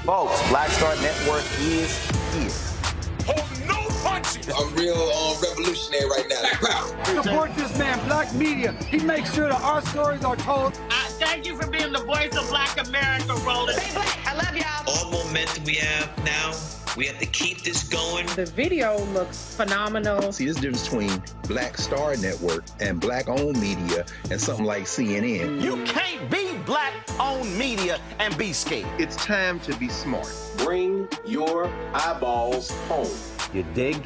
Folks, Black Star Network is here. Hold no punches! I'm real revolutionary right now. Black power. Support this man, Black Media. He makes sure that our stories are told. Thank you for being the voice of Black America, Roland. Stay black. I love y'all. All momentum we have now, we have to keep this going. The video looks phenomenal. See, this difference between Black Star Network and Black-owned media and something like CNN. You can't be Black-owned media and be scared. It's time to be smart. Bring your eyeballs home. You dig?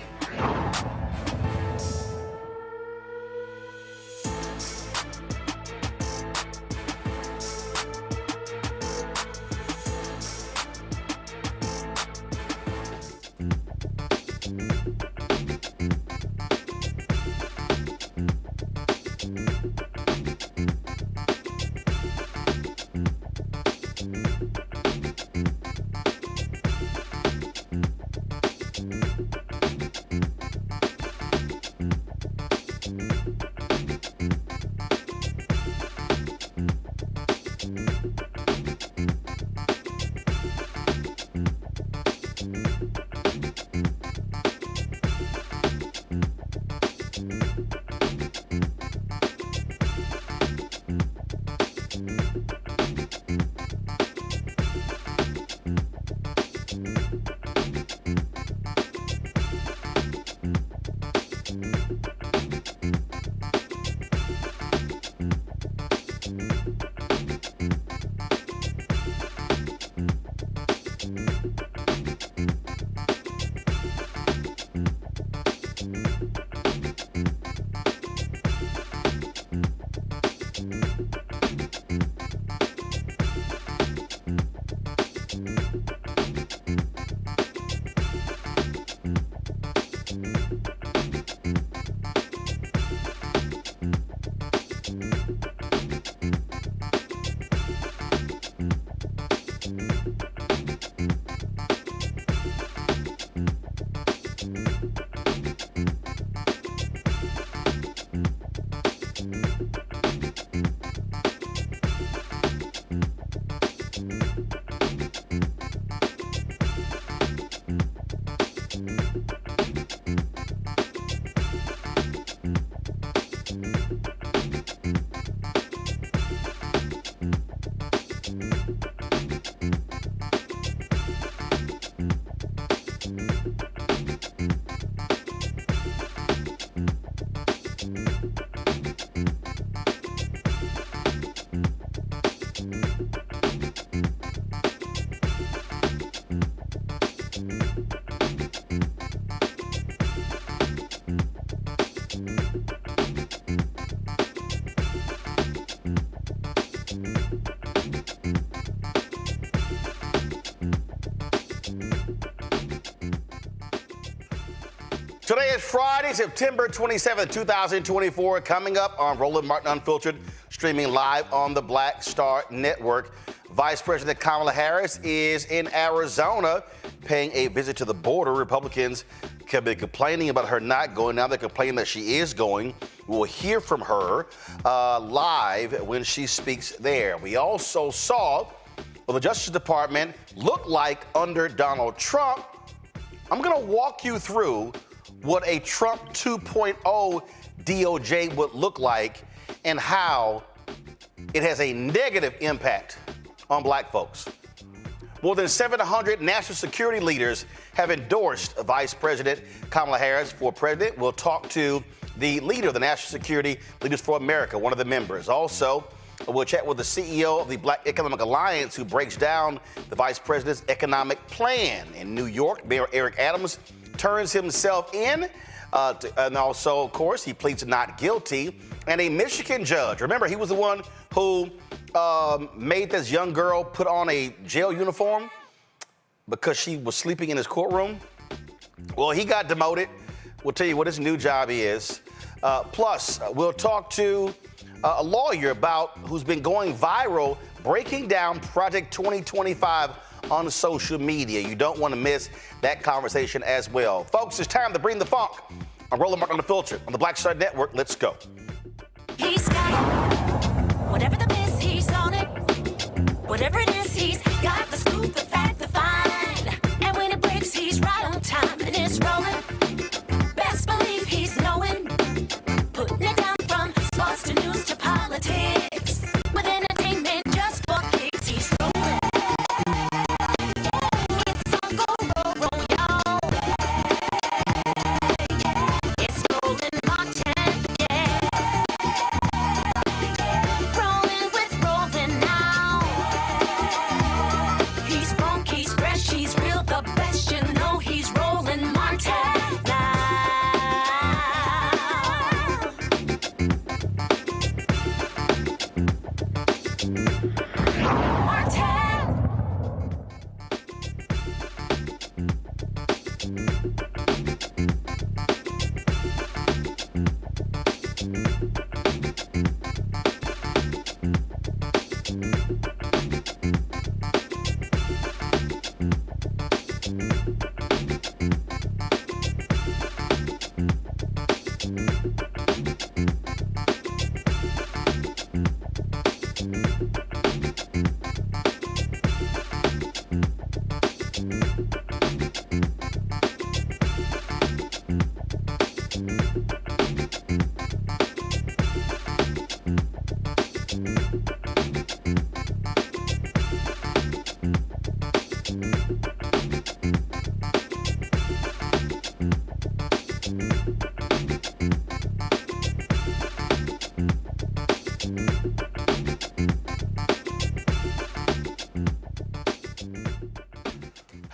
Today is Friday, September 27th, 2024. Coming up on Roland Martin Unfiltered, streaming live on the Black Star Network. Vice President Kamala Harris is in Arizona paying a visit to the border. Republicans have been complaining about her not going. Now they're complaining that she is going. We'll hear from her live when she speaks there. We also saw the Justice Department look like under Donald Trump. I'm going to walk you through what a Trump 2.0 DOJ would look like and how it has a negative impact on black folks. More than 700 national security leaders have endorsed Vice President Kamala Harris for president. We'll talk to the leader of the National Security Leaders for America, one of the members. Also, we'll chat with the CEO of the Black Economic Alliance, who breaks down the vice president's economic plan. In New York, Mayor Eric Adams turns himself in, and also, of course, he pleads not guilty. And a Michigan judge, remember, he was the one who made this young girl put on a jail uniform because she was sleeping in his courtroom. Well, he got demoted. We'll tell you what his new job is. Plus, we'll talk to a lawyer about who's been going viral, breaking down Project 2025 on social media. You don't want to miss that conversation as well. Folks, it's time to bring the funk. I'm Roland Martin Unfiltered on the Black Star Network. Let's go. He's got it. Whatever the miss, he's on it. Whatever it is, he's got the scoop, the fact, the find. And when it breaks, he's right on time and it's rolling. Best believe he's knowing. Putting it down from sports to news to politics. With entertainment just for kicks, he's rolling. It's on go, roll, y'all. It's Roland Martin, yeah. Rolling with Roland now. He's funk, he's fresh, he's real, the best, you know he's Roland Martin now.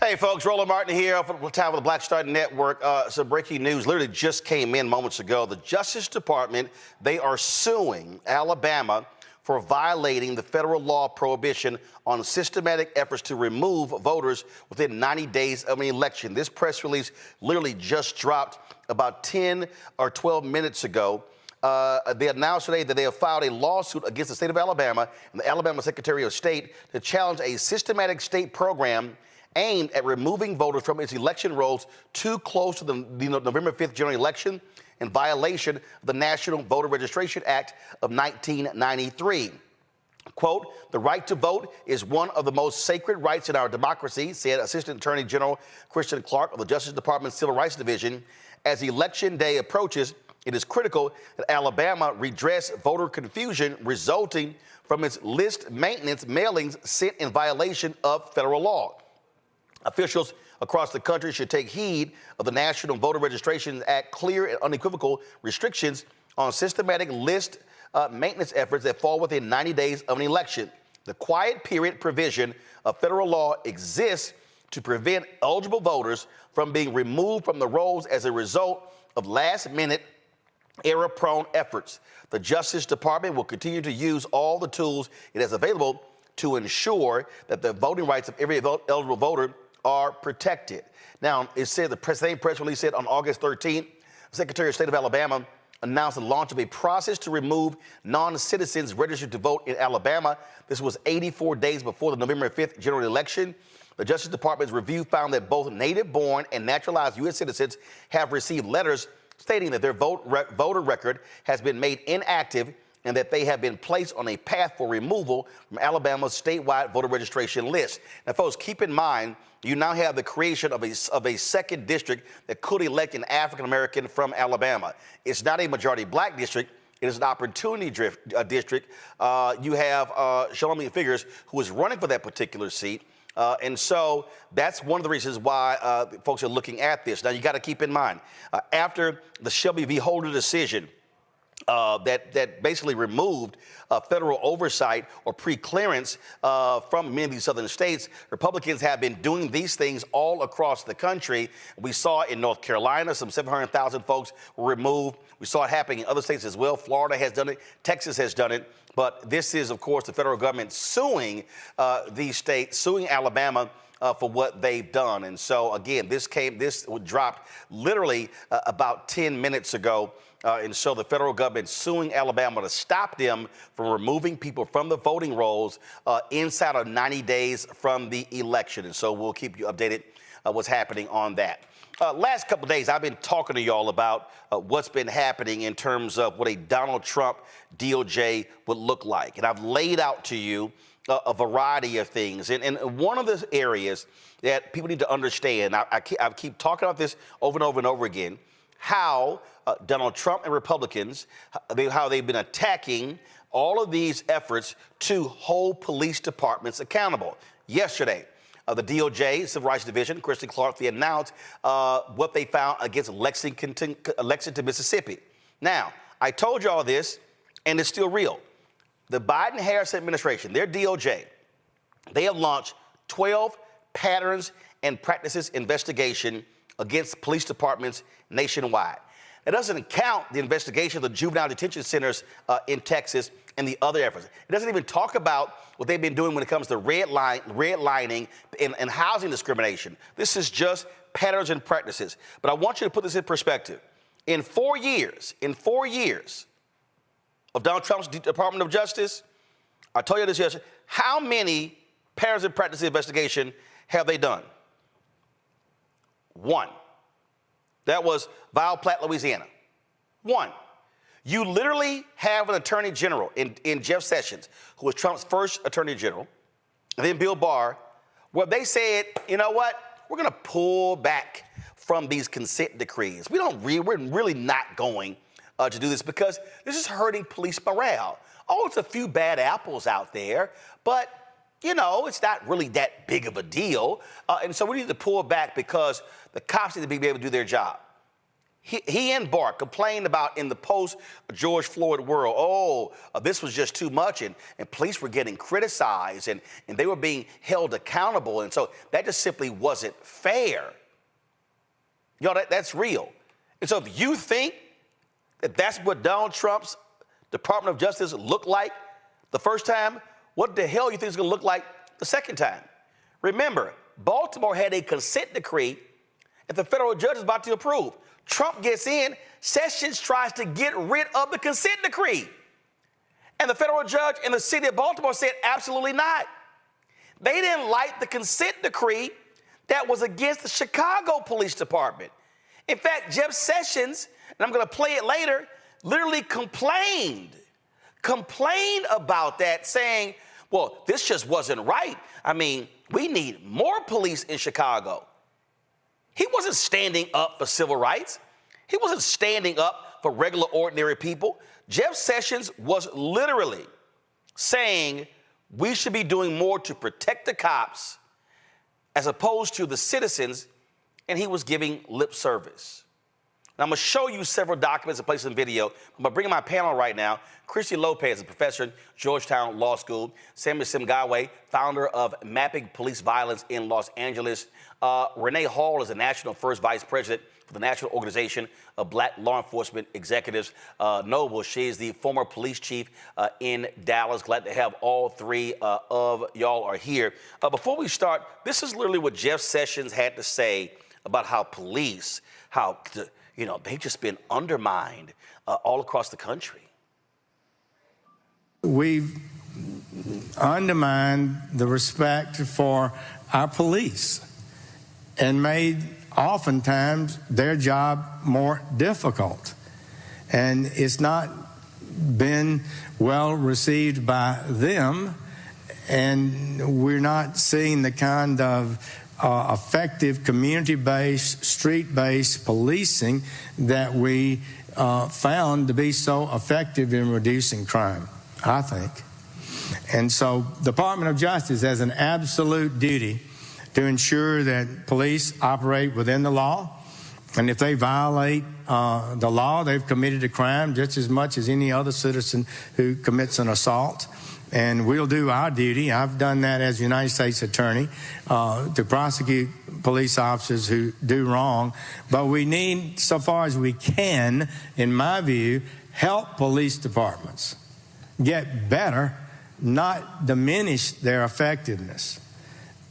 Hey, folks, Roland Martin here for the time of the Black Star Network. Some breaking news literally just came in moments ago. The Justice Department, they are suing Alabama for violating the federal law prohibition on systematic efforts to remove voters within 90 days of an election. This press release literally just dropped about 10 or 12 minutes ago. They announced today that they have filed a lawsuit against the state of Alabama and the Alabama Secretary of State to challenge a systematic state program aimed at removing voters from its election rolls too close to the November 5th general election in violation of the National Voter Registration Act of 1993. Quote, the right to vote is one of the most sacred rights in our democracy, said Assistant Attorney General Christian Clark of the Justice Department's Civil Rights Division. As Election Day approaches, it is critical that Alabama redress voter confusion resulting from its list maintenance mailings sent in violation of federal law. Officials across the country should take heed of the National Voter Registration Act clear and unequivocal restrictions on systematic list maintenance efforts that fall within 90 days of an election. The quiet period provision of federal law exists to prevent eligible voters from being removed from the rolls as a result of last-minute, error-prone efforts. The Justice Department will continue to use all the tools it has available to ensure that the voting rights of every eligible voter are protected. Now, it said the same press release said on August 13th, Secretary of State of Alabama announced the launch of a process to remove non-citizens registered to vote in Alabama. This was 84 days before the November 5th general election. The Justice Department's review found that both native-born and naturalized U.S. citizens have received letters stating that their voter record has been made inactive and that they have been placed on a path for removal from Alabama's statewide voter registration list. Now, folks, keep in mind, you now have the creation of a second district that could elect an African-American from Alabama. It's not a majority black district. It is an opportunity district. You have Shalomi Figures, who is running for that particular seat. And so that's one of the reasons why folks are looking at this. Now, you got to keep in mind, after the Shelby v. Holder decision, that basically removed federal oversight or pre-clearance from many of these southern states. Republicans have been doing these things all across the country. We saw in North Carolina, some 700,000 folks were removed. We saw it happening in other states as well. Florida has done it. Texas has done it. But this is, of course, the federal government suing these states, suing Alabama for what they've done. And so, again, this dropped literally about 10 minutes ago. And so the federal government suing Alabama to stop them from removing people from the voting rolls inside of 90 days from the election. And so we'll keep you updated what's happening on that. Last couple of days, I've been talking to y'all about what's been happening in terms of what a Donald Trump DOJ would look like. And I've laid out to you a variety of things. And one of the areas that people need to understand, I keep talking about this over and over and over again, how Donald Trump and Republicans, how they've been attacking all of these efforts to hold police departments accountable. Yesterday, the DOJ, Civil Rights Division, Kristen Clark, they announced what they found against Lexington, Mississippi. Now, I told you all this, and it's still real. The Biden-Harris administration, their DOJ, they have launched 12 patterns and practices investigation against police departments nationwide. It doesn't count the investigation of the juvenile detention centers in Texas and the other efforts. It doesn't even talk about what they've been doing when it comes to redlining and housing discrimination. This is just patterns and practices. But I want you to put this in perspective. In 4 years of Donald Trump's Department of Justice, I told you this yesterday, how many patterns and practices investigation have they done? One. That was Vial Platte, Louisiana. One. You literally have an attorney general in Jeff Sessions, who was Trump's first attorney general, and then Bill Barr, where they said, you know what, we're going to pull back from these consent decrees. We're really not going to do this because this is hurting police morale. Oh, it's a few bad apples out there, but you know, it's not really that big of a deal. And so we need to pull back because the cops need to be able to do their job. He and Barr complained about in the post-George Floyd world, this was just too much, and police were getting criticized, and they were being held accountable, and so that just simply wasn't fair. Y'all, that's real. And so if you think that that's what Donald Trump's Department of Justice looked like the first time, what the hell you think it's going to look like the second time? Remember, Baltimore had a consent decree that the federal judge is about to approve. Trump gets in, Sessions tries to get rid of the consent decree. And the federal judge in the city of Baltimore said, absolutely not. They didn't like the consent decree that was against the Chicago Police Department. In fact, Jeff Sessions, and I'm going to play it later, literally complained about that, saying, well, this just wasn't right. I mean, we need more police in Chicago. He wasn't standing up for civil rights. He wasn't standing up for regular, ordinary people. Jeff Sessions was literally saying we should be doing more to protect the cops as opposed to the citizens, and he was giving lip service. And I'm going to show you several documents and play some video. I'm going to bring in my panel right now. Christy Lopez, a professor at Georgetown Law School. Samuel Simgawe, founder of Mapping Police Violence in Los Angeles. Renee Hall is the national first vice president for the National Organization of Black Law Enforcement Executives. Noble, she is the former police chief in Dallas. Glad to have all three of y'all are here. Before we start, this is literally what Jeff Sessions had to say about how police, they've just been undermined all across the country. We've undermined the respect for our police and made oftentimes their job more difficult. And it's not been well received by them, and we're not seeing the kind of effective community-based, street-based policing that we found to be so effective in reducing crime, I think. And so the Department of Justice has an absolute duty to ensure that police operate within the law. And if they violate the law, they've committed a crime just as much as any other citizen who commits an assault. And we'll do our duty. I've done that as United States Attorney to prosecute police officers who do wrong. But we need, so far as we can, in my view, help police departments get better, not diminish their effectiveness.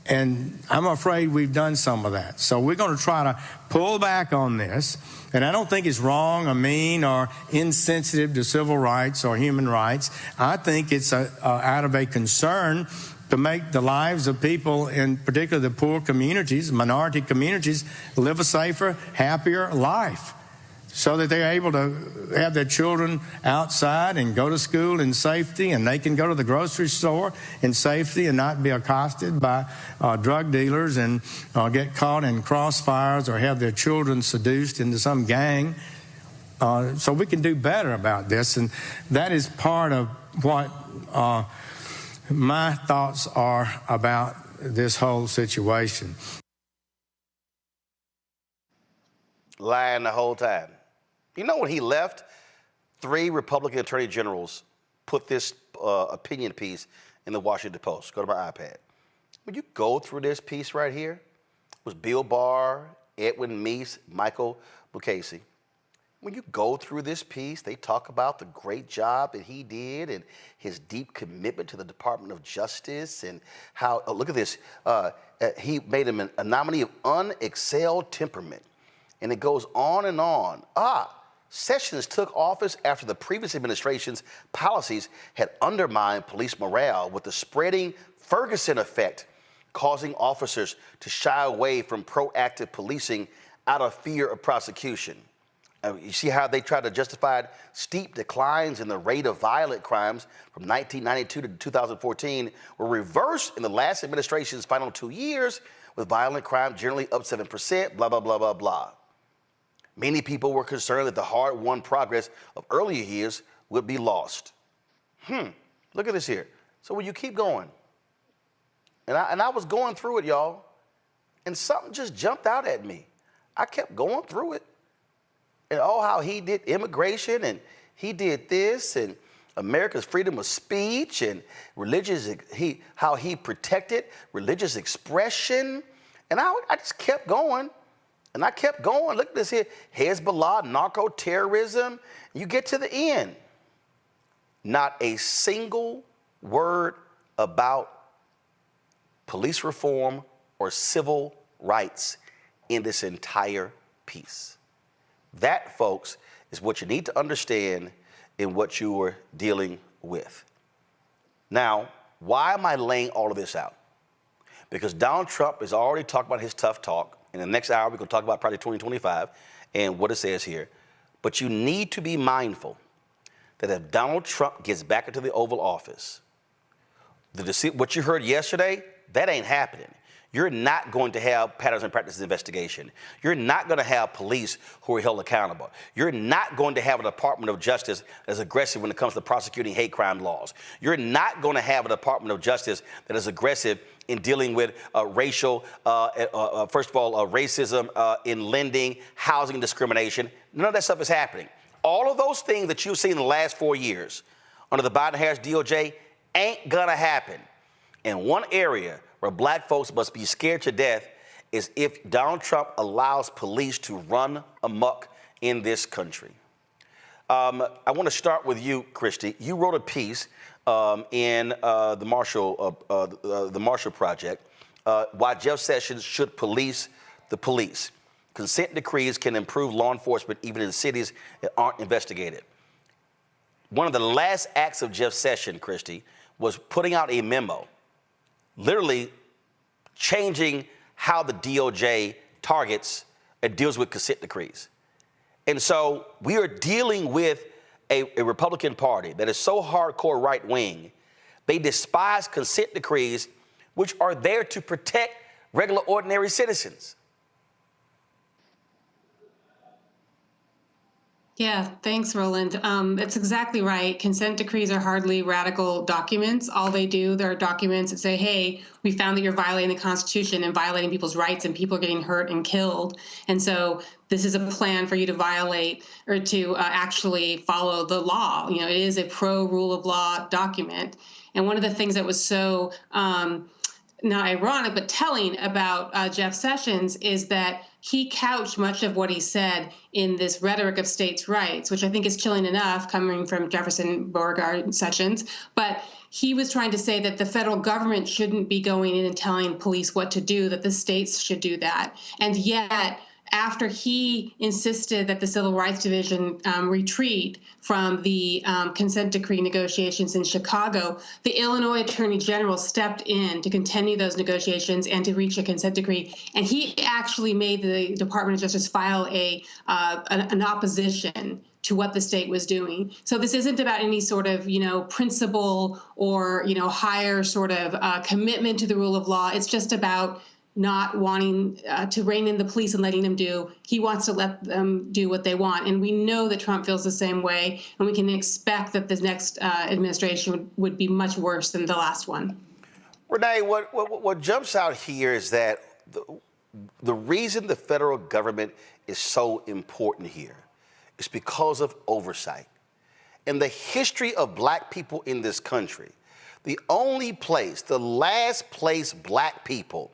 And I'm afraid we've done some of that. So we're going to try to pull back on this. And I don't think it's wrong or mean or insensitive to civil rights or human rights. I think it's out of a concern to make the lives of people, in particular the poor communities, minority communities, live a safer, happier life, so that they're able to have their children outside and go to school in safety, and they can go to the grocery store in safety and not be accosted by drug dealers and get caught in crossfires or have their children seduced into some gang. So we can do better about this, and that is part of what my thoughts are about this whole situation. Lying the whole time. You know, when he left, 3 Republican attorney generals put this opinion piece in the Washington Post. Go to my iPad. When you go through this piece right here, it was Bill Barr, Edwin Meese, Michael Mukasey. When you go through this piece, they talk about the great job that he did and his deep commitment to the Department of Justice and how, look at this, he made him a nominee of unexcelled temperament. And it goes on and on. Sessions took office after the previous administration's policies had undermined police morale with the spreading Ferguson effect, causing officers to shy away from proactive policing out of fear of prosecution. You see how they tried to justify steep declines in the rate of violent crimes from 1992 to 2014 were reversed in the last administration's final 2 years, with violent crime generally up 7%, blah, blah, blah, blah, blah. Many people were concerned that the hard-won progress of earlier years would be lost. Look at this here. So when you keep going, and I was going through it, y'all, and something just jumped out at me. I kept going through it. And how he did immigration, and he did this, and America's freedom of speech, and how he protected religious expression. And I just kept going. And I kept going. Look at this here. Hezbollah, narco-terrorism. You get to the end. Not a single word about police reform or civil rights in this entire piece. That, folks, is what you need to understand in what you are dealing with. Now, why am I laying all of this out? Because Donald Trump has already talked about his tough talk. In the next hour, we're going to talk about probably 2025 and what it says here. But you need to be mindful that if Donald Trump gets back into the Oval Office, what you heard yesterday, that ain't happening. you're not going to have patterns and practices investigation. You're not going to have police who are held accountable. You're not going to have a Department of Justice that's aggressive when it comes to prosecuting hate crime laws. You're not going to have a Department of Justice that is aggressive in dealing with racial, first of all, racism in lending, housing discrimination. None of that stuff is happening. All of those things that you've seen in the last 4 years under the Biden-Harris DOJ ain't gonna happen. And one area where black folks must be scared to death is if Donald Trump allows police to run amok in this country. I want to start with you, Christy. You wrote a piece in the Marshall Project, why Jeff Sessions should police the police. Consent decrees can improve law enforcement even in cities that aren't investigated. One of the last acts of Jeff Sessions, Christy, was putting out a memo, literally changing how the DOJ targets and deals with consent decrees. And so we are dealing with a Republican Party that is so hardcore right-wing, they despise consent decrees, which are there to protect regular, ordinary citizens. Yeah, thanks, Roland. It's exactly right. Consent decrees are hardly radical documents. All they do, they're documents that say, hey, we found that you're violating the Constitution and violating people's rights and people are getting hurt and killed. And so this is a plan for you to violate or to actually follow the law. You know, it is a pro-rule of law document. And one of the things that was so not ironic, but telling about Jeff Sessions is that he couched much of what he said in this rhetoric of states' rights, which I think is chilling enough coming from Jefferson, Beauregard, Sessions. But he was trying to say that the federal government shouldn't be going in and telling police what to do, that the states should do that. And yet, after he insisted that the Civil Rights Division retreat from the consent decree negotiations in Chicago, the Illinois Attorney General stepped in to continue those negotiations and to reach a consent decree. And he actually made the Department of Justice file an opposition to what the state was doing. So this isn't about any sort of, principle or, higher sort of commitment to the rule of law. It's just about not wanting to rein in the police and letting them do. He wants to let them do what they want. And we know that Trump feels the same way, and we can expect that the next administration would be much worse than the last one. Renee, what jumps out here is that the reason the federal government is so important here is because of oversight. In the history of black people in this country, the last place black people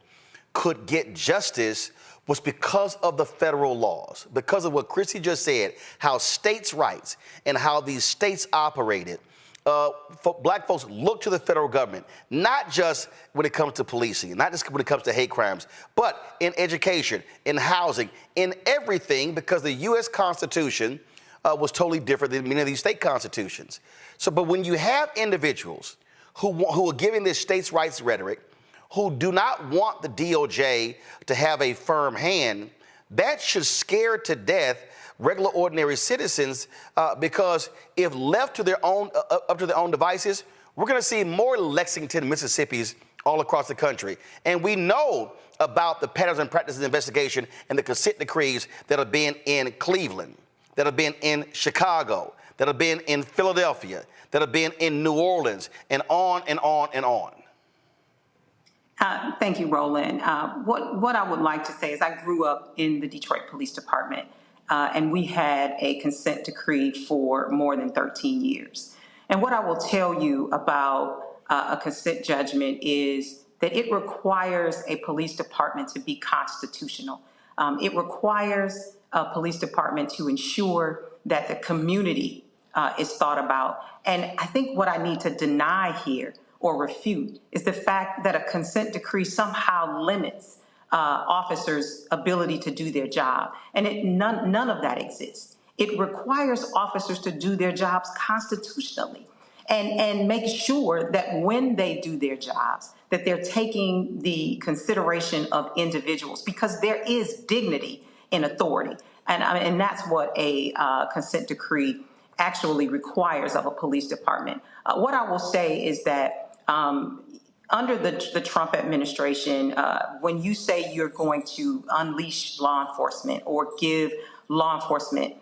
could get justice was because of the federal laws, because of what Christy just said, how states' rights and how these states operated. Black folks look to the federal government, not just when it comes to policing, not just when it comes to hate crimes, but in education, in housing, in everything, because the U.S. Constitution was totally different than many of these state constitutions. So, but when you have individuals who are giving this states' rights rhetoric, who do not want the DOJ to have a firm hand, that should scare to death regular, ordinary citizens, because if left to their own, up to their own devices, we're going to see more Lexington, Mississippis all across the country. And we know about the patterns and practices investigation and the consent decrees that have been in Cleveland, that have been in Chicago, that have been in Philadelphia, that have been in New Orleans, and on and on and on. Thank you, Roland. What I would like to say is I grew up in the Detroit Police Department, and we had a consent decree for more than 13 years. And what I will tell you about a consent judgment is that it requires a police department to be constitutional. It requires a police department to ensure that the community is thought about. And I think what I need to deny here or refute is the fact that a consent decree somehow limits officers' ability to do their job. And none of that exists. It requires officers to do their jobs constitutionally and make sure that when they do their jobs, that they're taking the consideration of individuals, because there is dignity in authority. And that's what a consent decree actually requires of a police department. What I will say is that under the Trump administration, when you say you're going to unleash law enforcement or give law enforcement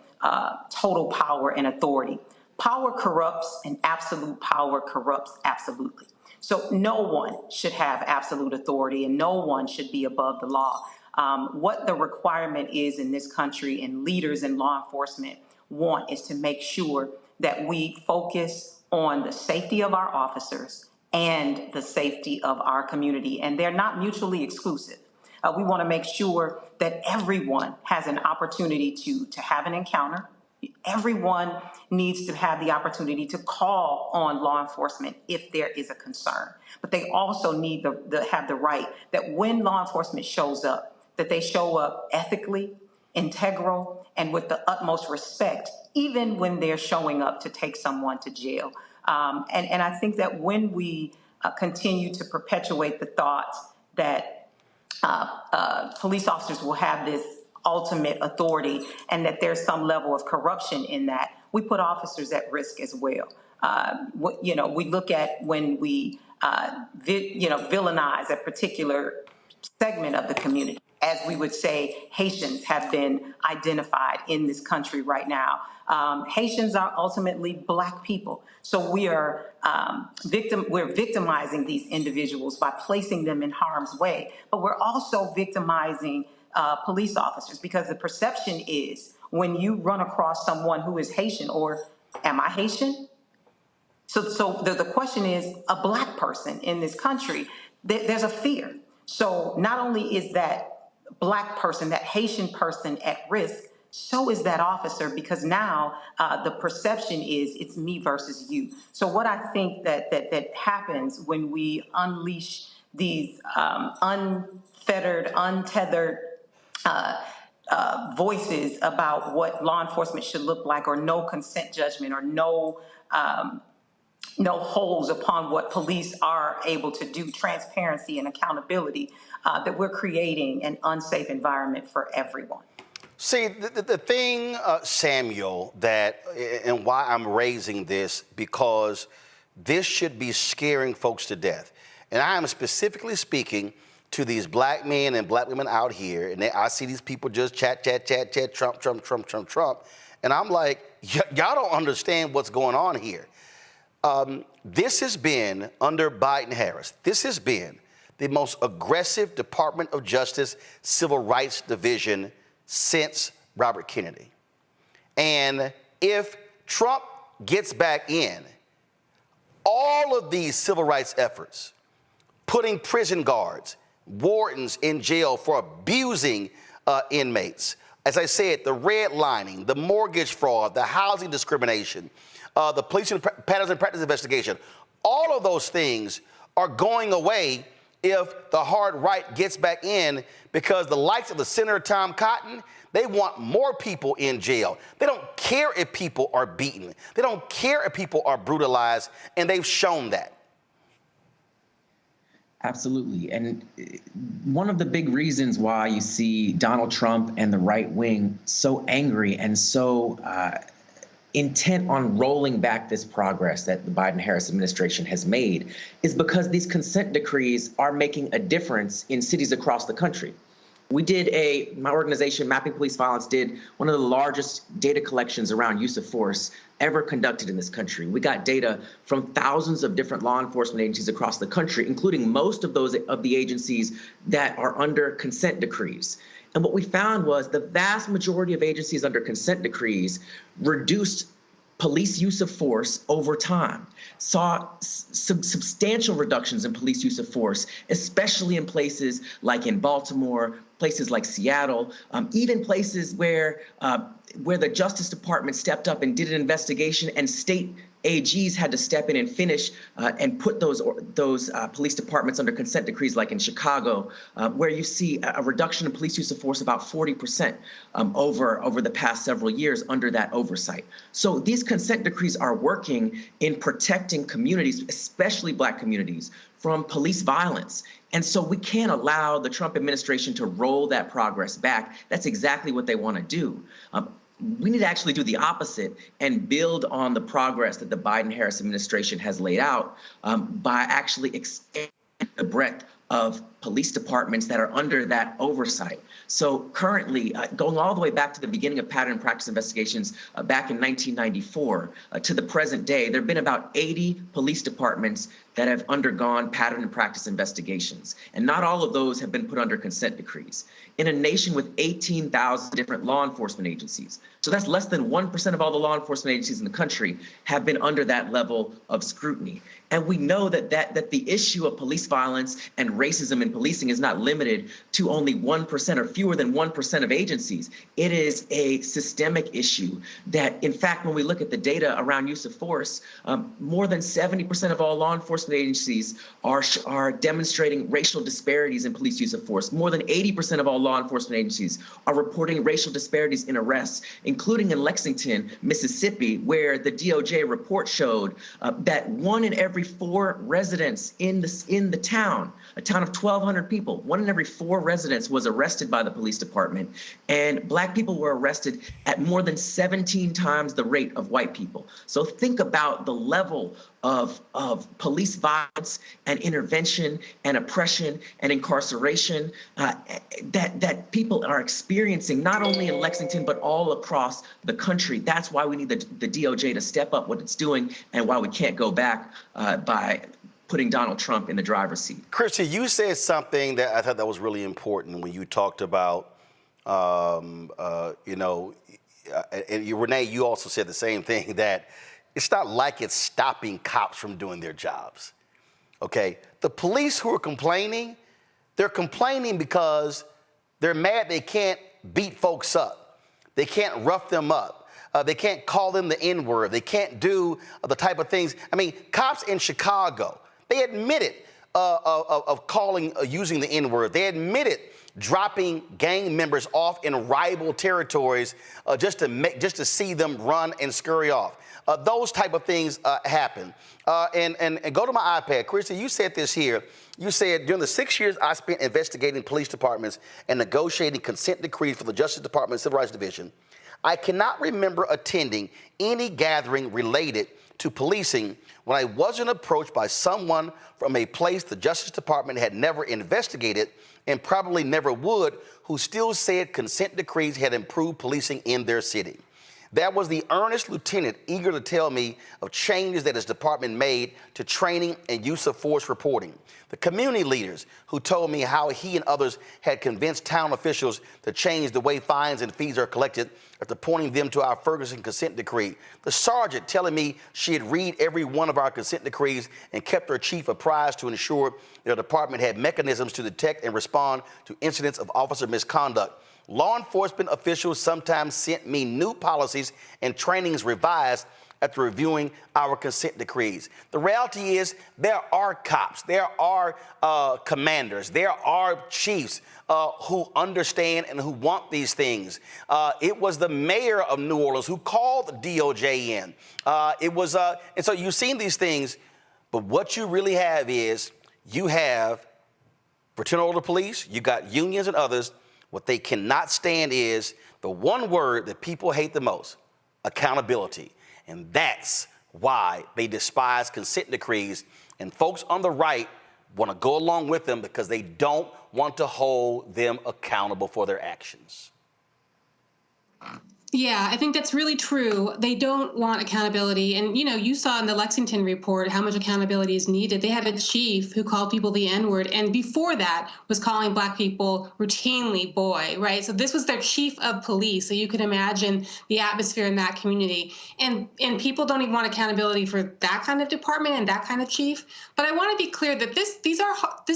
total power and authority, power corrupts and absolute power corrupts absolutely. So no one should have absolute authority and no one should be above the law. What the requirement is in this country and leaders in law enforcement want is to make sure that we focus on the safety of our officers and the safety of our community, and they're not mutually exclusive. We want to make sure that everyone has an opportunity to have an encounter. Everyone needs to have the opportunity to call on law enforcement if there is a concern. But they also need to have the right that when law enforcement shows up, that they show up ethically, integral, and with the utmost respect, even when they're showing up to take someone to jail. And I think that when we continue to perpetuate the thought that police officers will have this ultimate authority and that there's some level of corruption in that, we put officers at risk as well. We look at when we villainize a particular segment of the community. As we would say, Haitians have been identified in this country right now. Haitians are ultimately Black people. So we're victimizing these individuals by placing them in harm's way, but we're also victimizing police officers because the perception is when you run across someone who is Haitian, or am I Haitian? So the question is, a Black person in this country, there's a fear. So not only is that Black person, that Haitian person at risk, so is that officer, because now the perception is it's me versus you. So what I think that happens when we unleash these unfettered, untethered voices about what law enforcement should look like, or no consent judgment, or no holds upon what police are able to do, transparency and accountability, that we're creating an unsafe environment for everyone. See, the thing, Samuel, and why I'm raising this, because this should be scaring folks to death. And I am specifically speaking to these Black men and Black women out here, and I see these people just chat, Trump. And I'm like, y'all don't understand what's going on here. This has been, under Biden-Harris, this has been the most aggressive Department of Justice Civil Rights Division since Robert Kennedy. And if Trump gets back in, all of these civil rights efforts, putting prison guards, wardens in jail for abusing inmates, as I said, the redlining, the mortgage fraud, the housing discrimination, the policing patterns and practice investigation, all of those things are going away if the hard right gets back in, because the likes of the Senator Tom Cotton, they want more people in jail. They don't care if people are beaten. They don't care if people are brutalized, and they've shown that. Absolutely. And one of the big reasons why you see Donald Trump and the right wing so angry and so intent on rolling back this progress that the Biden-Harris administration has made is because these consent decrees are making a difference in cities across the country. We did my organization, Mapping Police Violence, did one of the largest data collections around use of force ever conducted in this country. We got data from thousands of different law enforcement agencies across the country, including most of the agencies that are under consent decrees. And what we found was the vast majority of agencies under consent decrees reduced police use of force over time, saw substantial reductions in police use of force, especially in places like in Baltimore, places like Seattle, even places where the Justice Department stepped up and did an investigation, and state AGs had to step in and finish and put those police departments under consent decrees, like in Chicago, where you see a reduction in police use of force about 40% over the past several years under that oversight. So these consent decrees are working in protecting communities, especially Black communities, from police violence. And so we can't allow the Trump administration to roll that progress back. That's exactly what they want to do. We need to actually do the opposite and build on the progress that the Biden-Harris administration has laid out by actually expanding the breadth of police departments that are under that oversight. So currently, going all the way back to the beginning of pattern and practice investigations back in 1994 to the present day, there have been about 80 police departments that have undergone pattern and practice investigations. And not all of those have been put under consent decrees. In a nation with 18,000 different law enforcement agencies, so that's less than 1% of all the law enforcement agencies in the country have been under that level of scrutiny. And we know that the issue of police violence and racism in policing is not limited to only 1% or fewer than 1% of agencies. It is a systemic issue that, in fact, when we look at the data around use of force, more than 70% of all law enforcement agencies are demonstrating racial disparities in police use of force. More than 80% of all law enforcement agencies are reporting racial disparities in arrests, including in Lexington, Mississippi, where the DOJ report showed that 1 in every 4 residents in the town, a town of 1,200 people, 1 in every 4 residents was arrested by the police department, and Black people were arrested at more than 17 times the rate of white people. So think about the level of police violence and intervention and oppression and incarceration that people are experiencing, not only in Lexington, but all across the country. That's why we need the DOJ to step up what it's doing, and why we can't go back by putting Donald Trump in the driver's seat. Christy, you said something that I thought that was really important when you talked about, and Renee, you also said the same thing, that it's not like it's stopping cops from doing their jobs, okay? The police who are complaining, they're complaining because they're mad they can't beat folks up. They can't rough them up. They can't call them the N-word. They can't do the type of things. I mean, cops in Chicago, they admitted using the N-word. They admitted dropping gang members off in rival territories just to see them run and scurry off. Those type of things happen. And go to my iPad. Christy, you said this here. You said, during the 6 years I spent investigating police departments and negotiating consent decrees for the Justice Department Civil Rights Division, I cannot remember attending any gathering related to policing when I wasn't approached by someone from a place the Justice Department had never investigated and probably never would, who still said consent decrees had improved policing in their city. That was the earnest lieutenant eager to tell me of changes that his department made to training and use of force reporting. The community leaders who told me how he and others had convinced town officials to change the way fines and fees are collected after pointing them to our Ferguson consent decree. The sergeant telling me she had read every one of our consent decrees and kept her chief apprised to ensure their department had mechanisms to detect and respond to incidents of officer misconduct. Law enforcement officials sometimes sent me new policies and trainings revised after reviewing our consent decrees. The reality is there are cops, there are commanders, there are chiefs who understand and who want these things. It was the mayor of New Orleans who called the DOJ in. And so you've seen these things, but what you really have is you have fraternal order police, you got unions and others. What they cannot stand is the one word that people hate the most, accountability. And that's why they despise consent decrees. And folks on the right want to go along with them because they don't want to hold them accountable for their actions. Yeah, I think that's really true. They don't want accountability. And, you saw in the Lexington report how much accountability is needed. They had a chief who called people the N-word, and before that was calling Black people routinely boy, right? So this was their chief of police. So you can imagine the atmosphere in that community. And people don't even want accountability for that kind of department and that kind of chief. But I want to be clear that this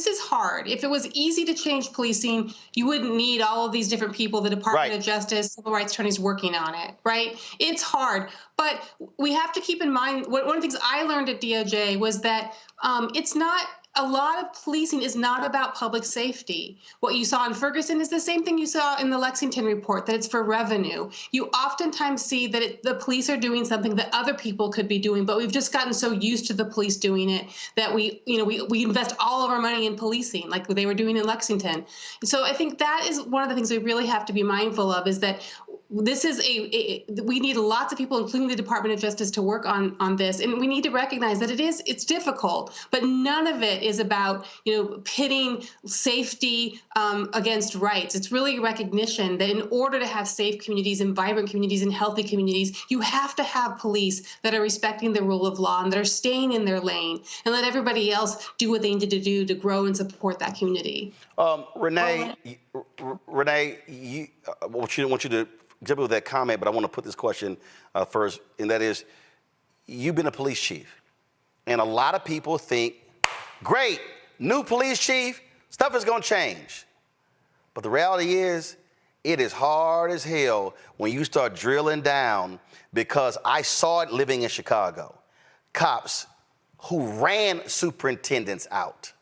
is hard. If it was easy to change policing, you wouldn't need all of these different people, the Department of Justice, civil rights attorneys working on it, right? It's hard, but we have to keep in mind, one of the things I learned at DOJ was that it's not, a lot of policing is not about public safety. What you saw in Ferguson is the same thing you saw in the Lexington report, that it's for revenue. You oftentimes see that the police are doing something that other people could be doing, but we've just gotten so used to the police doing it that we invest all of our money in policing like they were doing in Lexington. So I think that is one of the things we really have to be mindful of, is that this is we need lots of people, including the Department of Justice, to work on this, and we need to recognize that it's difficult, but none of it is about pitting safety against rights. It's really recognition that in order to have safe communities and vibrant communities and healthy communities, you have to have police that are respecting the rule of law and that are staying in their lane, and let everybody else do what they need to do to grow and support that community. Renee, I want you to jump in with that comment, but I want to put this question first, and that is, you've been a police chief, and a lot of people think, great, new police chief, stuff is going to change. But the reality is, it is hard as hell when you start drilling down, because I saw it living in Chicago. Cops who ran superintendents out.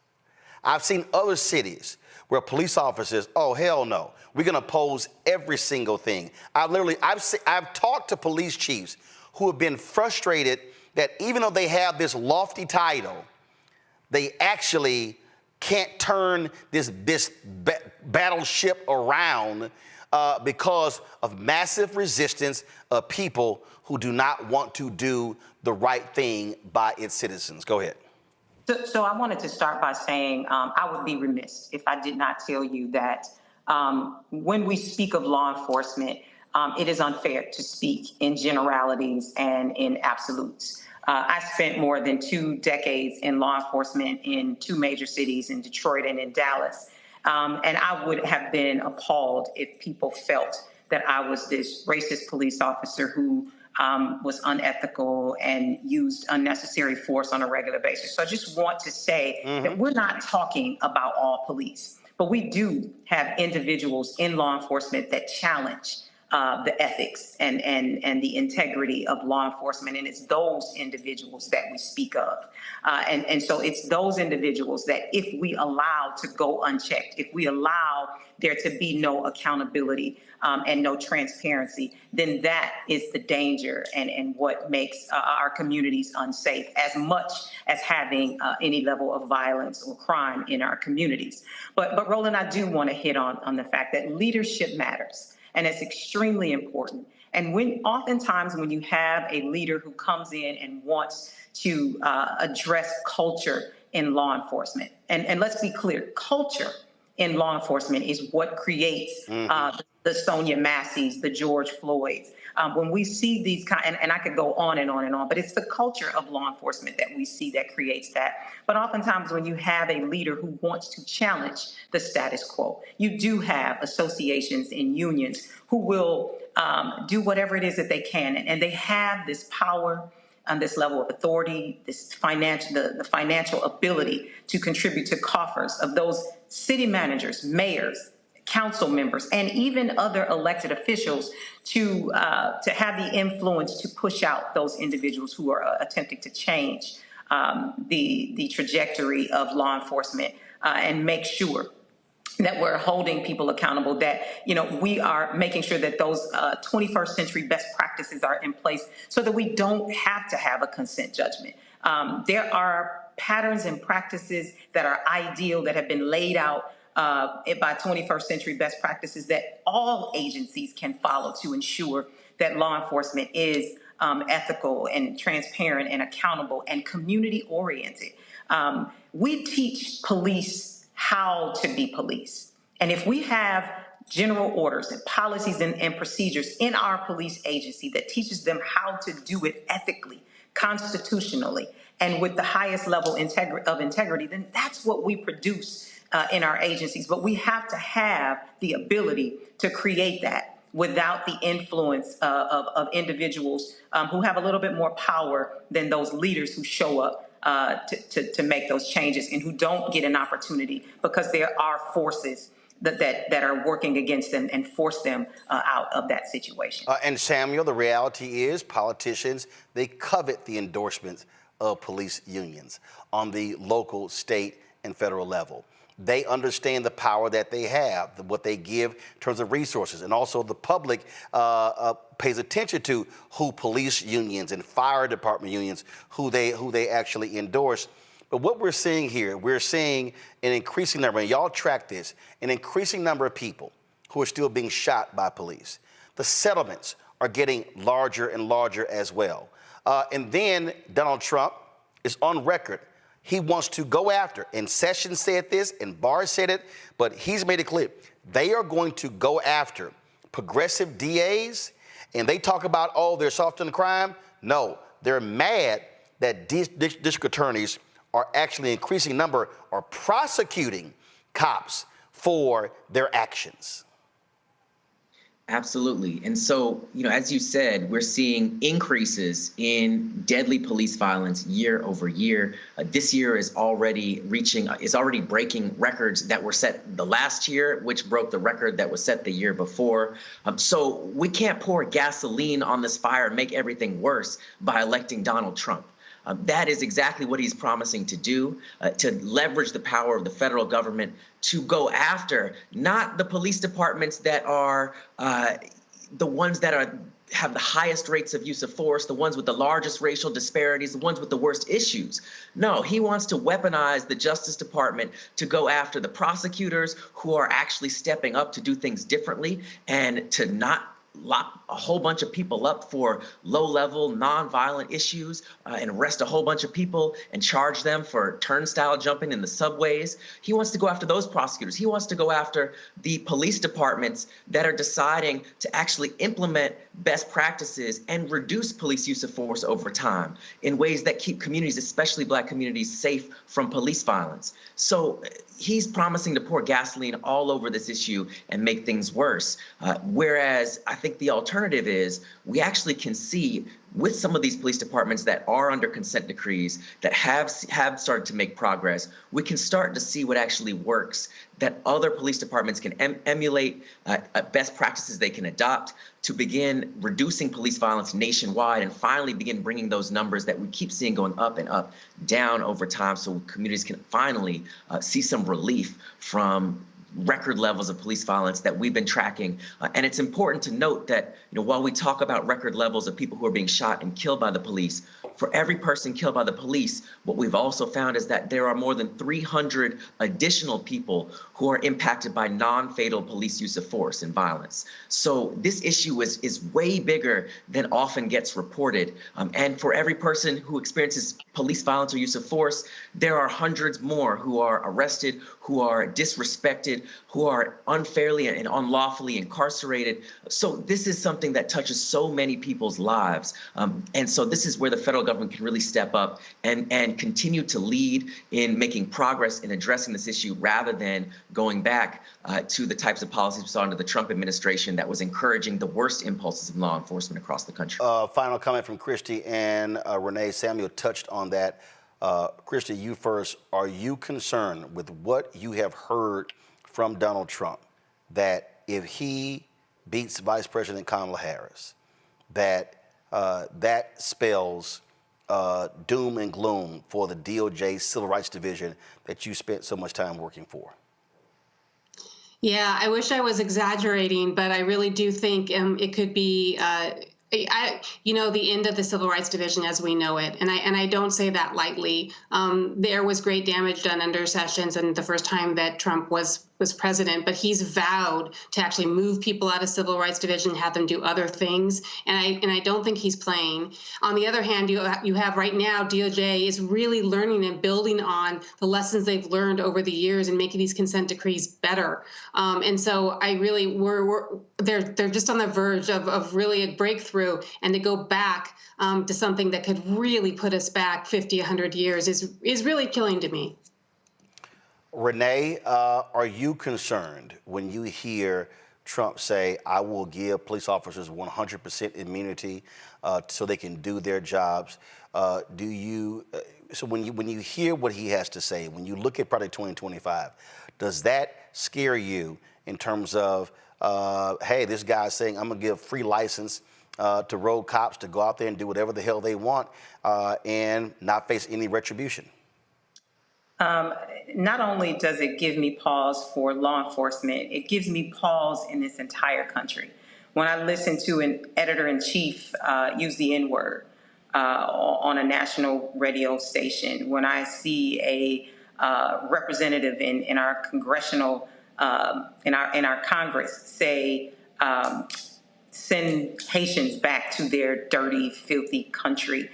I've seen other cities where police officers, oh, hell no, we're going to oppose every single thing. I've talked to police chiefs who have been frustrated that even though they have this lofty title, they actually can't turn this battleship around because of massive resistance of people who do not want to do the right thing by its citizens. Go ahead. So I wanted to start by saying I would be remiss if I did not tell you that when we speak of law enforcement, it is unfair to speak in generalities and in absolutes. I spent more than 2 decades in law enforcement in 2 major cities, in Detroit and in Dallas. And I would have been appalled if people felt that I was this racist police officer who was unethical and used unnecessary force on a regular basis. So I just want to say that we're not talking about all police, but we do have individuals in law enforcement that challenge the ethics and the integrity of law enforcement. And it's those individuals that we speak of. And so it's those individuals that if we allow to go unchecked, if we allow there to be no accountability and no transparency, then that is the danger and what makes our communities unsafe, as much as having any level of violence or crime in our communities. But Roland, I do want to hit on the fact that leadership matters. And it's extremely important. And oftentimes when you have a leader who comes in and wants to address culture in law enforcement, and let's be clear, culture in law enforcement is what creates the Sonia Masseys, the George Floyds. When we see these and I could go on and on and on, but it's the culture of law enforcement that we see that creates that. But oftentimes when you have a leader who wants to challenge the status quo, you do have associations and unions who will do whatever it is that they can. And they have this power and this level of authority, this the financial ability to contribute to coffers of those city managers, mayors, council members, and even other elected officials to have the influence to push out those individuals who are attempting to change the trajectory of law enforcement and make sure that we're holding people accountable, that we are making sure that those 21st century best practices are in place so that we don't have to have a consent judgment. There are patterns and practices that are ideal, that have been laid out by 21st century best practices that all agencies can follow to ensure that law enforcement is ethical and transparent and accountable and community oriented. We teach police how to be police. And if we have general orders and policies and procedures in our police agency that teaches them how to do it ethically, constitutionally, and with the highest level of integrity, then that's what we produce in our agencies. But we have to have the ability to create that without the influence of individuals who have a little bit more power than those leaders who show up to make those changes and who don't get an opportunity because there are forces that are working against them and force them out of that situation. And Samuel, the reality is politicians, they covet the endorsements of police unions on the local, state, and federal level. They understand the power that they have, what they give in terms of resources, and also the public pays attention to who police unions and fire department unions, who they actually endorse. But what we're seeing here, we're seeing an increasing number, and y'all track this, an increasing number of people who are still being shot by police. the settlements are getting larger and larger as well. And then Donald Trump is on record. He wants to go after, and Sessions said this, and Barr said it, but he's made it clear. They are going to go after progressive DAs, and they talk about, oh, they're soft on crime. No, they're mad that district attorneys are actually increasing number or prosecuting cops for their actions. Absolutely. And so, as you said, we're seeing increases in deadly police violence year over year. This year is already breaking records that were set the last year, which broke the record that was set the year before. So we can't pour gasoline on this fire and make everything worse by electing Donald Trump. That is exactly what he's promising to do, to leverage the power of the federal government to go after not the police departments that are the ones that have the highest rates of use of force, the ones with the largest racial disparities, the ones with the worst issues. No, he wants to weaponize the Justice Department to go after the prosecutors who are actually stepping up to do things differently and to not lock a whole bunch of people up for low-level, non-violent issues and arrest a whole bunch of people and charge them for turnstile jumping in the subways. He wants to go after those prosecutors. He wants to go after the police departments that are deciding to actually implement best practices and reduce police use of force over time in ways that keep communities, especially Black communities, safe from police violence. So he's promising to pour gasoline all over this issue and make things worse. Whereas I think the alternative is we actually can see with some of these police departments that are under consent decrees that have started to make progress, we can start to see what actually works, that other police departments can emulate best practices they can adopt to begin reducing police violence nationwide and finally begin bringing those numbers that we keep seeing going up and up down over time so communities can finally see some relief from record levels of police violence that we've been tracking. And it's important to note that, while we talk about record levels of people who are being shot and killed by the police, for every person killed by the police, what we've also found is that there are more than 300 additional people who are impacted by non-fatal police use of force and violence. So this issue is way bigger than often gets reported. And for every person who experiences police violence or use of force, there are hundreds more who are arrested, who are disrespected, who are unfairly and unlawfully incarcerated. So this is something that touches so many people's lives. And so this is where the federal government can really step up and continue to lead in making progress in addressing this issue rather than going back to the types of policies we saw under the Trump administration that was encouraging the worst impulses of law enforcement across the country. Final comment from Christy and Renee. Samuel touched on that. Christy, you first. Are you concerned with what you have heard from Donald Trump, that if he beats Vice President Kamala Harris, that that spells doom and gloom for the DOJ Civil Rights Division that you spent so much time working for? Yeah, I wish I was exaggerating, but I really do think it could be the end of the Civil Rights Division as we know it. And I don't say that lightly. There was great damage done under Sessions and the first time that Trump was president, but he's vowed to actually move people out of Civil Rights Division, have them do other things. And I don't think he's playing. On the other hand, you have right now, DOJ is really learning and building on the lessons they've learned over the years and making these consent decrees better. And so I really, they're just on the verge of really a breakthrough, and to go back to something that could really put us back 50, 100 years is really killing to me. Renee, are you concerned when you hear Trump say, I will give police officers 100% immunity so they can do their jobs? So when you hear what he has to say, when you look at Project 2025, does that scare you in terms of, hey, this guy's saying, I'm going to give free license to road cops to go out there and do whatever the hell they want and not face any retribution? Not only does it give me pause for law enforcement, it gives me pause in this entire country. When I listen to an editor-in-chief use the N-word on a national radio station, when I see a representative in our congressional, in our Congress say send Haitians back to their dirty, filthy country.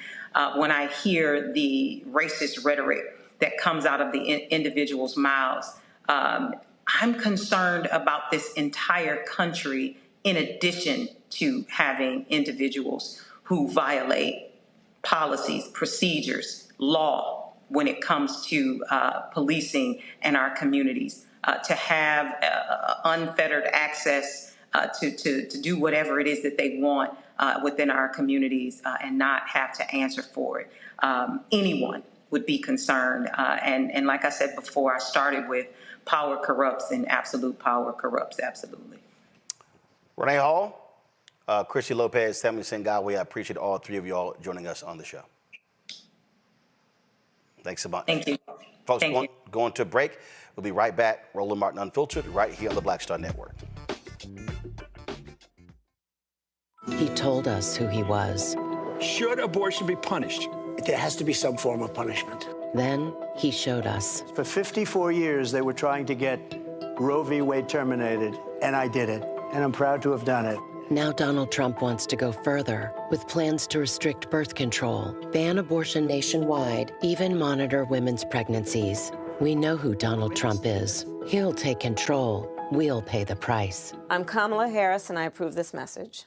When I hear the racist rhetoric that comes out of the individuals' mouths, I'm concerned about this entire country, in addition to having individuals who violate policies, procedures, law when it comes to policing in our communities, to have unfettered access to do whatever it is that they want within our communities and not have to answer for it. Anyone would be concerned. And like I said before, I started with power corrupts, and absolute power corrupts, absolutely. Renee Hall, Christy Lopez, Samuel Sengawe, I appreciate all three of y'all joining us on the show. Thanks so much. Thank you. Folks, going to a break. We'll be right back. Roland Martin Unfiltered, right here on the Black Star Network. He told us who he was. Should abortion be punished? There has to be some form of punishment. Then he showed us. For 54 years, they were trying to get Roe v. Wade terminated, and I did it, and I'm proud to have done it. Now Donald Trump wants to go further with plans to restrict birth control, ban abortion nationwide, even monitor women's pregnancies. We know who Donald Trump is. He'll take control. We'll pay the price. I'm Kamala Harris, and I approve this message.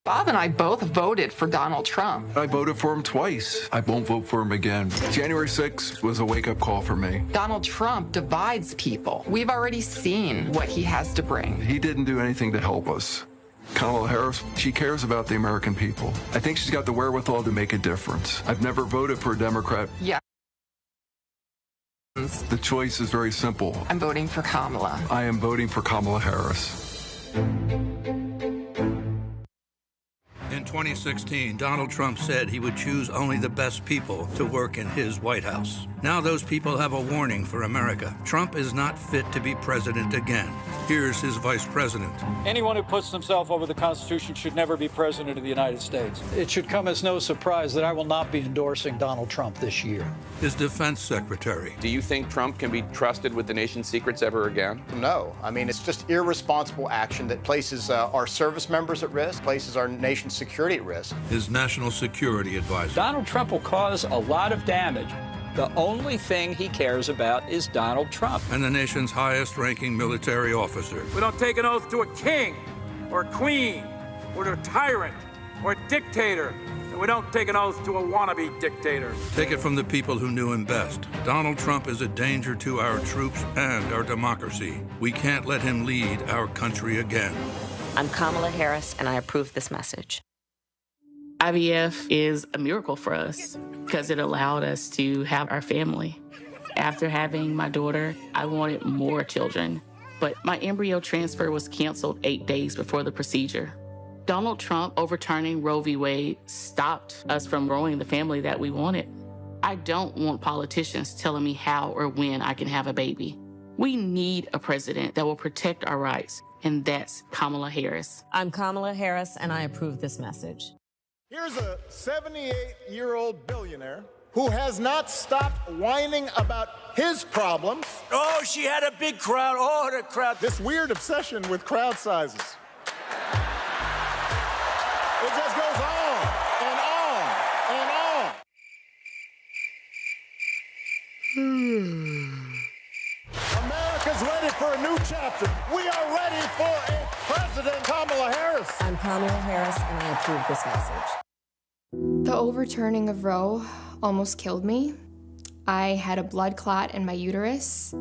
Bob and I both voted for Donald Trump. I voted for him twice. I won't vote for him again. January 6th was a wake-up call for me. Donald Trump divides people. We've already seen what he has to bring. He didn't do anything to help us. Kamala Harris, she cares about the American people. I think she's got the wherewithal to make a difference. I've never voted for a Democrat. Yeah. The choice is very simple. I'm voting for Kamala. I am voting for Kamala Harris. In 2016, Donald Trump said he would choose only the best people to work in his White House. Now those people have a warning for America. Trump is not fit to be president again. Here's his vice president. Anyone who puts themselves over the Constitution should never be president of the United States. It should come as no surprise that I will not be endorsing Donald Trump this year. His defense secretary. Do you think Trump can be trusted with the nation's secrets ever again? No. I mean, it's just irresponsible action that places our service members at risk, places our nation's security at risk. His national security advisor. Donald Trump will cause a lot of damage. The only thing he cares about is Donald Trump. And the nation's highest-ranking military officer. We don't take an oath to a king or a queen or to a tyrant or a dictator. And we don't take an oath to a wannabe dictator. Take it from the people who knew him best. Donald Trump is a danger to our troops and our democracy. We can't let him lead our country again. I'm Kamala Harris, and I approve this message. IVF is a miracle for us because it allowed us to have our family. After having my daughter, I wanted more children, but my embryo transfer was canceled 8 days before the procedure. Donald Trump overturning Roe v. Wade stopped us from growing the family that we wanted. I don't want politicians telling me how or when I can have a baby. We need a president that will protect our rights, and that's Kamala Harris. I'm Kamala Harris, and I approve this message. Here's a 78-year-old billionaire who has not stopped whining about his problems. Oh, she had a big crowd. Oh, the crowd. This weird obsession with crowd sizes. It just goes on and on and on. America's ready for a new chapter. We are ready for a President Kamala Harris. I'm Kamala Harris, and I approve this message. The overturning of Roe almost killed me. I had a blood clot in my uterus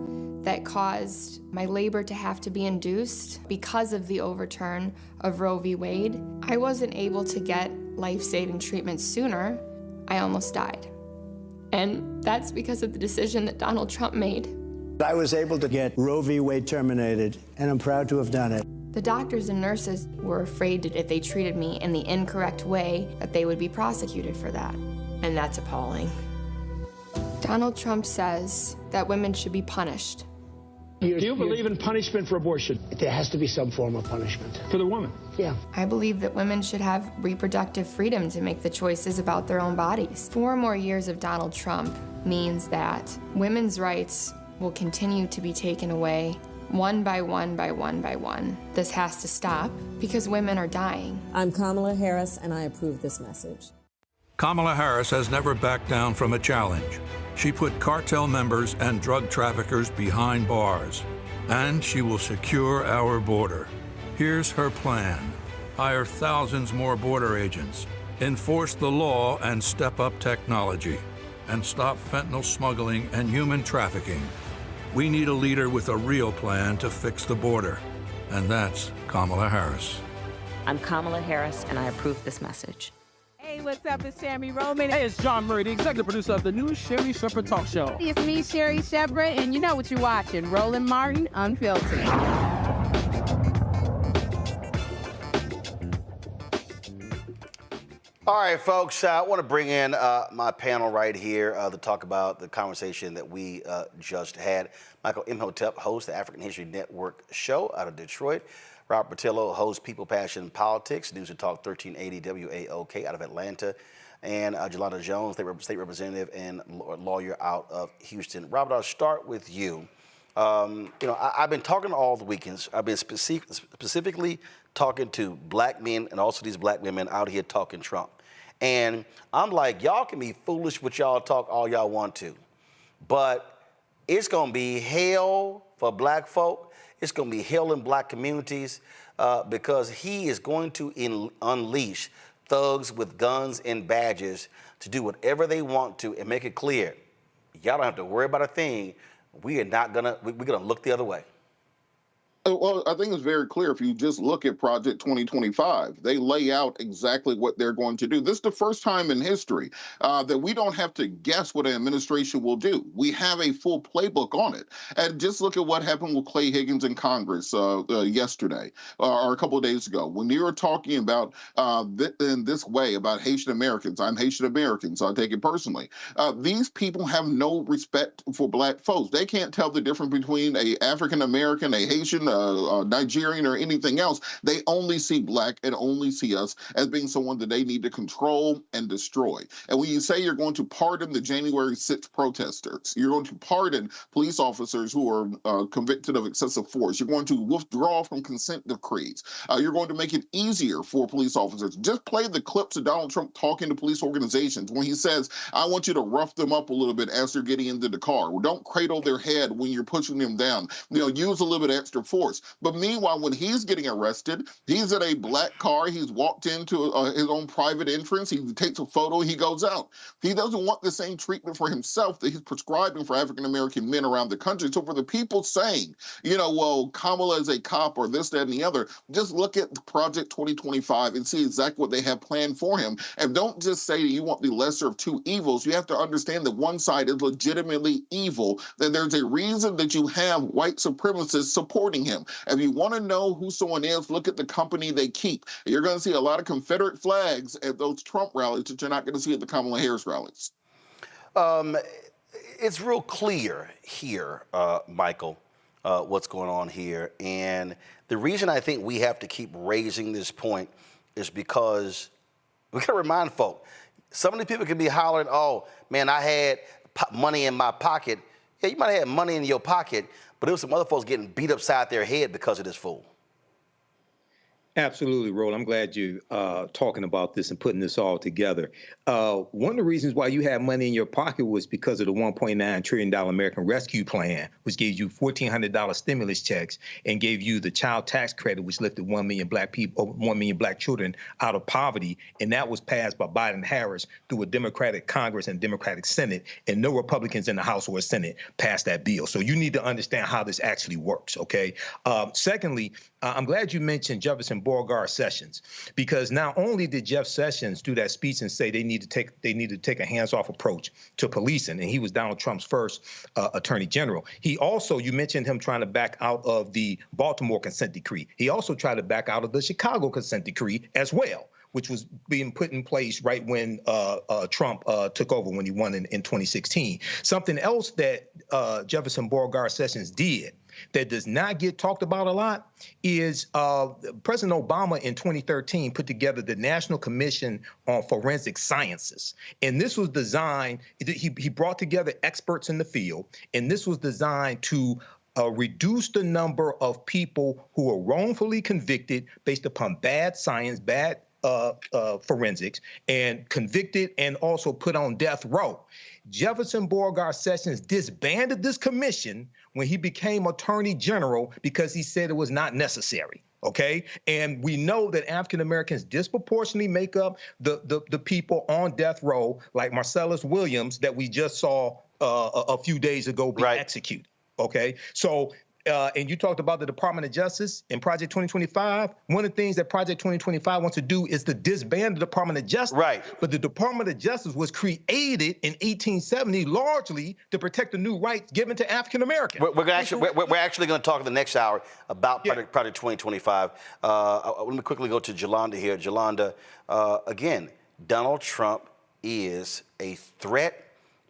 that caused my labor to have to be induced because of the overturn of Roe v. Wade. I wasn't able to get life-saving treatment sooner. I almost died. And that's because of the decision that Donald Trump made. I was able to get Roe v. Wade terminated, and I'm proud to have done it. The doctors and nurses were afraid that if they treated me in the incorrect way, that they would be prosecuted for that. And that's appalling. Donald Trump says that women should be punished. Do you believe in punishment for abortion? There has to be some form of punishment. For the woman? Yeah. I believe that women should have reproductive freedom to make the choices about their own bodies. 4 more years of Donald Trump means that women's rights will continue to be taken away one by one by one by one. This has to stop because women are dying. I'm Kamala Harris, and I approve this message. Kamala Harris has never backed down from a challenge. She put cartel members and drug traffickers behind bars, and she will secure our border. Here's her plan: hire thousands more border agents, enforce the law and step up technology, and stop fentanyl smuggling and human trafficking. We need a leader with a real plan to fix the border, and that's Kamala Harris. I'm Kamala Harris, and I approve this message. Hey, what's up? It's Sammy Roman. Hey, it's John Murray, the executive producer of the new Sherry Shepherd Talk Show. It's me, Sherry Shepherd, and you know what you're watching, Roland Martin Unfiltered. All right, folks, I want to bring in my panel right here to talk about the conversation that we just had. Michael Imhotep hosts the African History Network show out of Detroit. Robert Patillo hosts People, Passion, Politics, News and Talk 1380 WAOK out of Atlanta. And Jelanda Jones, state representative and lawyer out of Houston. Robert, I'll start with you. I've been talking all the weekends. I've been specifically talking to black men and also these black women out here talking Trump. And I'm like, y'all can be foolish with y'all talk all y'all want to, but it's gonna be hell for black folk. It's gonna be hell in black communities because he is going to unleash thugs with guns and badges to do whatever they want to and make it clear, y'all don't have to worry about a thing. We're gonna look the other way. Well, I think it's very clear if you just look at Project 2025. They lay out exactly what they're going to do. This is the first time in history that we don't have to guess what an administration will do. We have a full playbook on it. And just look at what happened with Clay Higgins in Congress yesterday or a couple of days ago. When you were talking about in this way about Haitian Americans, I'm Haitian American, so I take it personally. These people have no respect for black folks. They can't tell the difference between a African American, a Haitian, Nigerian, or anything else. They only see black and only see us as being someone that they need to control and destroy. And when you say you're going to pardon the January 6th protesters, you're going to pardon police officers who are convicted of excessive force, you're going to withdraw from consent decrees, you're going to make it easier for police officers. Just play the clips of Donald Trump talking to police organizations when he says, I want you to rough them up a little bit as they're getting into the car. Well, don't cradle their head when you're pushing them down. Use a little bit of extra force. But meanwhile, when he's getting arrested, he's in a black car. He's walked into his own private entrance. He takes a photo. He goes out. He doesn't want the same treatment for himself that he's prescribing for African-American men around the country. So for the people saying, well, Kamala is a cop or this, that, and the other, just look at Project 2025 and see exactly what they have planned for him. And don't just say you want the lesser of two evils. You have to understand that one side is legitimately evil. Then there's a reason that you have white supremacists supporting him. If you want to know who someone is, look at the company they keep. You're going to see a lot of Confederate flags at those Trump rallies that you're not going to see at the Kamala Harris rallies. It's real clear here, Michael, what's going on here. And the reason I think we have to keep raising this point is because we got to remind folk, some of the people can be hollering, oh, man, I had money in my pocket. Yeah, you might have had money in your pocket, but there was some other folks getting beat upside their head because of this fool. Absolutely, Roland. I'm glad you're talking about this and putting this all together. One of the reasons why you had money in your pocket was because of the $1.9 trillion American Rescue Plan, which gave you $1,400 stimulus checks and gave you the child tax credit, which lifted 1 million black people, 1 million black children out of poverty. And that was passed by Biden and Harris through a Democratic Congress and Democratic Senate, and no Republicans in the House or Senate passed that bill. So you need to understand how this actually works, okay? Secondly, I'm glad you mentioned Jefferson Beauregard Sessions, because not only did Jeff Sessions do that speech and say they need to take a hands-off approach to policing, and he was Donald Trump's first attorney general. He also, you mentioned him trying to back out of the Baltimore consent decree. He also tried to back out of the Chicago consent decree as well, which was being put in place right when Trump took over, when he won in 2016. Something else that Jefferson Beauregard Sessions did that does not get talked about a lot is President Obama in 2013 put together the National Commission on Forensic Sciences. And this was designed, he brought together experts in the field, and this was designed to reduce the number of people who are wrongfully convicted based upon bad science, bad forensics, and convicted and also put on death row. Jefferson Beauregard Sessions disbanded this commission when he became Attorney General because he said it was not necessary. Okay, and we know that African Americans disproportionately make up the people on death row, like Marcellus Williams that we just saw a few days ago be executed. Okay, so and you talked about the Department of Justice in Project 2025. One of the things that Project 2025 wants to do is to disband the Department of Justice. Right. But the Department of Justice was created in 1870 largely to protect the new rights given to African Americans. We're actually going to talk in the next hour about Project 2025. Let me quickly go to Jolanda here. Jolanda, again, Donald Trump is a threat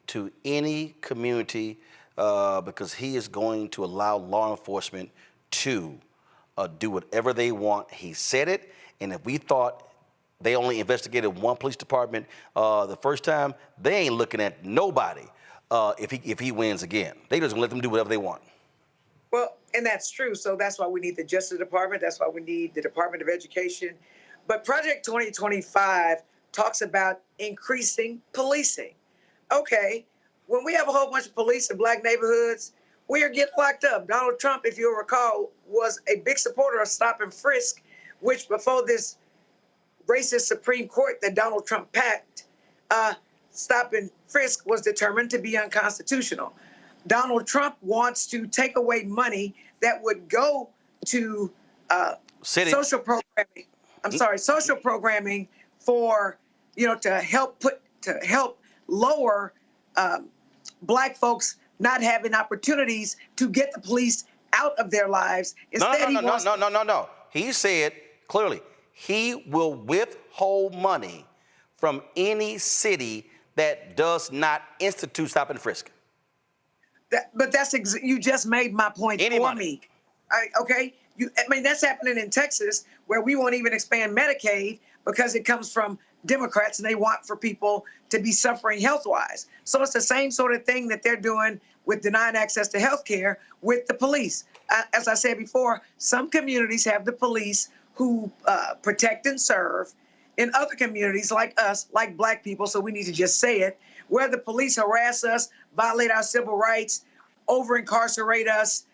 to any community because he is going to allow law enforcement to do whatever they want. He said it, and if we thought they only investigated one police department the first time, they ain't looking at nobody if he wins again. They just gonna let them do whatever they want. Well, and that's true. So that's why we need the Justice Department. That's why we need the Department of Education. But Project 2025 talks about increasing policing. Okay. When we have a whole bunch of police in black neighborhoods, we are getting locked up. Donald Trump, if you'll recall, was a big supporter of stop and frisk, which before this racist Supreme Court that Donald Trump packed, stop and frisk was determined to be unconstitutional. Donald Trump wants to take away money that would go to social programming. Social programming for, to help lower black folks not having opportunities to get the police out of their lives. No. He said clearly he will withhold money from any city that does not institute stop and frisk. But you just made my point for me. Okay, that's happening in Texas where we won't even expand Medicaid because it comes from Democrats and they want for people to be suffering health-wise. So it's the same sort of thing that they're doing with denying access to health care with the police. As I said before, some communities have the police who protect and serve. In other communities like us, like black people, so we need to just say it, where the police harass us, violate our civil rights, over-incarcerate us,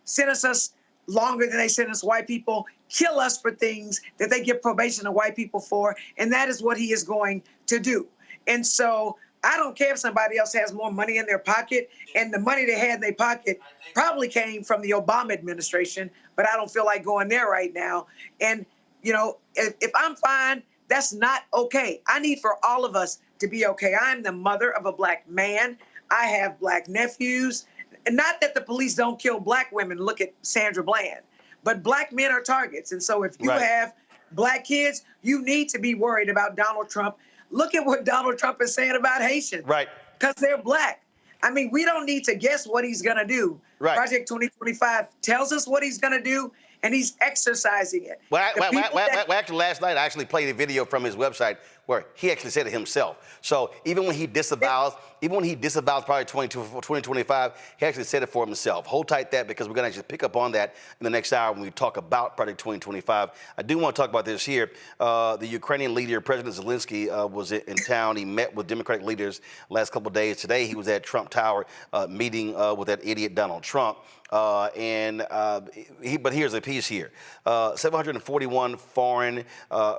sentence us longer than they sentence white people, kill us for things that they give probation to white people for, and that is what he is going to do. And so I don't care if somebody else has more money in their pocket, and the money they had in their pocket probably came from the Obama administration, but I don't feel like going there right now. And, if I'm fine, that's not okay. I need for all of us to be okay. I'm the mother of a black man. I have black nephews. And not that the police don't kill black women. Look at Sandra Bland. But black men are targets. And so if you have black kids, you need to be worried about Donald Trump. Look at what Donald Trump is saying about Haitians. Right. Because they're black. I mean, we don't need to guess what he's going to do. Right. Project 2025 tells us what he's going to do, and he's exercising it. Actually, last night, I actually played a video from his website where he actually said it himself. So even when he disavows Project 2025, he actually said it for himself. Hold tight that, because we're going to actually pick up on that in the next hour when we talk about Project 2025. I do want to talk about this here. The Ukrainian leader, President Zelensky, was in town. He met with Democratic leaders last couple of days. Today, he was at Trump Tower meeting with that idiot Donald Trump. But here's a piece here. 741 foreign,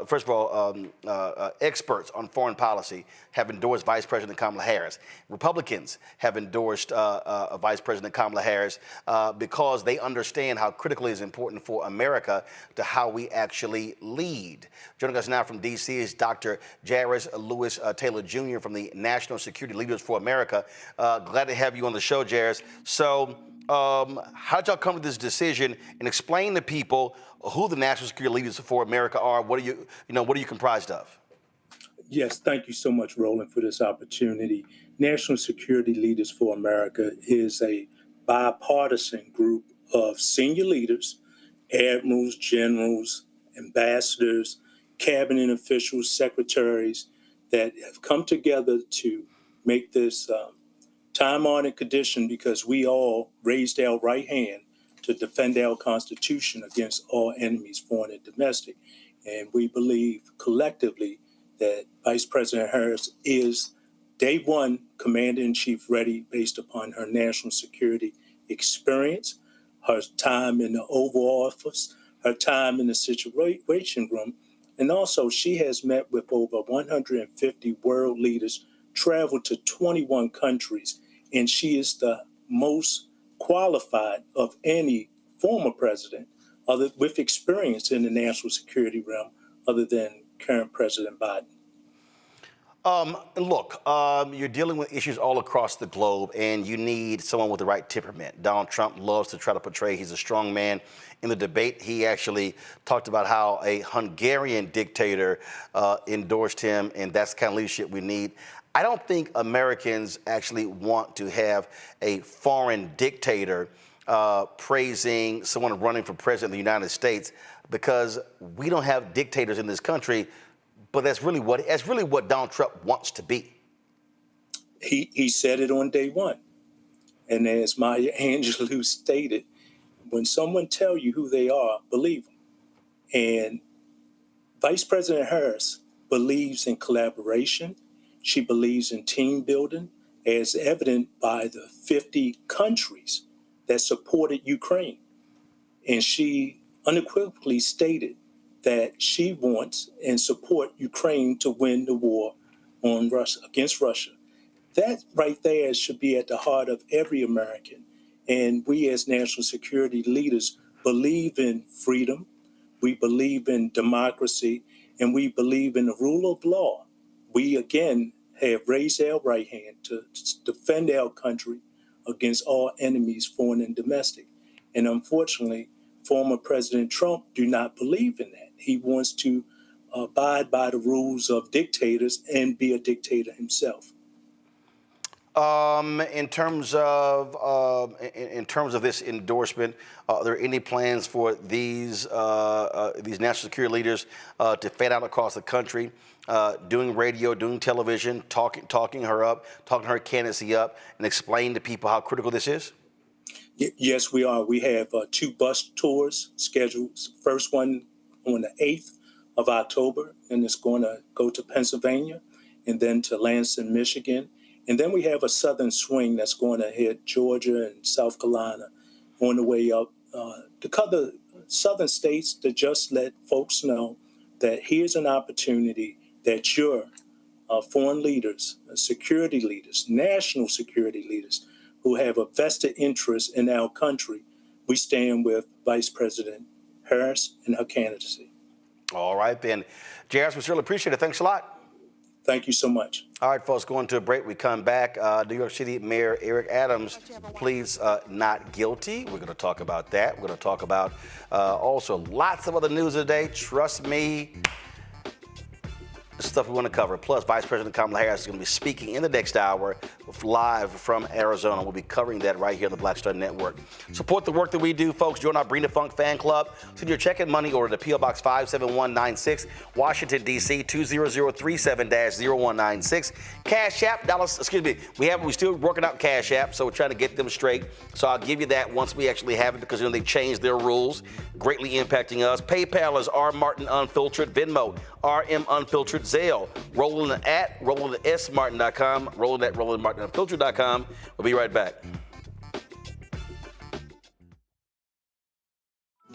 first of all, experts on foreign policy have endorsed Vice President Kamala Harris. Republicans have endorsed Vice President Kamala Harris because they understand how critically it is important for America to how we actually lead. Joining us now from D.C. is Dr. Jairus Lewis Taylor Jr. from the National Security Leaders for America. Glad to have you on the show, Jairus. So, how did y'all come to this decision, and explain to people who the National Security Leaders for America are? What are you comprised of? Yes, thank you so much, Roland, for this opportunity. National Security Leaders for America is a bipartisan group of senior leaders, admirals, generals, ambassadors, cabinet officials, secretaries that have come together to make this time-honored tradition because we all raised our right hand to defend our Constitution against all enemies, foreign and domestic. And we believe collectively that Vice President Harris is day one Commander-in-Chief ready based upon her national security experience, her time in the Oval Office, her time in the Situation Room, and also she has met with over 150 world leaders, traveled to 21 countries, and she is the most qualified of any former president with experience in the national security realm other than current President Biden. Look, you're dealing with issues all across the globe, and you need someone with the right temperament. Donald Trump loves to try to portray he's a strong man. In the debate, he actually talked about how a Hungarian dictator endorsed him, and that's the kind of leadership we need. I don't think Americans actually want to have a foreign dictator praising someone running for president of the United States, because we don't have dictators in this country. But that's really what Donald Trump wants to be. He said it on day one. And as Maya Angelou stated, when someone tell you who they are, believe them. And Vice President Harris believes in collaboration. She believes in team building, as evident by the 50 countries that supported Ukraine. And she unequivocally stated that she wants and support Ukraine to win the war on Russia, against Russia. That right there should be at the heart of every American. And we as national security leaders believe in freedom, we believe in democracy, and we believe in the rule of law. We, again, have raised our right hand to defend our country against all enemies, foreign and domestic. And unfortunately, former President Trump do not believe in that. He wants to abide by the rules of dictators and be a dictator himself. In terms of this endorsement, are there any plans for these national security leaders to fan out across the country, doing radio, doing television, talking her up, talking her candidacy up, and explain to people how critical this is? Yes, we are. We have 2 bus tours scheduled. First one on the 8th of October, and it's going to go to Pennsylvania and then to Lansing, Michigan. And then we have a southern swing that's going to hit Georgia and South Carolina on the way up to cover southern states, to just let folks know that here's an opportunity that your foreign leaders, security leaders, national security leaders who have a vested interest in our country, we stand with Vice President Harris and her candidacy. All right, then. J.R., we certainly appreciate it. Thanks a lot. Thank you so much. All right, folks, going to a break. We come back. New York City Mayor Eric Adams pleads not guilty. We're going to talk about that. We're going to talk about also lots of other news today. Trust me, stuff we want to cover. Plus, Vice President Kamala Harris is going to be speaking in the next hour live from Arizona. We'll be covering that right here on the Black Star Network. Support the work that we do, folks. Join our Bring the Funk fan club. Send your check and money order to P.O. Box 57196, Washington, D.C. 20037-0196. Cash App, we're still working out Cash App, so we're trying to get them straight. So I'll give you that once we actually have it, because they changed their rules, greatly impacting us. PayPal is R Martin Unfiltered. Venmo, RM Unfiltered. Zelle, Roland at RolandSMartin.com, Roland at RolandMartinUnfiltered.com. We'll be right back.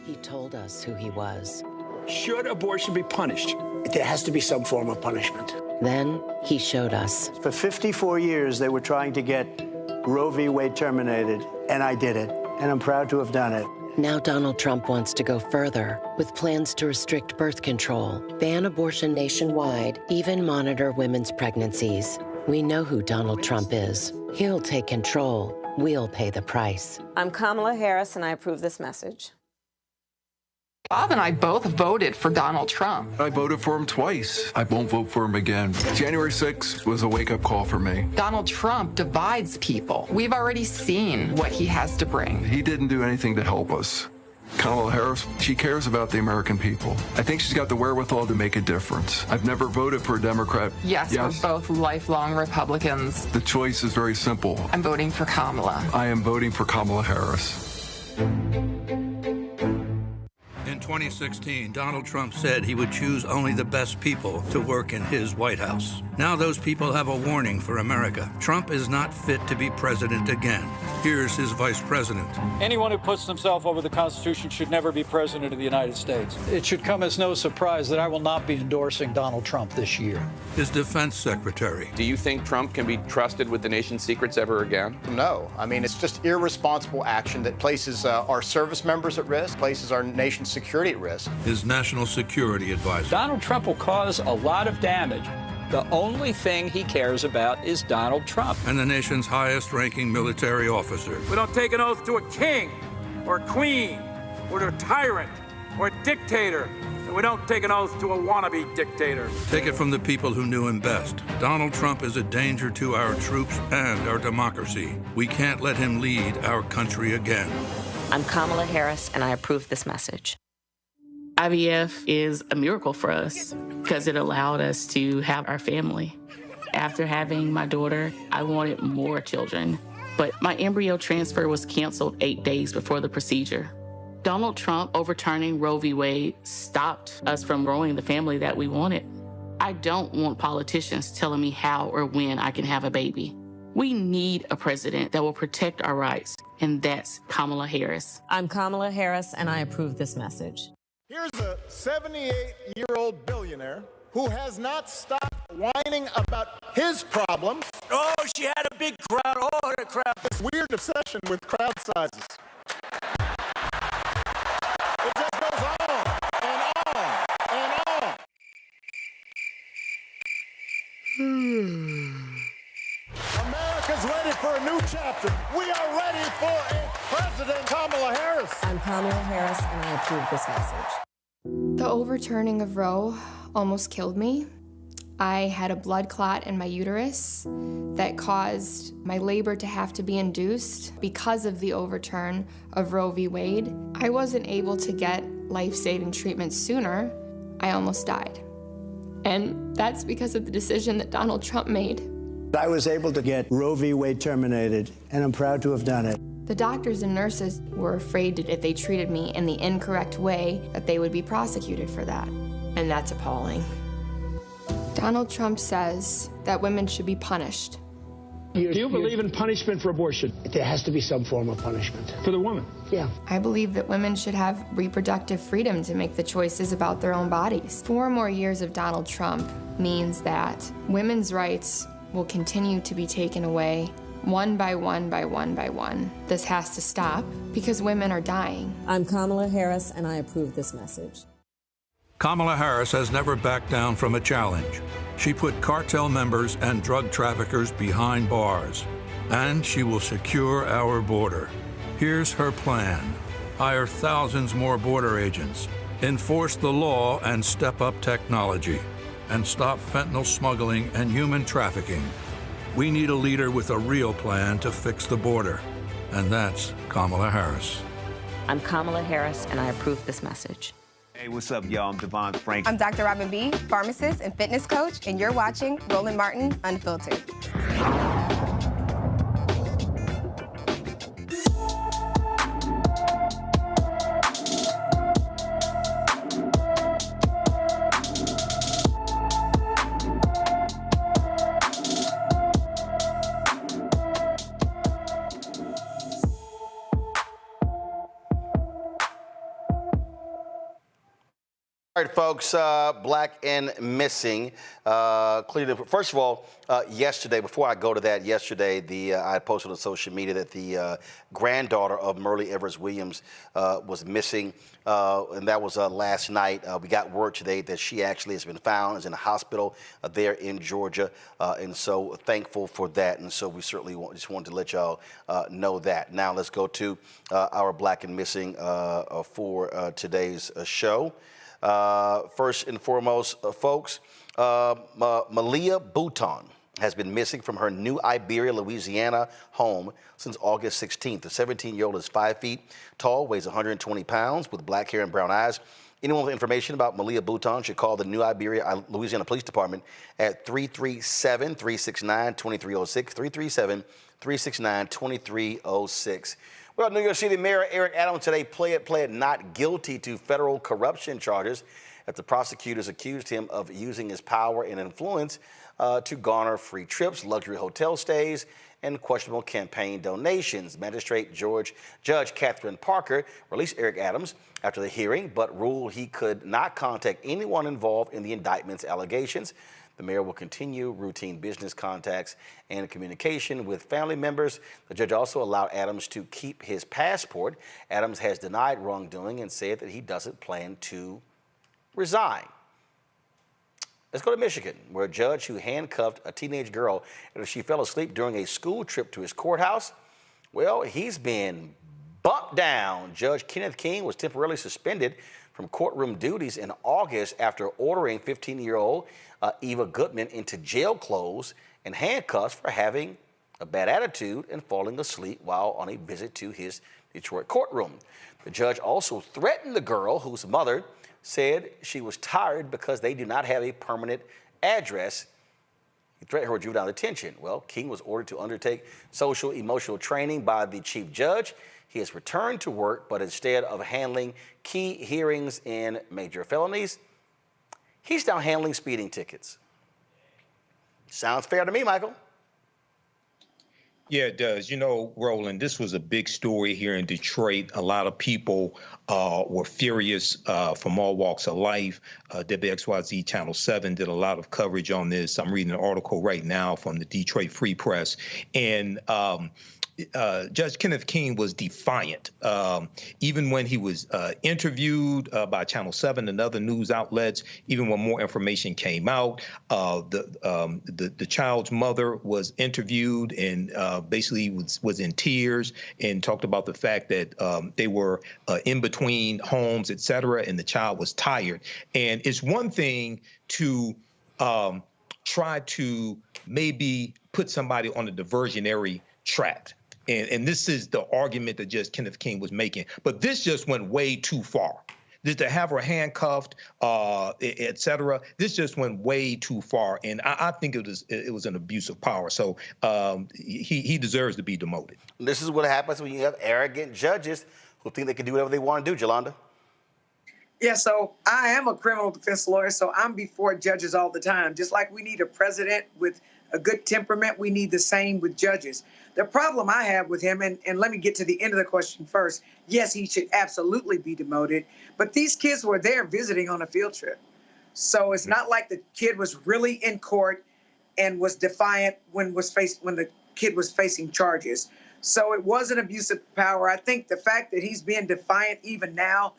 He told us who he was. Should abortion be punished? There has to be some form of punishment. Then he showed us. For 54 years, they were trying to get Roe v. Wade terminated, and I did it, and I'm proud to have done it. Now Donald Trump wants to go further with plans to restrict birth control, ban abortion nationwide, even monitor women's pregnancies. We know who Donald Trump is. He'll take control. We'll pay the price. I'm Kamala Harris, and I approve this message. Bob and I both voted for Donald Trump. I voted for him twice. I won't vote for him again. January 6th was a wake-up call for me. Donald Trump divides people. We've already seen what he has to bring. He didn't do anything to help us. Kamala Harris, she cares about the American people. I think she's got the wherewithal to make a difference. I've never voted for a Democrat. Yes, we're both lifelong Republicans. The choice is very simple. I'm voting for Kamala. I am voting for Kamala Harris. In 2016, Donald Trump said he would choose only the best people to work in his White House. Now those people have a warning for America. Trump is not fit to be president again. Here's his vice president. Anyone who puts themselves over the Constitution should never be president of the United States. It should come as no surprise that I will not be endorsing Donald Trump this year. His defense secretary. Do you think Trump can be trusted with the nation's secrets ever again? No. I mean, it's just irresponsible action that places our service members at risk, places our nation's security at risk. His national security advisor. Donald Trump will cause a lot of damage. The only thing he cares about is Donald Trump. And the nation's highest-ranking military officer. We don't take an oath to a king or a queen or to a tyrant or a dictator. And we don't take an oath to a wannabe dictator. Take it from the people who knew him best. Donald Trump is a danger to our troops and our democracy. We can't let him lead our country again. I'm Kamala Harris, and I approve this message. IVF is a miracle for us because it allowed us to have our family. After having my daughter, I wanted more children, but my embryo transfer was canceled 8 days before the procedure. Donald Trump overturning Roe v. Wade stopped us from growing the family that we wanted. I don't want politicians telling me how or when I can have a baby. We need a president that will protect our rights, and that's Kamala Harris. I'm Kamala Harris, and I approve this message. Here's a 78-year-old billionaire who has not stopped whining about his problems. Oh, she had a big crowd. Oh, the crowd. This weird obsession with crowd sizes. It just goes on and on and on. America's ready for a new chapter. We are ready for a President Kamala Harris. I'm Kamala Harris, and I approve this message. The overturning of Roe almost killed me. I had a blood clot in my uterus that caused my labor to have to be induced because of the overturn of Roe v. Wade. I wasn't able to get life-saving treatment sooner. I almost died. And that's because of the decision that Donald Trump made. I was able to get Roe v. Wade terminated, and I'm proud to have done it. The doctors and nurses were afraid that if they treated me in the incorrect way, that they would be prosecuted for that. And that's appalling. Donald Trump says that women should be punished. Do you believe in punishment for abortion? There has to be some form of punishment for the woman. Yeah. I believe that women should have reproductive freedom to make the choices about their own bodies. 4 more years of Donald Trump means that women's rights will continue to be taken away one by one by one by one. This has to stop because women are dying. I'm Kamala Harris, and I approve this message. Kamala Harris has never backed down from a challenge. She put cartel members and drug traffickers behind bars, and she will secure our border. Here's her plan. Hire thousands more border agents, enforce the law and step up technology, and stop fentanyl smuggling and human trafficking. We need a leader with a real plan to fix the border, and that's Kamala Harris. I'm Kamala Harris, and I approve this message. Hey, what's up, y'all? I'm Devon Frank. I'm Dr. Robin B., pharmacist and fitness coach, and you're watching Roland Martin Unfiltered. All right, folks, black and missing. Clearly, first of all, yesterday, before I go to that, yesterday, I posted on social media that the granddaughter of Myrlie Evers Williams was missing, and that was last night. We got word today that she actually has been found, is in a hospital there in Georgia, and so thankful for that. And so we certainly just wanted to let y'all know that. Now let's go to our black and missing for today's show. First and foremost, folks, Malia Bouton. has been missing from her New Iberia, Louisiana home since August 16th. The 17-year-old is 5 feet tall, weighs 120 pounds, with black hair and brown eyes. Anyone with information about Malia Bouton should call the New Iberia, Louisiana Police Department at 337-369-2306, 337-369-2306. Well, New York City Mayor Eric Adams today pled not guilty to federal corruption charges after prosecutors accused him of using his power and influence to garner free trips, luxury hotel stays, and questionable campaign donations. Magistrate Judge Catherine Parker released Eric Adams after the hearing, but ruled he could not contact anyone involved in the indictment's allegations. The mayor will continue routine business contacts and communication with family members. The judge also allowed Adams to keep his passport. Adams has denied wrongdoing and said that he doesn't plan to resign. Let's go to Michigan, where a judge who handcuffed a teenage girl after she fell asleep during a school trip to his courthouse, well, he's been bumped down. Judge Kenneth King was temporarily suspended from courtroom duties in August after ordering 15-year-old Eva Goodman into jail clothes and handcuffs for having a bad attitude and falling asleep while on a visit to his Detroit courtroom. The judge also threatened the girl, whose mother said she was tired because they do not have a permanent address. He threatened her with juvenile detention. Well, King was ordered to undertake social emotional training by the chief judge. He has returned to work, but instead of handling key hearings in major felonies, he's now handling speeding tickets. Sounds fair to me, Michael. Yeah, it does. You know, Roland, this was a big story here in Detroit. A lot of people were furious from all walks of life. WXYZ Channel 7 did a lot of coverage on this. I'm reading an article right now from the Detroit Free Press. And Judge Kenneth King was defiant. Even when he was interviewed by Channel 7 and other news outlets, even when more information came out, the child's mother was interviewed and basically was in tears and talked about the fact that they were in between homes, et cetera, and the child was tired. And it's one thing to try to maybe put somebody on a diversionary track. And this is the argument that Judge Kenneth King was making. But this just went way too far. To have her handcuffed, et cetera, this just went way too far. And I think it was an abuse of power. So he deserves to be demoted. This is what happens when you have arrogant judges who think they can do whatever they want to do, Jolanda. Yeah, so I am a criminal defense lawyer, so I'm before judges all the time. Just like we need a president with a good temperament, we need the same with judges. The problem I have with him, and let me get to the end of the question first. Yes, he should absolutely be demoted, but these kids were there visiting on a field trip. So it's not like the kid was really in court and was defiant when the kid was facing charges. So it was an abuse of power. I think the fact that he's being defiant even now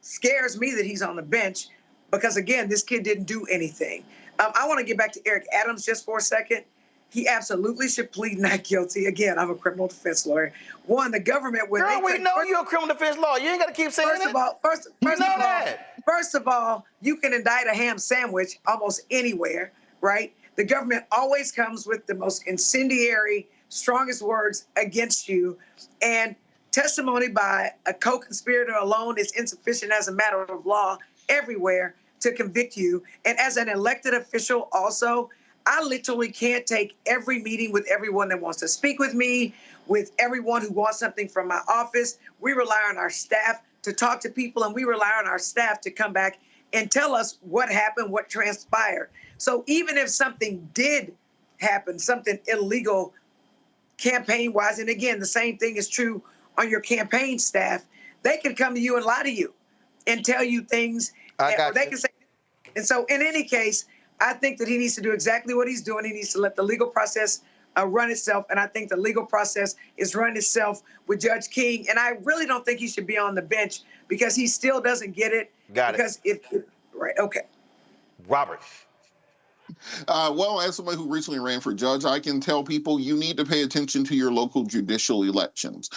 scares me that he's on the bench because, again, this kid didn't do anything. I want to get back to Eric Adams just for a second. He absolutely should plead not guilty. Again, I'm a criminal defense lawyer. One, the government... Girl, we know you're a criminal defense lawyer. You ain't got to keep saying it. First of all, you can indict a ham sandwich almost anywhere, right? The government always comes with the most incendiary, strongest words against you. And testimony by a co-conspirator alone is insufficient as a matter of law everywhere to convict you. And as an elected official also, I literally can't take every meeting with everyone that wants to speak with me, with everyone who wants something from my office. We rely on our staff to talk to people, and we rely on our staff to come back and tell us what happened, what transpired. So even if something did happen, something illegal campaign-wise, and again, the same thing is true on your campaign staff, they can come to you and lie to you and tell you things. Or they can say, and so in any case, I think that he needs to do exactly what he's doing. He needs to let the legal process run itself. And I think the legal process is run itself with Judge King. And I really don't think he should be on the bench because he still doesn't get it. Got because it. Right, okay. Robert. Well, as somebody who recently ran for judge, I can tell people you need to pay attention to your local judicial elections.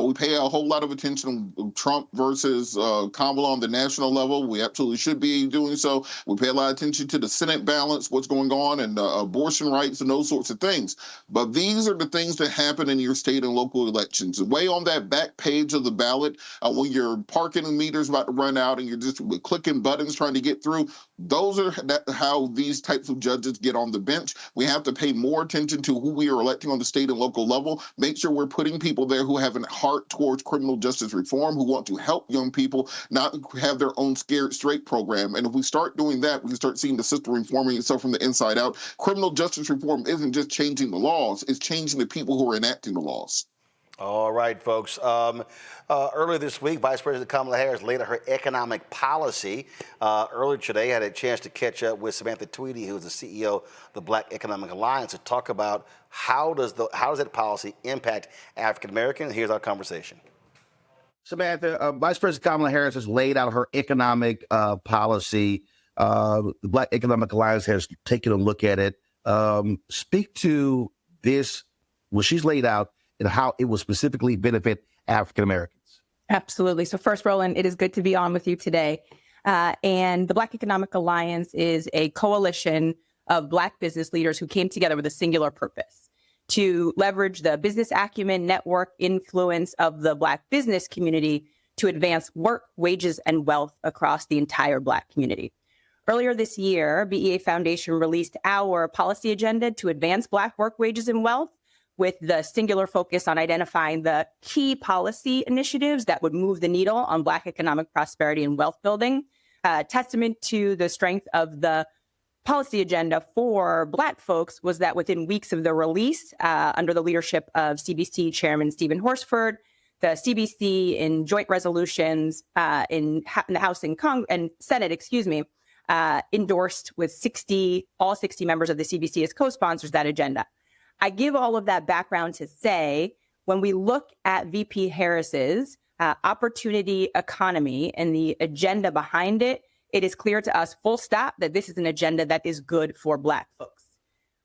We pay a whole lot of attention on Trump versus Kamala on the national level. We absolutely should be doing so. We pay a lot of attention to the Senate balance, what's going on, and abortion rights and those sorts of things. But these are the things that happen in your state and local elections. Way on that back page of the ballot, when your parking meter's about to run out and you're just clicking buttons trying to get through, those are how these types of judges get on the bench. We have to pay more attention to who we are electing on the state and local level. Make sure we're putting people there who have a heart towards criminal justice reform, who want to help young people, not have their own scared straight program. And if we start doing that, we can start seeing the system reforming itself from the inside out. Criminal justice reform isn't just changing the laws, it's changing the people who are enacting the laws. All right, folks. Earlier this week, Vice President Kamala Harris laid out her economic policy. Earlier today, I had a chance to catch up with Samantha Tweedy, who is the CEO of the Black Economic Alliance, to talk about how does that policy impact African Americans. Here's our conversation. Samantha, Vice President Kamala Harris has laid out her economic policy. The Black Economic Alliance has taken a look at it. Speak to this, what she's laid out, and how it will specifically benefit African Americans. Absolutely. So first, Roland, it is good to be on with you today. And the Black Economic Alliance is a coalition of Black business leaders who came together with a singular purpose: to leverage the business acumen, network, influence of the Black business community to advance work, wages, and wealth across the entire Black community. Earlier this year, BEA Foundation released our policy agenda to advance Black work, wages, and wealth, with the singular focus on identifying the key policy initiatives that would move the needle on Black economic prosperity and wealth building. Testament to the strength of the policy agenda for Black folks was that within weeks of the release, under the leadership of CBC Chairman Stephen Horsford, the CBC in joint resolutions in the House and Senate, endorsed with all 60 members of the CBC as co-sponsors that agenda. I give all of that background to say, when we look at VP Harris's opportunity economy and the agenda behind it, it is clear to us, full stop, that this is an agenda that is good for Black folks.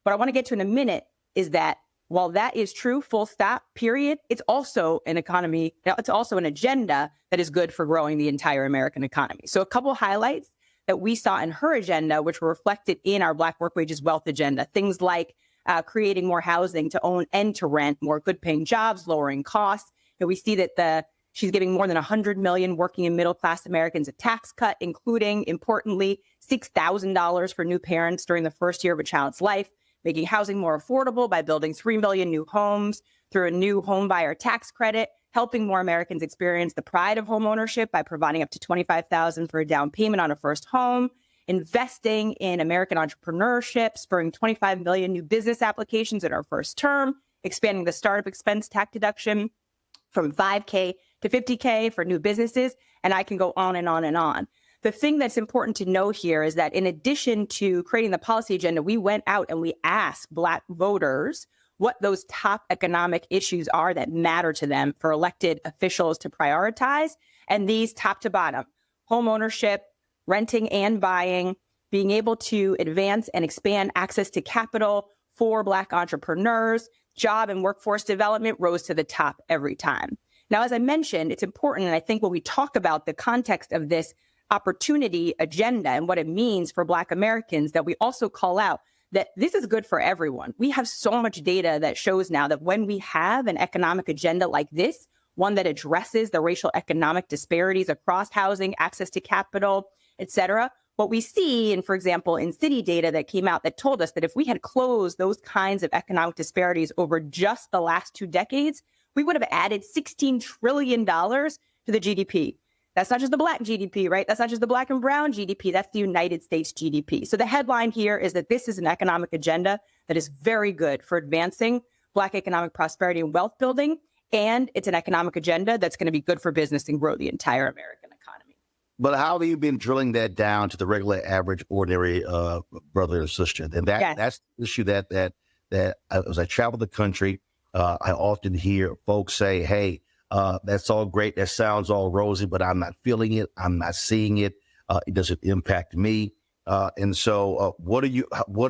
What I want to get to in a minute is that while that is true, full stop, period, it's also an economy, it's also an agenda that is good for growing the entire American economy. So a couple highlights that we saw in her agenda, which were reflected in our Black work, wages, wealth agenda, things like creating more housing to own and to rent, more good-paying jobs, lowering costs. And we see that she's giving more than 100 million working and middle-class Americans a tax cut, including, importantly, $6,000 for new parents during the first year of a child's life, making housing more affordable by building 3 million new homes through a new home buyer tax credit, helping more Americans experience the pride of home ownership by providing up to $25,000 for a down payment on a first home, investing in American entrepreneurship, spurring 25 million new business applications in our first term, expanding the startup expense tax deduction from $5K to $50K for new businesses, and I can go on and on and on. The thing that's important to know here is that in addition to creating the policy agenda, we went out and we asked Black voters what those top economic issues are that matter to them for elected officials to prioritize, and these top to bottom: home ownership, renting and buying, being able to advance and expand access to capital for Black entrepreneurs, job and workforce development rose to the top every time. Now, as I mentioned, it's important, and I think when we talk about the context of this opportunity agenda and what it means for Black Americans, that we also call out that this is good for everyone. We have so much data that shows now that when we have an economic agenda like this, one that addresses the racial economic disparities across housing, access to capital, et cetera, what we see, and for example, in city data that came out that told us that if we had closed those kinds of economic disparities over just the last 2 decades, we would have added $16 trillion to the GDP. That's not just the Black GDP, right? That's not just the Black and brown GDP. That's the United States GDP. So the headline here is that this is an economic agenda that is very good for advancing Black economic prosperity and wealth building. And it's an economic agenda that's going to be good for business and grow the entire American economy. But how have you been drilling that down to the regular, average, ordinary brother or sister? And that's the issue that as I travel the country, I often hear folks say, hey, that's all great. That sounds all rosy, but I'm not feeling it. I'm not seeing it. It doesn't impact me. And so what are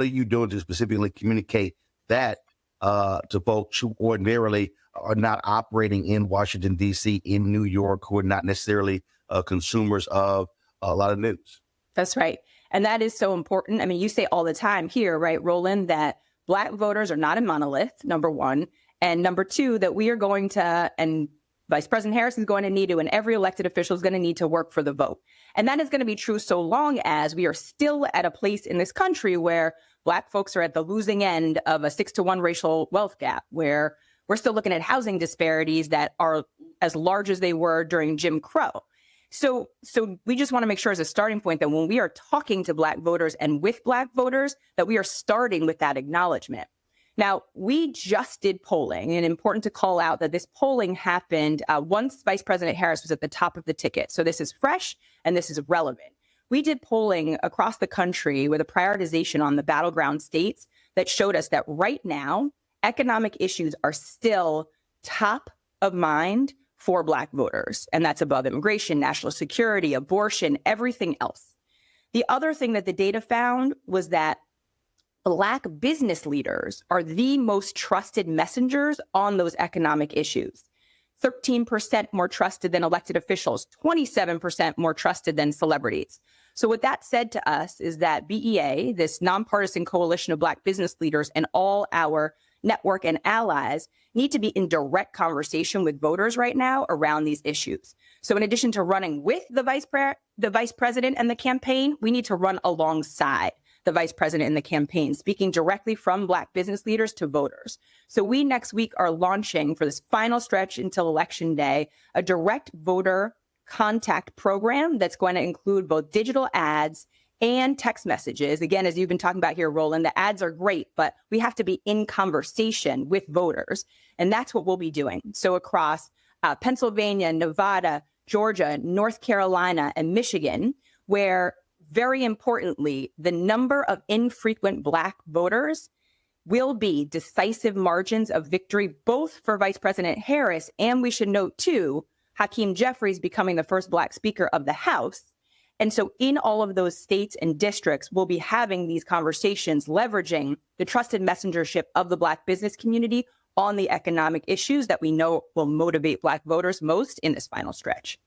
you doing to specifically communicate that to folks who ordinarily are not operating in Washington, D.C., in New York, who are not necessarily consumers of a lot of news? That's right. And that is so important. I mean, you say all the time here, right, Roland, that Black voters are not a monolith, number one. And number two, that we are going to, and Vice President Harris is going to need to, and every elected official is going to need to work for the vote. And that is going to be true so long as we are still at a place in this country where Black folks are at the losing end of a 6-to-1 racial wealth gap, where we're still looking at housing disparities that are as large as they were during Jim Crow. So we just want to make sure as a starting point that when we are talking to Black voters and with Black voters, that we are starting with that acknowledgement. Now, we just did polling, and important to call out that this polling happened once Vice President Harris was at the top of the ticket. So this is fresh and this is relevant. We did polling across the country with a prioritization on the battleground states that showed us that right now, economic issues are still top of mind for Black voters. And that's above immigration, national security, abortion, everything else. The other thing that the data found was that Black business leaders are the most trusted messengers on those economic issues. 13% more trusted than elected officials, 27% more trusted than celebrities. So what that said to us is that BEA, this nonpartisan coalition of Black business leaders, and all our network and allies need to be in direct conversation with voters right now around these issues. So in addition to running with the vice president and the campaign, we need to run alongside the vice president and the campaign, speaking directly from Black business leaders to voters. So we next week are launching, for this final stretch until Election Day, a direct voter contact program that's going to include both digital ads and text messages. Again, as you've been talking about here, Roland, the ads are great, but we have to be in conversation with voters. And that's what we'll be doing. So across Pennsylvania, Nevada, Georgia, North Carolina, and Michigan, where very importantly, the number of infrequent Black voters will be decisive margins of victory, both for Vice President Harris, and we should note too, Hakeem Jeffries becoming the first Black Speaker of the House. And so in all of those states and districts, we'll be having these conversations, leveraging the trusted messengership of the Black business community on the economic issues that we know will motivate Black voters most in this final stretch.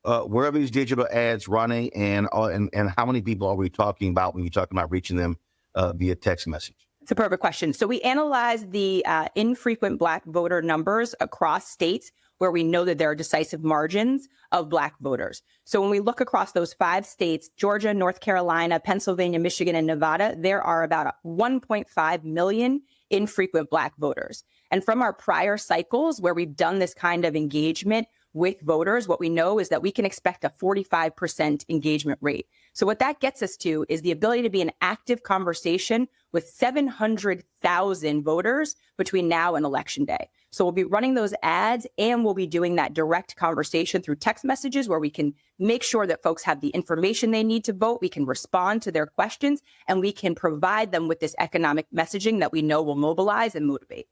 Where are these digital ads running, and how many people are we talking about when you're talking about reaching them via text message? It's a perfect question. So we analyzed the infrequent Black voter numbers across states where we know that there are decisive margins of Black voters. So when we look across those 5 states, Georgia, North Carolina, Pennsylvania, Michigan, and Nevada, there are about 1.5 million infrequent Black voters. And from our prior cycles where we've done this kind of engagement with voters, what we know is that we can expect a 45% engagement rate. So what that gets us to is the ability to be in active conversation with 700,000 voters between now and Election Day. So we'll be running those ads, and we'll be doing that direct conversation through text messages where we can make sure that folks have the information they need to vote. We can respond to their questions, and we can provide them with this economic messaging that we know will mobilize and motivate.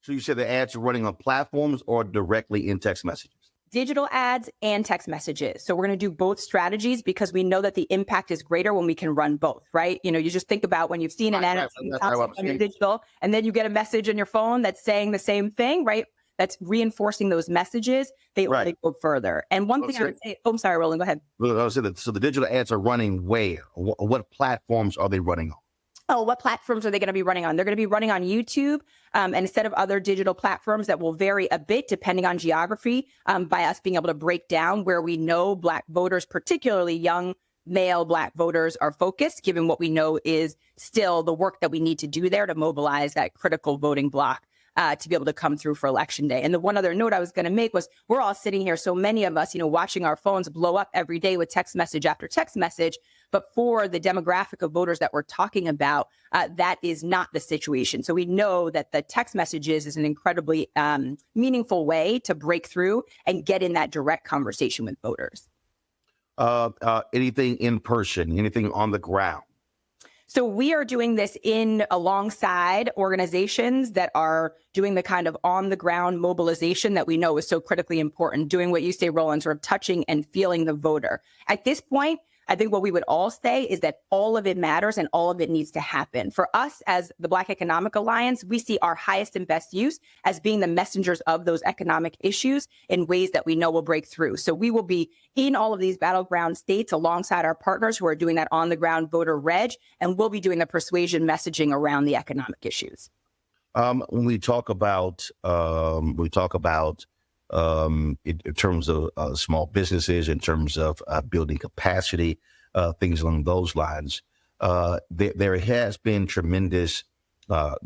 So you said the ads are running on platforms or directly in text messages? Digital ads and text messages. So we're going to do both strategies because we know that the impact is greater when we can run both, right? You know, you just think about when you've seen an ad on your digital, and then you get a message on your phone that's saying the same thing, right? That's reinforcing those messages. They only go further. And one thing I would say, I'm sorry, Roland, go ahead. So the digital ads are running where? What platforms are they running on? Oh, what platforms are they going to be running on? They're going to be running on YouTube and instead of other digital platforms that will vary a bit depending on geography, by us being able to break down where we know Black voters, particularly young male Black voters, are focused, given what we know is still the work that we need to do there to mobilize that critical voting bloc to be able to come through for Election Day. And the one other note I was going to make was we're all sitting here, so many of us, watching our phones blow up every day with text message after text message. But for the demographic of voters that we're talking about, that is not the situation. So we know that the text messages is an incredibly meaningful way to break through and get in that direct conversation with voters. Anything in person, anything on the ground? So we are doing this alongside organizations that are doing the kind of on the ground mobilization that we know is so critically important, doing what you say, Roland, sort of touching and feeling the voter. At this point, I think what we would all say is that all of it matters and all of it needs to happen. For us as the Black Economic Alliance, we see our highest and best use as being the messengers of those economic issues in ways that we know will break through. So we will be in all of these battleground states alongside our partners who are doing that on the ground voter reg, and we'll be doing the persuasion messaging around the economic issues. When we talk about in terms of small businesses, in terms of building capacity, things along those lines, there has been tremendous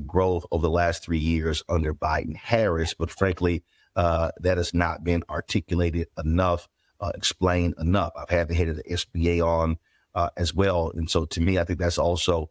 growth over the last 3 years under Biden-Harris, but frankly, that has not been articulated enough, explained enough. I've had the head of the SBA on as well, and so to me, I think that's also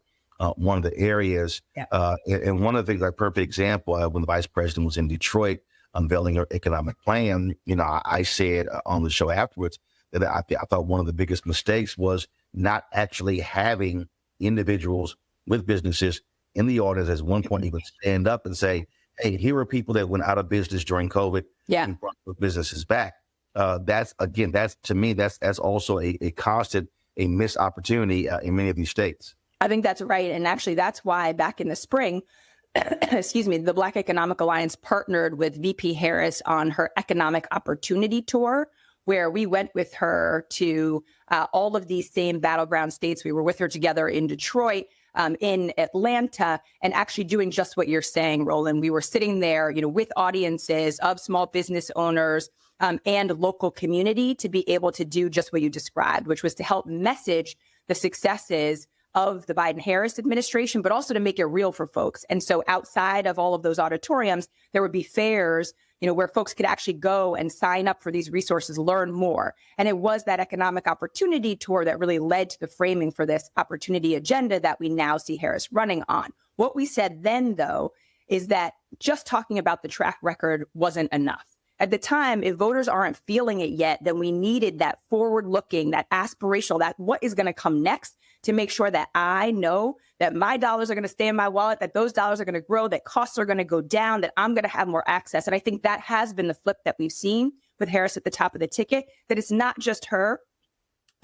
one of the areas. And one of the things, like perfect example, when the vice president was in Detroit unveiling her economic plan, I said on the show afterwards that I thought one of the biggest mistakes was not actually having individuals with businesses in the audience at one point even stand up and say, hey, here are people that went out of business during COVID and brought those businesses back. That's to me, that's also a constant, a missed opportunity in many of these states. I think that's right. And actually, that's why back in the spring, the Black Economic Alliance partnered with VP Harris on her economic opportunity tour, where we went with her to all of these same battleground states. We were with her together in Detroit, in Atlanta, and actually doing just what you're saying, Roland. We were sitting there, with audiences of small business owners and local community to be able to do just what you described, which was to help message the successes of the Biden-Harris administration, but also to make it real for folks. And so outside of all of those auditoriums, there would be fairs, where folks could actually go and sign up for these resources, learn more. And it was that economic opportunity tour that really led to the framing for this opportunity agenda that we now see Harris running on. What we said then, though, is that just talking about the track record wasn't enough. At the time, if voters aren't feeling it yet, then we needed that forward-looking, that aspirational, that what is going to come next to make sure that I know that my dollars are going to stay in my wallet, that those dollars are going to grow, that costs are going to go down, that I'm going to have more access. And I think that has been the flip that we've seen with Harris at the top of the ticket, that it's not just her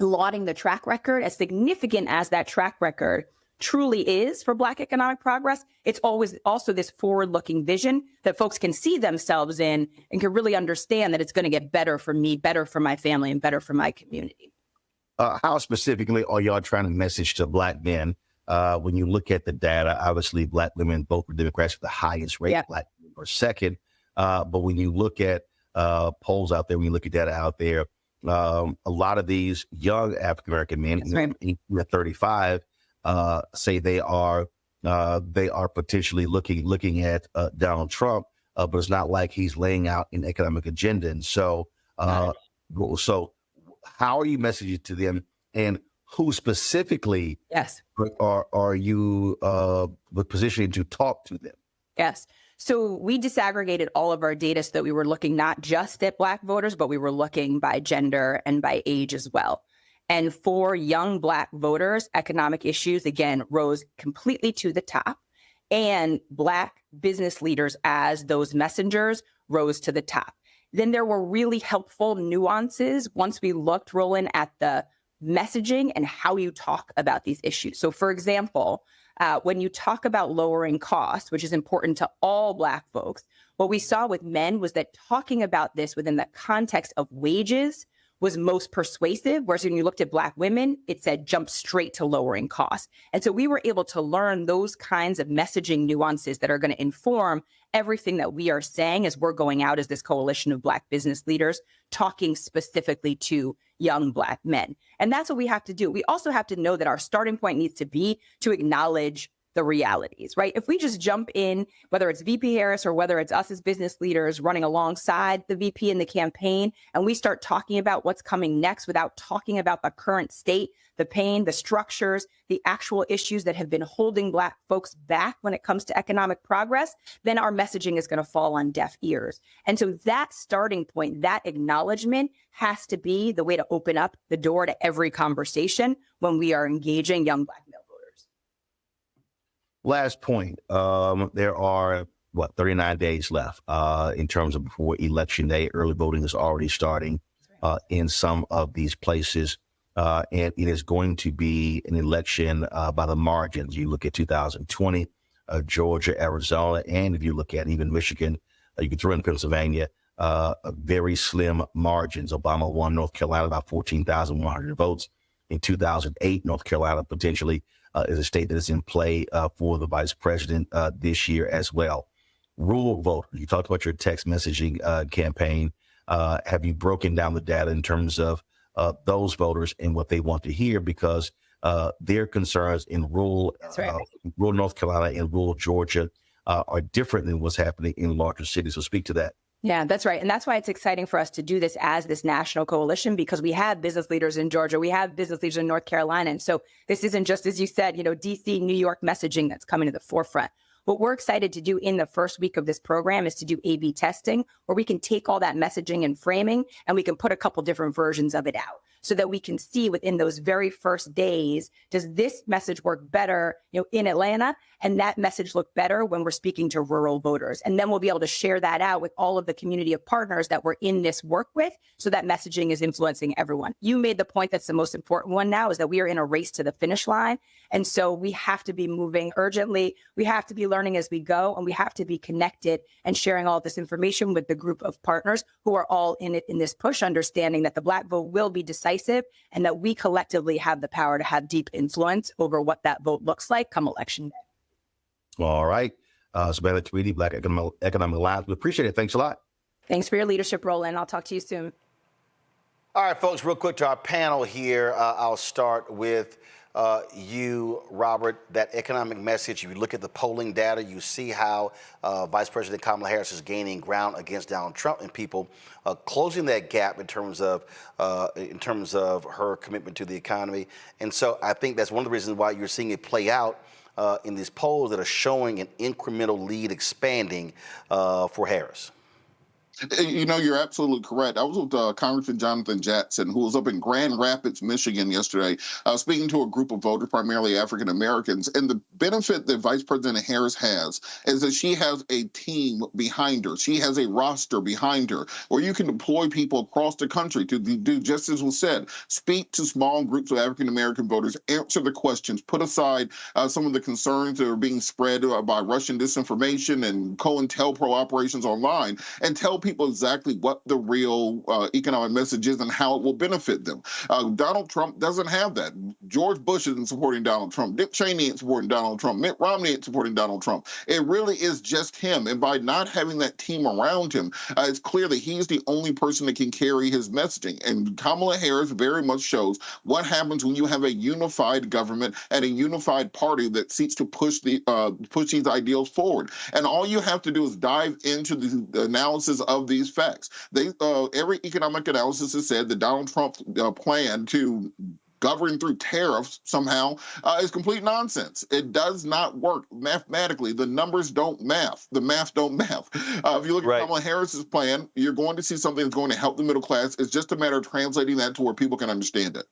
lauding the track record, as significant as that track record truly is for Black economic progress. It's always also this forward-looking vision that folks can see themselves in and can really understand that it's going to get better for me, better for my family, and better for my community. How specifically are y'all trying to message to Black men? When you look at the data, obviously Black women, both were Democrats with the highest rate, Black women are second. But when you look at polls out there, when you look at data out there, a lot of these young African-American men, 35, say they are potentially looking at Donald Trump, but it's not like he's laying out an economic agenda. And so, so how are you messaging to them, and who specifically are you positioning to talk to them? Yes. So we disaggregated all of our data so that we were looking not just at Black voters, but we were looking by gender and by age as well. And for young Black voters, economic issues, again, rose completely to the top. And Black business leaders as those messengers rose to the top. Then there were really helpful nuances once we looked, Roland, at the messaging and how you talk about these issues. So, for example, when you talk about lowering costs, which is important to all Black folks, what we saw with men was that talking about this within the context of wages was most persuasive, whereas when you looked at Black women, it said jump straight to lowering costs. And so we were able to learn those kinds of messaging nuances that are going to inform everything that we are saying as we're going out as this coalition of Black business leaders, talking specifically to young Black men. And that's what we have to do. We also have to know that our starting point needs to be to acknowledge the realities, right? If we just jump in, whether it's VP Harris or whether it's us as business leaders running alongside the VP in the campaign, and we start talking about what's coming next without talking about the current state, the pain, the structures, the actual issues that have been holding Black folks back when it comes to economic progress, then our messaging is going to fall on deaf ears. And so that starting point, that acknowledgement has to be the way to open up the door to every conversation when we are engaging young Black male voters. Last point, there are, 39 days left in terms of before Election Day. Early voting is already starting in some of these places. and it is going to be an election by the margins. You look at 2020, Georgia, Arizona, and if you look at even Michigan, you can throw in Pennsylvania, very slim margins. Obama won North Carolina by 14,100 votes. In 2008, North Carolina potentially is a state that is in play for the vice president this year as well. Rural voters, you talked about your text messaging campaign. Have you broken down the data in terms of those voters and what they want to hear? Because their concerns in rural North Carolina and rural Georgia are different than what's happening in larger cities. So speak to that. Yeah, that's right. And that's why it's exciting for us to do this as this national coalition, because we have business leaders in Georgia, we have business leaders in North Carolina. And so this isn't just, as you said, DC, New York messaging that's coming to the forefront. What we're excited to do in the first week of this program is to do A/B testing, where we can take all that messaging and framing and we can put a couple different versions of it out so that we can see within those very first days, does this message work better, in Atlanta? And that message look better when we're speaking to rural voters. And then we'll be able to share that out with all of the community of partners that we're in this work with, so that messaging is influencing everyone. You made the point that's the most important one now, is that we are in a race to the finish line. And so we have to be moving urgently. We have to be learning as we go, and we have to be connected and sharing all this information with the group of partners who are all in it in this push, understanding that the Black vote will be decisive and that we collectively have the power to have deep influence over what that vote looks like come election day. All right. Samantha Tweedy, Black Economic Alliance. We appreciate it. Thanks a lot. Thanks for your leadership, Roland. I'll talk to you soon. All right, folks, real quick to our panel here. I'll start with you, Robert. That economic message, if you look at the polling data, you see how Vice President Kamala Harris is gaining ground against Donald Trump, and people closing that gap in terms of her commitment to the economy. And so I think that's one of the reasons why you're seeing it play out in these polls that are showing an incremental lead expanding for Harris. You're absolutely correct. I was with Congressman Jonathan Jackson, who was up in Grand Rapids, Michigan yesterday, speaking to a group of voters, primarily African Americans. And the benefit that Vice President Harris has is that she has a team behind her. She has a roster behind her where you can deploy people across the country to do just as was said, speak to small groups of African American voters, answer the questions, put aside some of the concerns that are being spread by Russian disinformation and COINTELPRO operations online, and tell people exactly what the real economic message is and how it will benefit them. Donald Trump doesn't have that. George Bush isn't supporting Donald Trump. Dick Cheney ain't supporting Donald Trump. Mitt Romney ain't supporting Donald Trump. It really is just him. And by not having that team around him, it's clear that he's the only person that can carry his messaging. And Kamala Harris very much shows what happens when you have a unified government and a unified party that seeks to push these ideals forward. And all you have to do is dive into the analysis of these facts. Every economic analysis has said that Donald Trump's plan to govern through tariffs somehow is complete nonsense. It does not work mathematically. The numbers don't math. The math don't math. If you look at Kamala Harris's plan, you're going to see something that's going to help the middle class. It's just a matter of translating that to where people can understand it.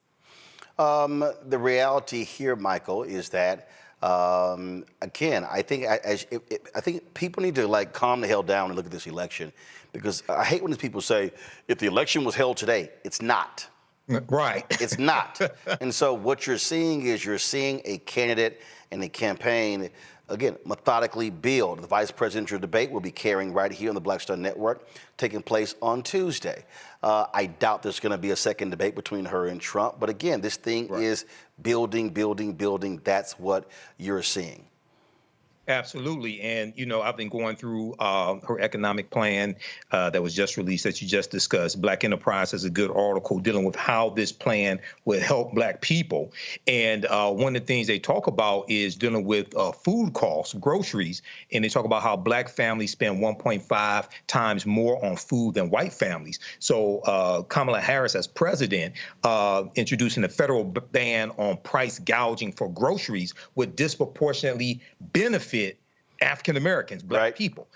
The reality here, Michael, is that again, I think people need to calm the hell down and look at this election, because I hate when these people say, if the election was held today, it's not. Right. It's not. And so what you're seeing is a candidate and a campaign, again, methodically build. The vice presidential debate will be carrying right here on the Black Star Network, taking place on Tuesday. I doubt there's going to be a second debate between her and Trump. But again, this thing is building, building, building. That's what you're seeing. Absolutely. And, I've been going through her economic plan that was just released that you just discussed. Black Enterprise has a good article dealing with how this plan will help Black people. And one of the things they talk about is dealing with food costs, groceries. And they talk about how Black families spend 1.5 times more on food than white families. So Kamala Harris, as president, introducing a federal ban on price gouging for groceries would disproportionately benefit African Americans, Black people.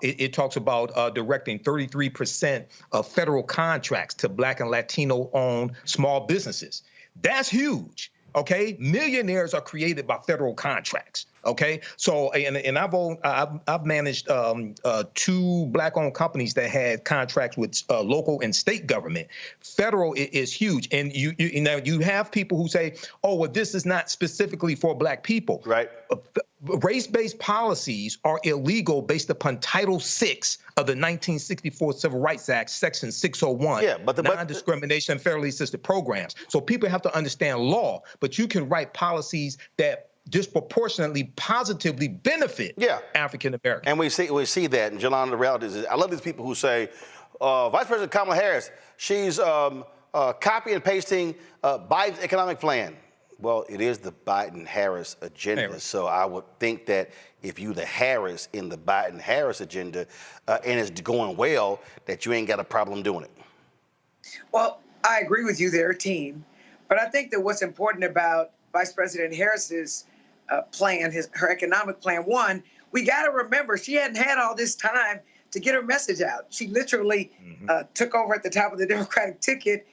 It talks about directing 33% of federal contracts to Black and Latino-owned small businesses. That's huge. Okay, millionaires are created by federal contracts. Okay, so and I've managed 2 Black-owned companies that had contracts with local and state government. Federal is huge, and you have people who say, "Oh, well, this is not specifically for Black people." Right. Race-based policies are illegal based upon Title VI of the 1964 Civil Rights Act, Section 601, non-discrimination and federally assisted programs. So people have to understand law, but you can write policies that disproportionately positively benefit African Americans. And we see that. And Jelana, the reality is, I love these people who say, Vice President Kamala Harris, she's copy and pasting Biden's economic plan. Well, it is the Biden-Harris agenda. So I would think that if you the Harris in the Biden-Harris agenda and it's going well, that you ain't got a problem doing it. Well, I agree with you there, team. But I think that what's important about Vice President Harris's plan, her economic plan, one, we got to remember she hadn't had all this time to get her message out. She literally took over at the top of the Democratic ticket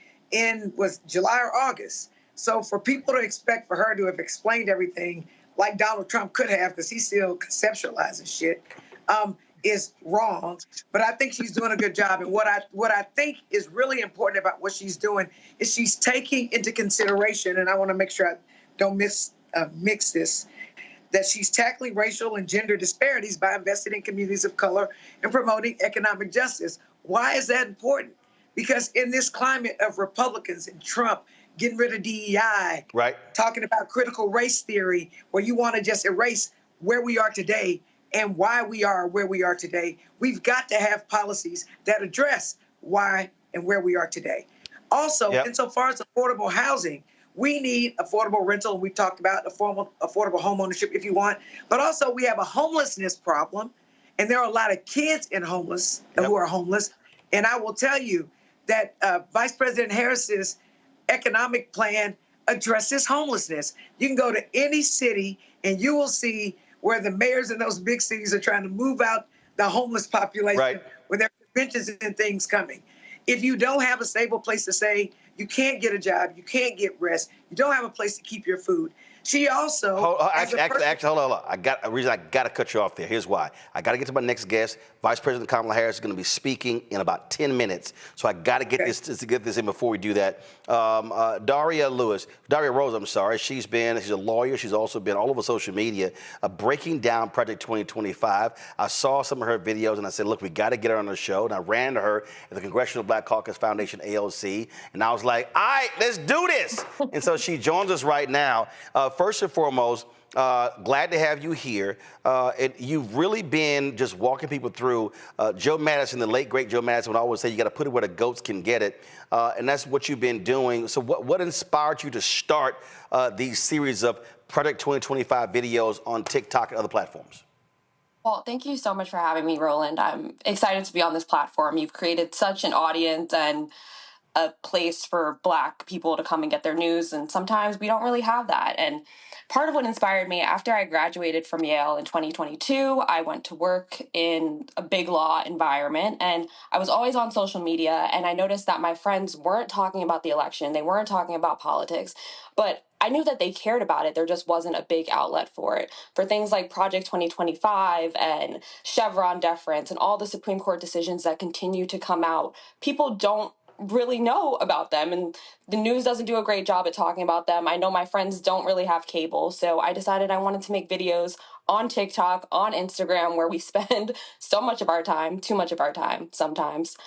was July or August. So for people to expect for her to have explained everything like Donald Trump could have, because he still conceptualizes shit, is wrong. But I think she's doing a good job. And what I think is really important about what she's doing is she's taking into consideration, and I want to make sure I don't mix this, that she's tackling racial and gender disparities by investing in communities of color and promoting economic justice. Why is that important? Because in this climate of Republicans and Trump getting rid of DEI, talking about critical race theory, where you want to just erase where we are today and why we are where we are today, we've got to have policies that address why and where we are today. Also, insofar as affordable housing, we need affordable rental. We talked about affordable home ownership if you want, but also we have a homelessness problem, and there are a lot of kids who are homeless. And I will tell you that Vice President Harris's economic plan addresses homelessness. You can go to any city and you will see where the mayors in those big cities are trying to move out the homeless population with their conventions and things coming. If you don't have a stable place to stay, you can't get a job, you can't get rest, you don't have a place to keep your food. She also actually, hold on. I got a reason I got to cut you off there. Here's why. I got to get to my next guest. Vice President Kamala Harris is going to be speaking in about 10 minutes. So I got to get this in before we do that. Daria Rose, I'm sorry. She's a lawyer. She's also been all over social media breaking down Project 2025. I saw some of her videos and I said, look, we got to get her on the show. And I ran to her at the Congressional Black Caucus Foundation, AOC. And I was like, all right, let's do this. And so she joins us right now. First and foremost, glad to have you here. You've really been just walking people through Joe Madison, the late, great Joe Madison would always say you got to put it where the goats can get it. And that's what you've been doing. So what inspired you to start these series of Project 2025 videos on TikTok and other platforms? Well, thank you so much for having me, Roland. I'm excited to be on this platform. You've created such an audience and a place for Black people to come and get their news, and sometimes we don't really have that. And part of what inspired me, after I graduated from Yale in 2022, I went to work in a big law environment, and I was always on social media, and I noticed that my friends weren't talking about the election, they weren't talking about politics, but I knew that they cared about it. There just wasn't a big outlet for it. For things like Project 2025 and Chevron deference and all the Supreme Court decisions that continue to come out, people don't really know about them, and the news doesn't do a great job at talking about them. I know my friends don't really have cable, so I decided I wanted to make videos on TikTok, on Instagram, where we spend so much of our time, too much of our time sometimes.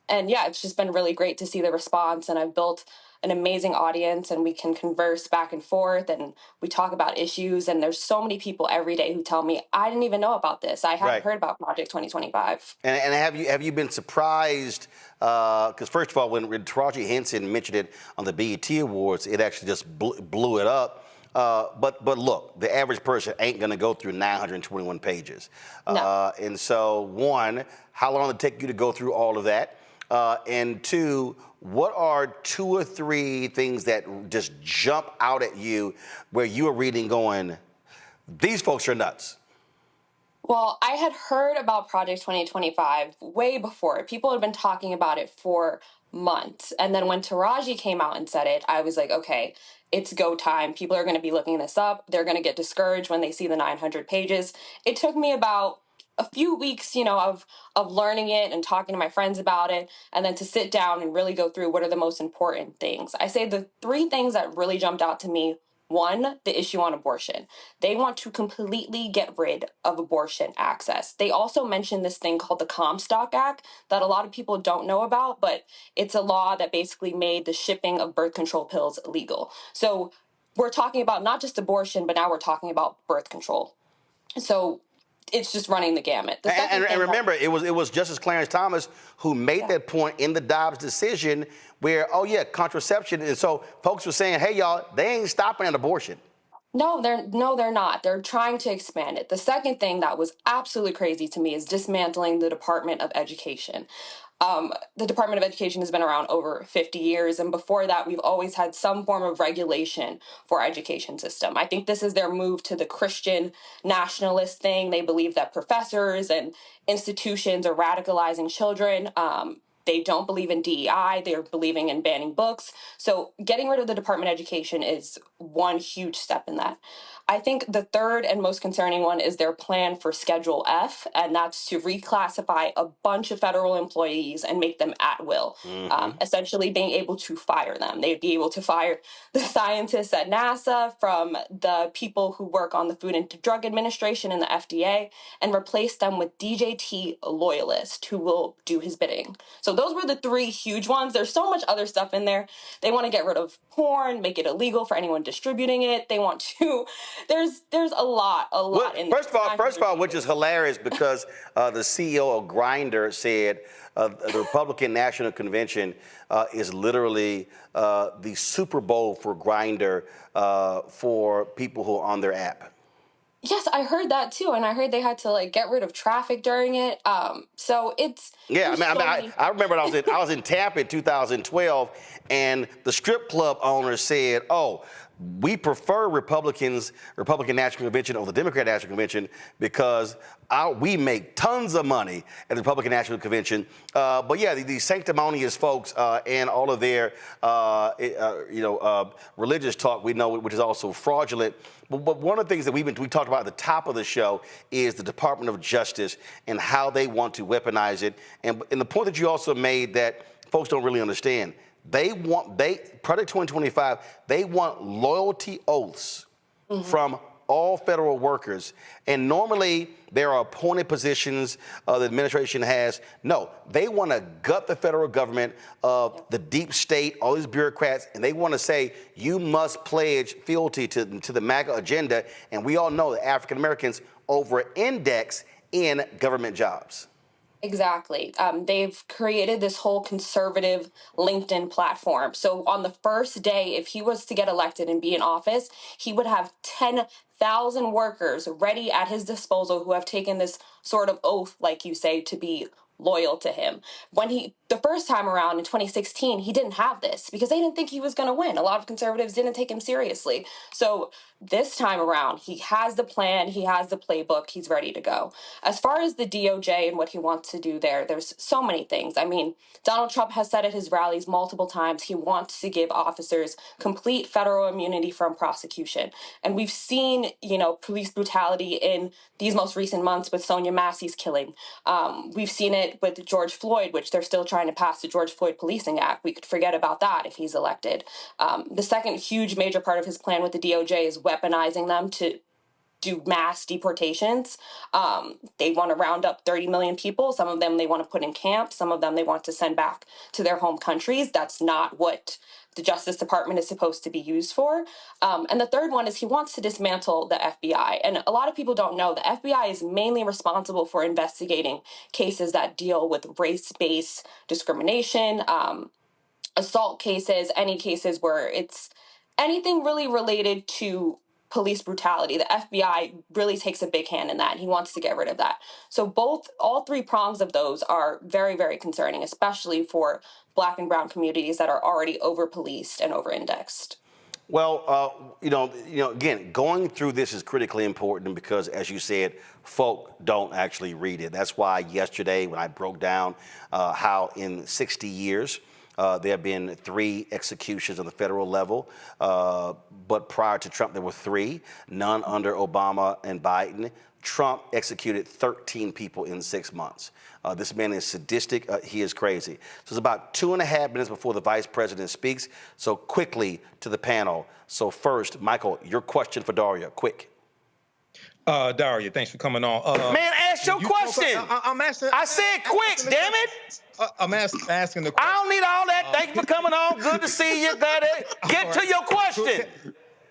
And yeah, it's just been really great to see the response, and I've built an amazing audience, and we can converse back and forth, and we talk about issues, and there's so many people every day who tell me, I didn't even know about this. I hadn't heard about Project 2025. And have you been surprised, because first of all, when Taraji Henson mentioned it on the BET Awards, it actually just blew it up. But look, the average person ain't going to go through 921 pages. No. And so, one, how long did it take you to go through all of that? And two, what are 2 or 3 things that just jump out at you where you are reading going, these folks are nuts? Well, I had heard about Project 2025 way before. People had been talking about it for months. And then when Taraji came out and said it, I was like, okay, it's go time. People are going to be looking this up. They're going to get discouraged when they see the 900 pages. It took me about a few weeks, of learning it and talking to my friends about it, and then to sit down and really go through what are the most important things. I say the 3 things that really jumped out to me. 1, the issue on abortion. They want to completely get rid of abortion access. They also mentioned this thing called the Comstock Act that a lot of people don't know about, but it's a law that basically made the shipping of birth control pills illegal. So we're talking about not just abortion, but now we're talking about birth control. So it's just running the gamut. And remember, it was Justice Clarence Thomas who made that point in the Dobbs decision where, contraception. And so folks were saying, hey, y'all, they ain't stopping at abortion. No, they're not. They're trying to expand it. The second thing that was absolutely crazy to me is dismantling the Department of Education. The Department of Education has been around over 50 years, and before that, we've always had some form of regulation for our education system. I think this is their move to the Christian nationalist thing. They believe that professors and institutions are radicalizing children. They don't believe in DEI. They're believing in banning books. So getting rid of the Department of Education is one huge step in that. I think the third and most concerning one is their plan for Schedule F, and that's to reclassify a bunch of federal employees and make them at will, essentially being able to fire them. They'd be able to fire the scientists at NASA from the people who work on the Food and Drug Administration and the FDA and replace them with DJT loyalists who will do his bidding. So those were the 3 huge ones. There's so much other stuff in there. They want to get rid of porn, make it illegal for anyone distributing it. They want to... There's a lot in there. First of all, which is hilarious because the CEO of Grindr said the Republican National Convention is literally the Super Bowl for Grindr for people who are on their app. Yes, I heard that too, and I heard they had to get rid of traffic during it. So it's I remember I was in Tampa in 2012, and the strip club owner said, "Oh, we prefer Republican National Convention over the Democrat National Convention because we make tons of money at the Republican National Convention." But yeah, these sanctimonious folks and all of their religious talk, we know, which is also fraudulent. But one of the things that we talked about at the top of the show is the Department of Justice and how they want to weaponize it. And the point that you also made that folks don't really understand. Project 2025, they want loyalty oaths from all federal workers. And normally there are appointed positions the administration has. No, they want to gut the federal government of the deep state, all these bureaucrats, and they want to say you must pledge fealty to the MAGA agenda. And we all know that African Americans over-index in government jobs. Exactly. They've created this whole conservative LinkedIn platform. So on the first day, if he was to get elected and be in office, he would have 10,000 workers ready at his disposal who have taken this sort of oath, like you say, to be loyal to him. The first time around in 2016, he didn't have this because they didn't think he was going to win. A lot of conservatives didn't take him seriously. So this time around, he has the plan, he has the playbook, he's ready to go. As far as the DOJ and what he wants to do there's so many things. I mean, Donald Trump has said at his rallies multiple times he wants to give officers complete federal immunity from prosecution. And we've seen, police brutality in these most recent months with Sonia Massey's killing. We've seen it with George Floyd, which they're still trying to pass the George Floyd Policing Act. We could forget about that if he's elected. The second huge major part of his plan with the DOJ is weaponizing them to do mass deportations. They want to round up 30 million people. Some of them they want to put in camps. Some of them they want to send back to their home countries. That's not what the Justice Department is supposed to be used for. And the third one is he wants to dismantle the FBI. And a lot of people don't know the FBI is mainly responsible for investigating cases that deal with race-based discrimination, assault cases, any cases where it's anything really related to police brutality. The FBI really takes a big hand in that, and he wants to get rid of that. So all 3 prongs of those are very, very concerning, especially for Black and brown communities that are already over-policed and over-indexed. Well, again, going through this is critically important because, as you said, folk don't actually read it. That's why yesterday when I broke down how in 60 years, There have been 3 executions on the federal level, but prior to Trump, there were 3, none under Obama and Biden. Trump executed 13 people in 6 months. This man is sadistic. He is crazy. So it's about 2.5 minutes before the vice president speaks. So quickly to the panel. So first, Michael, your question for Daria, quick. Daria, thanks for coming on. Man, ask your question. I'm asking. I said quick, damn it. I'm asking the question. I don't need all that. Thank you for coming on. Good to see you. Glad to get to your question.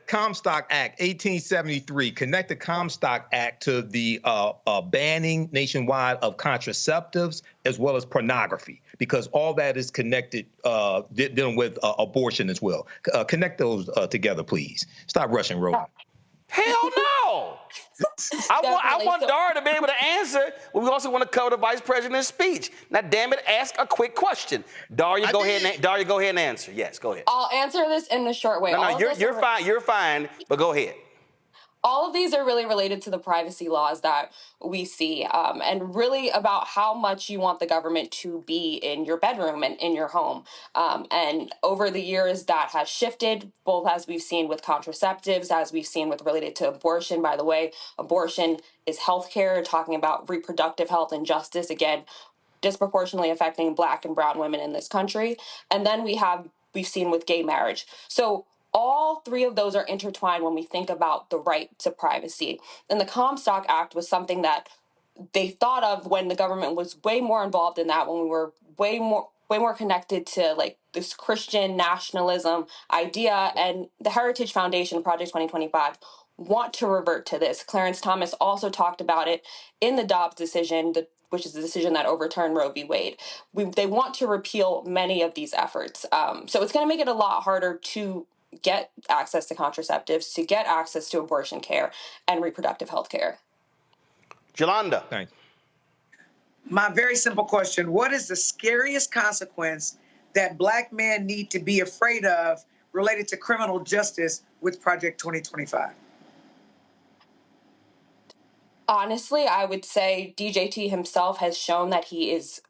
Comstock Act, 1873, connect the Comstock Act to the banning nationwide of contraceptives as well as pornography, because all that is connected, dealing with abortion as well. Connect those together, please. Stop rushing, Roland. Hell no. I want Daria to be able to answer, but we also want to cover the vice president's speech. Now, damn it, ask a quick question. Daria, go ahead and answer. Yes, go ahead. I'll answer this in the short way. No, you're fine. You're fine, but go ahead. All of these are really related to the privacy laws that we see, and really about how much you want the government to be in your bedroom and in your home. And over the years, that has shifted, both as we've seen with contraceptives, as we've seen with related to abortion. By the way, abortion is healthcare, talking about reproductive health and justice, again, disproportionately affecting Black and brown women in this country. And then we've seen with gay marriage. So all 3 of those are intertwined when we think about the right to privacy. And the Comstock Act was something that they thought of when the government was way more involved in that, when we were way more connected to like this Christian nationalism idea. And the Heritage Foundation, Project 2025, want to revert to this. Clarence Thomas also talked about it in the Dobbs decision, which is the decision that overturned Roe v. Wade. They want to repeal many of these efforts. So it's going to make it a lot harder to get access to contraceptives, to get access to abortion care and reproductive health care. Jolanda. Thanks. My very simple question: what is the scariest consequence that Black men need to be afraid of related to criminal justice with Project 2025? Honestly, I would say DJT himself has shown that he is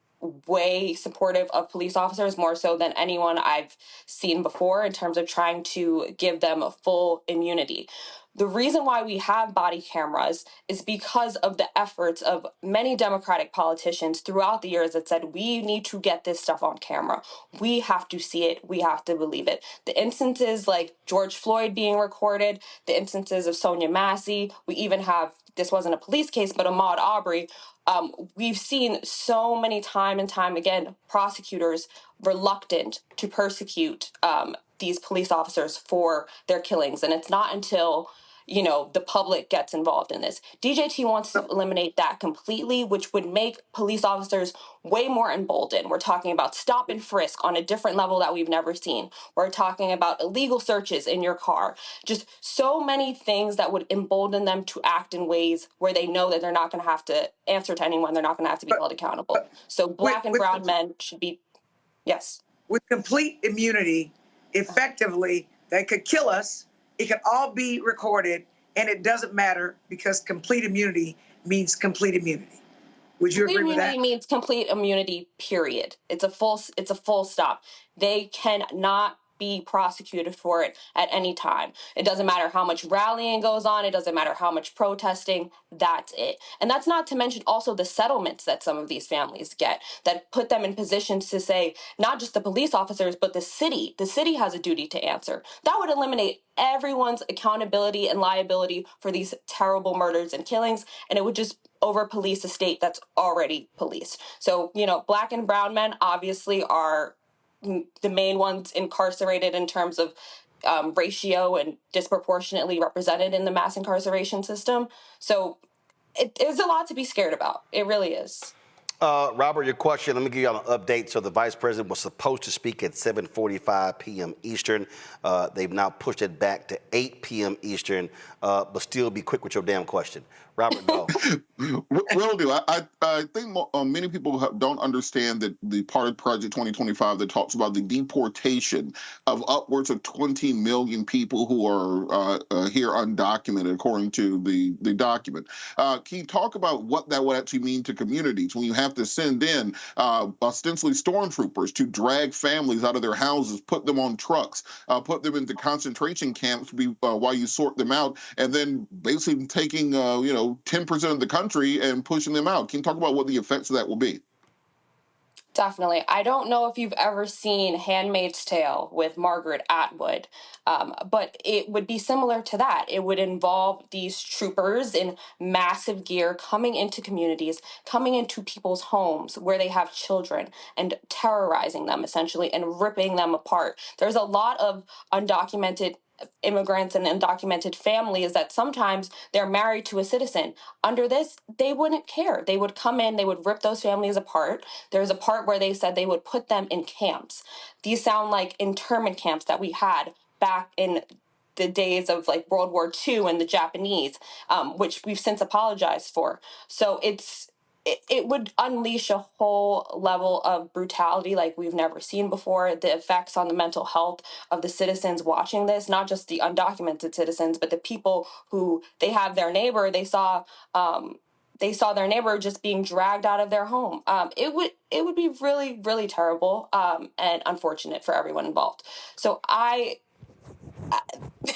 way supportive of police officers, more so than anyone I've seen before, in terms of trying to give them a full immunity. The reason why we have body cameras is because of the efforts of many Democratic politicians throughout the years that said, we need to get this stuff on camera. We have to see it. We have to believe it. The instances like George Floyd being recorded, the instances of Sonia Massey, we even have, this wasn't a police case, but Ahmaud Arbery. We've seen so many time and time again, prosecutors reluctant to persecute these police officers for their killings. And it's not until, the public gets involved in this. DJT wants to eliminate that completely, which would make police officers way more emboldened. We're talking about stop and frisk on a different level that we've never seen. We're talking about illegal searches in your car. Just so many things that would embolden them to act in ways where they know that they're not going to have to answer to anyone. They're not going to have to be held accountable. So Black and brown men should be, yes. With complete immunity, effectively, they could kill us. It could all be recorded, and it doesn't matter because complete immunity means complete immunity. Would you agree with that? Complete immunity means complete immunity, period. It's a full stop. They cannot be prosecuted for it at any time. It doesn't matter how much rallying goes on. It doesn't matter how much protesting. That's it. And that's not to mention also the settlements that some of these families get that put them in positions to say, not just the police officers, but the city. The city has a duty to answer. That would eliminate everyone's accountability and liability for these terrible murders and killings. And it would just over-police a state that's already policed. So, Black and brown men obviously are the main ones incarcerated in terms of ratio and disproportionately represented in the mass incarceration system. So it's a lot to be scared about. It really is. Robert, your question, let me give you an update. So the vice president was supposed to speak at 7:45 p.m. Eastern. They've now pushed it back to 8 p.m. Eastern, but still be quick with your damn question. Robert, go. Will do. I think many people don't understand that the part of Project 2025 that talks about the deportation of upwards of 20 million people who are here undocumented, according to the document. Can you talk about what that would actually mean to communities when you have have to send in ostensibly stormtroopers to drag families out of their houses, put them on trucks, put them into concentration camps while you sort them out, and then basically taking 10% of the country and pushing them out. Can you talk about what the effects of that will be? Definitely. I don't know if you've ever seen Handmaid's Tale with Margaret Atwood, but it would be similar to that. It would involve these troopers in massive gear coming into communities, coming into people's homes where they have children and terrorizing them essentially and ripping them apart. There's a lot of undocumented immigrants and undocumented families that sometimes they're married to a citizen. Under this, they wouldn't care. They would come in, they would rip those families apart. There's a part where they said they would put them in camps. These sound like internment camps that we had back in the days of like World War II and the Japanese, which we've since apologized for. So it would unleash a whole level of brutality like we've never seen before. The effects on the mental health of the citizens watching this, not just the undocumented citizens, but the people who they have their neighbor, they saw their neighbor just being dragged out of their home. It would be really, really terrible and unfortunate for everyone involved. So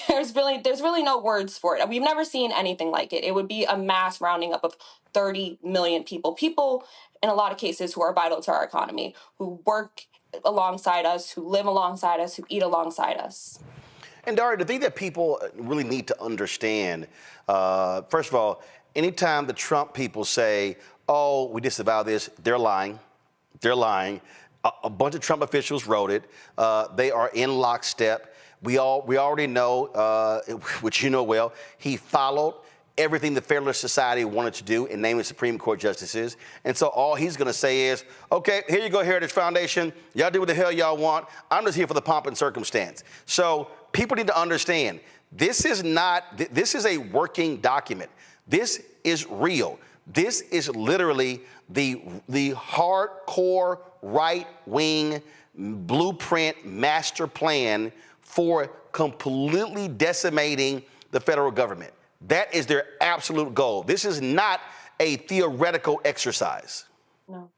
there's really no words for it. We've never seen anything like it. It would be a mass rounding up of 30 million people in a lot of cases who are vital to our economy, who work alongside us, who live alongside us, who eat alongside us. And Daria, the thing that people really need to understand, first of all, anytime the Trump people say, oh, we disavow this, they're lying. They're lying. A bunch of Trump officials wrote it. They are in lockstep. We already know, which you know well, he followed everything the Federalist Society wanted to do in naming Supreme Court justices. And so all he's going to say is, okay, here you go, Heritage Foundation. Y'all do what the hell y'all want. I'm just here for the pomp and circumstance. So people need to understand, this is a working document. This is real. This is literally the hardcore right-wing blueprint master plan for completely decimating the federal government. That is their absolute goal. This is not a theoretical exercise. No.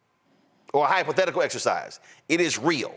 Or a hypothetical exercise. It is real.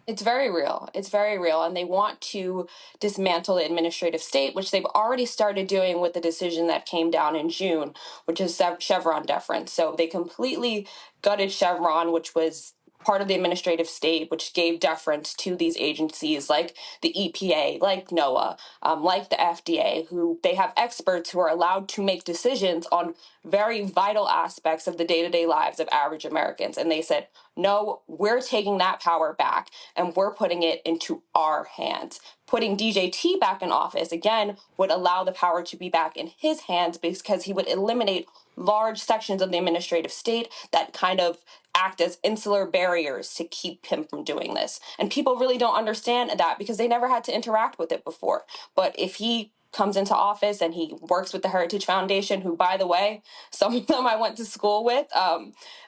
It's very real. It's very real. And they want to dismantle the administrative state, which they've already started doing with the decision that came down in June, which is Chevron deference. So they completely gutted Chevron, which was part of the administrative state, which gave deference to these agencies like the EPA, like NOAA, like the FDA, who they have experts who are allowed to make decisions on very vital aspects of the day-to-day lives of average Americans. And they said, no, we're taking that power back and we're putting it into our hands. Putting DJT back in office, again, would allow the power to be back in his hands because he would eliminate large sections of the administrative state that kind of act as insular barriers to keep him from doing this. And people really don't understand that because they never had to interact with it before. But if he comes into office and he works with the Heritage Foundation, who, by the way, some of them I went to school with,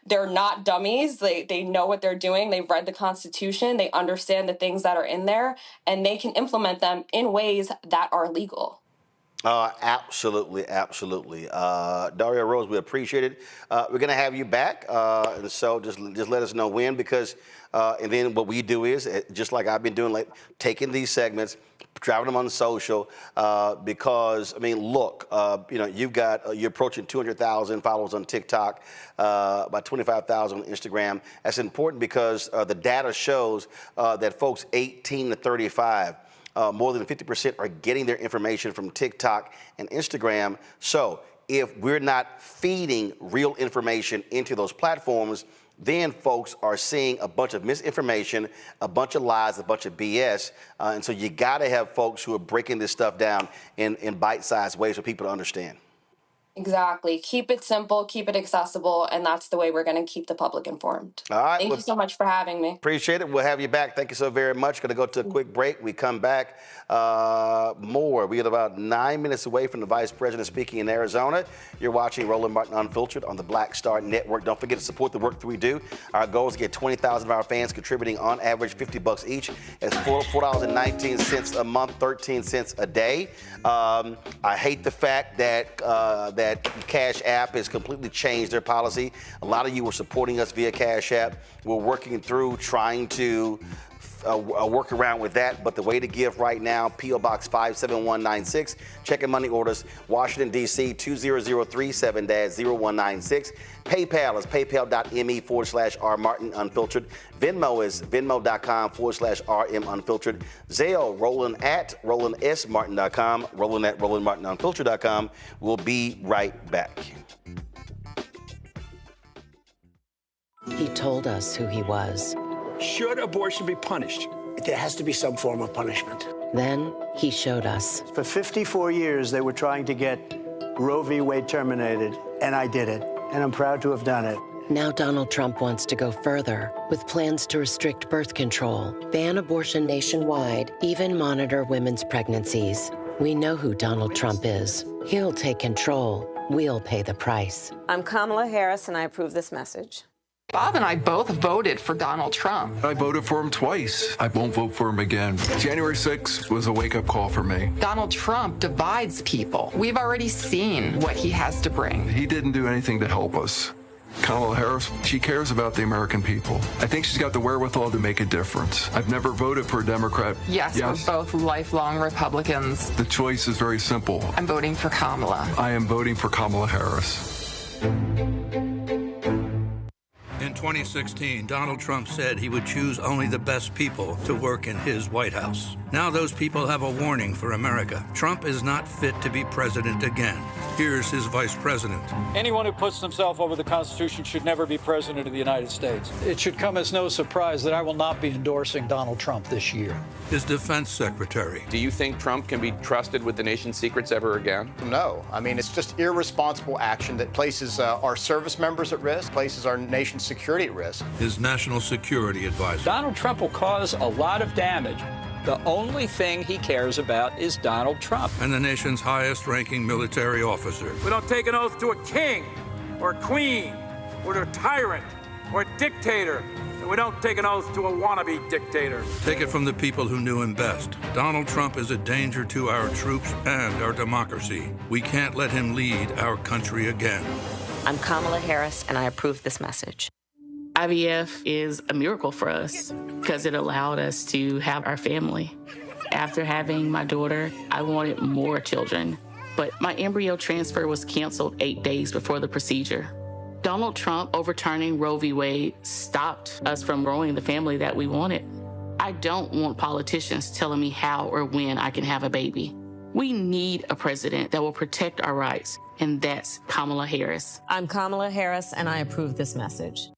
they're not dummies. They know what they're doing. They've read the Constitution. They understand the things that are in there, and they can implement them in ways that are legal. Absolutely, absolutely. Daria Rose, we appreciate it. We're going to have you back, and so just let us know when, because and then what we do is, just like I've been doing, like taking these segments, driving them on social, because I mean, look, you're approaching 200,000 followers on TikTok, about 25,000 on Instagram. That's important because the data shows that folks 18 to 35. More than 50% are getting their information from TikTok and Instagram. So if we're not feeding real information into those platforms, then folks are seeing a bunch of misinformation, a bunch of lies, a bunch of BS. And so you got to have folks who are breaking this stuff down in bite-sized ways for people to understand. Exactly. Keep it simple, keep it accessible, and that's the way we're going to keep the public informed. All right. Thank you so much for having me. Appreciate it. We'll have you back. Thank you so very much. Going to go to a quick break. We come back more. We get about 9 minutes away from the Vice President speaking in Arizona. You're watching Roland Martin Unfiltered on the Black Star Network. Don't forget to support the work that we do. Our goal is to get 20,000 of our fans contributing on average $50 each. It's $4.19 a month, 13 cents a day. I hate the fact that that Cash App has completely changed their policy. A lot of you were supporting us via Cash App. We're working through trying to work around with that, but the way to give right now, P.O. Box 57196, check and money orders, Washington, D.C. 20037-0196. PayPal is paypal.me/R Martin Unfiltered. Venmo is venmo.com/RM Unfiltered. Zelle, Roland@RolandSMartin.com, Roland@RolandMartinUnfiltered.com. We'll be right back. He told us who he was. Should abortion be punished? There has to be some form of punishment. Then he showed us. For 54 years, they were trying to get Roe v. Wade terminated, and I did it. And I'm proud to have done it. Now Donald Trump wants to go further with plans to restrict birth control, ban abortion nationwide, even monitor women's pregnancies. We know who Donald Trump is. He'll take control. We'll pay the price. I'm Kamala Harris, and I approve this message. Bob and I both voted for Donald Trump. I voted for him twice. I won't vote for him again. January 6th was a wake-up call for me. Donald Trump divides people. We've already seen what he has to bring. He didn't do anything to help us. Kamala Harris, she cares about the American people. I think she's got the wherewithal to make a difference. I've never voted for a Democrat. Yes, we're both lifelong Republicans. The choice is very simple. I'm voting for Kamala. I am voting for Kamala Harris. In 2016, Donald Trump said he would choose only the best people to work in his White House. Now those people have a warning for America. Trump is not fit to be president again. Here's his vice president. Anyone who puts themselves over the Constitution should never be president of the United States. It should come as no surprise that I will not be endorsing Donald Trump this year. His defense secretary. Do you think Trump can be trusted with the nation's secrets ever again? No. I mean, it's just irresponsible action that places our service members at risk, places our nation's security at risk. His national security advisor. Donald Trump will cause a lot of damage. The only thing he cares about is Donald Trump. And the nation's highest-ranking military officer. We don't take an oath to a king or a queen or to a tyrant or a dictator. And we don't take an oath to a wannabe dictator. Take it from the people who knew him best. Donald Trump is a danger to our troops and our democracy. We can't let him lead our country again. I'm Kamala Harris, and I approve this message. IVF is a miracle for us because it allowed us to have our family. After having my daughter, I wanted more children, but my embryo transfer was canceled 8 days before the procedure. Donald Trump overturning Roe v. Wade stopped us from growing the family that we wanted. I don't want politicians telling me how or when I can have a baby. We need a president that will protect our rights, and that's Kamala Harris. I'm Kamala Harris, and I approve this message.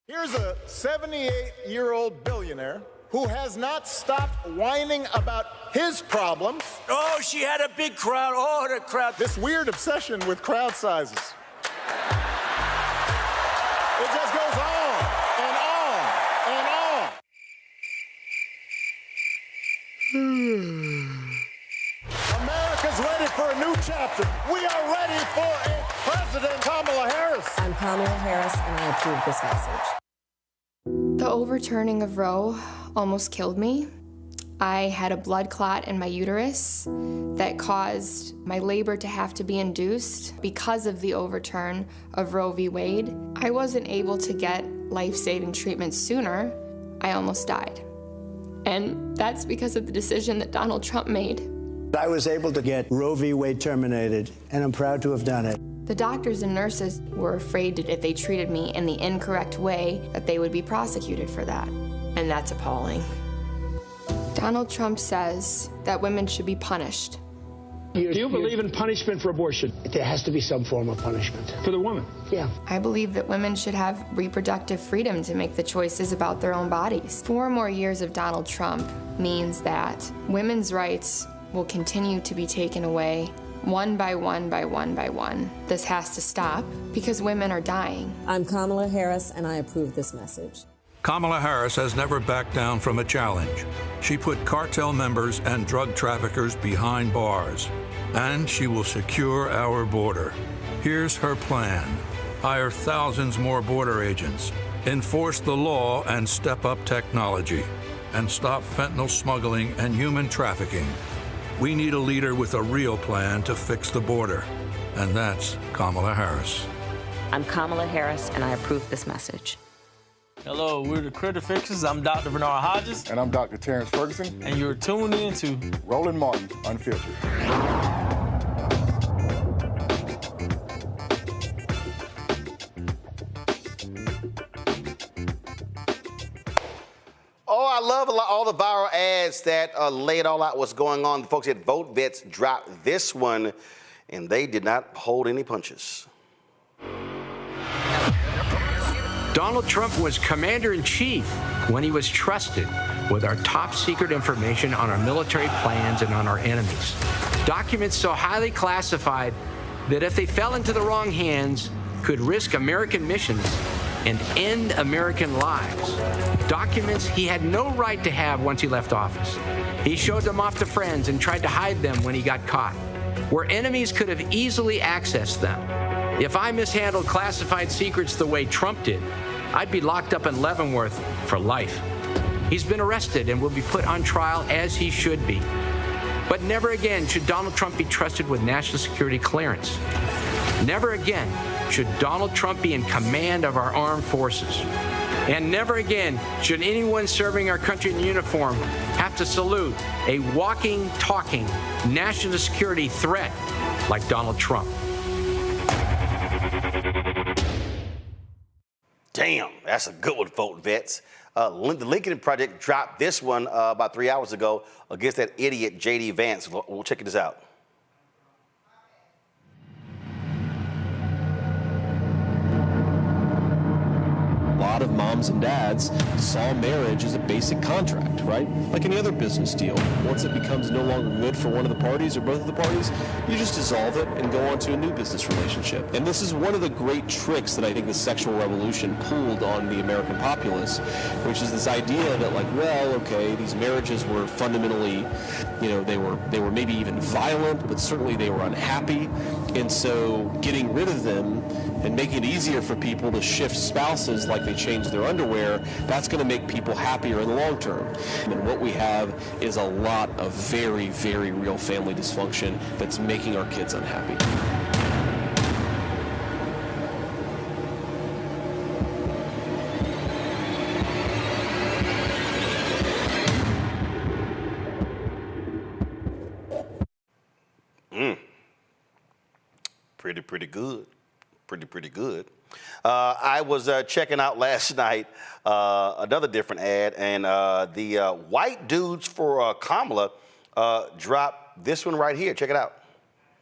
Here's a 78-year-old billionaire who has not stopped whining about his problems. Oh, she had a big crowd. Oh, the crowd. This weird obsession with crowd sizes. It just goes on and on and on. America's ready for a new chapter. We are ready for a President Kamala Harris. I'm Kamala Harris, and I approve this message. The overturning of Roe almost killed me. I had a blood clot in my uterus that caused my labor to have to be induced because of the overturn of Roe v. Wade. I wasn't able to get life-saving treatment sooner. I almost died. And that's because of the decision that Donald Trump made. I was able to get Roe v. Wade terminated, and I'm proud to have done it. The doctors and nurses were afraid that if they treated me in the incorrect way, that they would be prosecuted for that. And that's appalling. Donald Trump says that women should be punished. Do you believe in punishment for abortion? There has to be some form of punishment for the woman. Yeah. I believe that women should have reproductive freedom to make the choices about their own bodies. 4 more years of Donald Trump means that women's rights will continue to be taken away one by one by one by one. This has to stop because women are dying. I'm Kamala Harris, and I approve this message. Kamala Harris has never backed down from a challenge. She put cartel members and drug traffickers behind bars, and she will secure our border. Here's her plan. Hire thousands more border agents, enforce the law and step up technology, and stop fentanyl smuggling and human trafficking. We need a leader with a real plan to fix the border, and that's Kamala Harris. I'm Kamala Harris, and I approve this message. Hello, we're the Critter Fixers. I'm Dr. Bernard Hodges. And I'm Dr. Terrence Ferguson. And you're tuned in to Roland Martin Unfiltered. Oh, I love all the viral ads that lay it all out what's going on. The folks at Vote Vets dropped this one, and they did not hold any punches. Donald Trump was commander-in-chief when he was trusted with our top-secret information on our military plans and on our enemies. Documents so highly classified that if they fell into the wrong hands, could risk American missions and end American lives. Documents he had no right to have once he left office. He showed them off to friends and tried to hide them when he got caught, where enemies could have easily accessed them. If I mishandled classified secrets the way Trump did, I'd be locked up in Leavenworth for life. He's been arrested and will be put on trial as he should be. But never again should Donald Trump be trusted with national security clearance. Never again should Donald Trump be in command of our armed forces. And never again should anyone serving our country in uniform have to salute a walking, talking national security threat like Donald Trump. Damn, that's a good one, Vote Vets. The Lincoln Project dropped this one about 3 hours ago against that idiot J.D. Vance. We'll check this out. A lot of moms and dads saw marriage as a basic contract, right? Like any other business deal. Once it becomes no longer good for one of the parties or both of the parties, you just dissolve it and go on to a new business relationship. And this is one of the great tricks that I think the sexual revolution pulled on the American populace, which is this idea that, like, well, okay, these marriages were fundamentally, you know, they were maybe even violent, but certainly they were unhappy. And so getting rid of them and making it easier for people to shift spouses like they change their underwear, that's going to make people happier in the long term. And what we have is a lot of very, very real family dysfunction that's making our kids unhappy. Pretty good. Pretty good. I was checking out last night another different ad, and the white dudes for Kamala dropped this one right here. Check it out.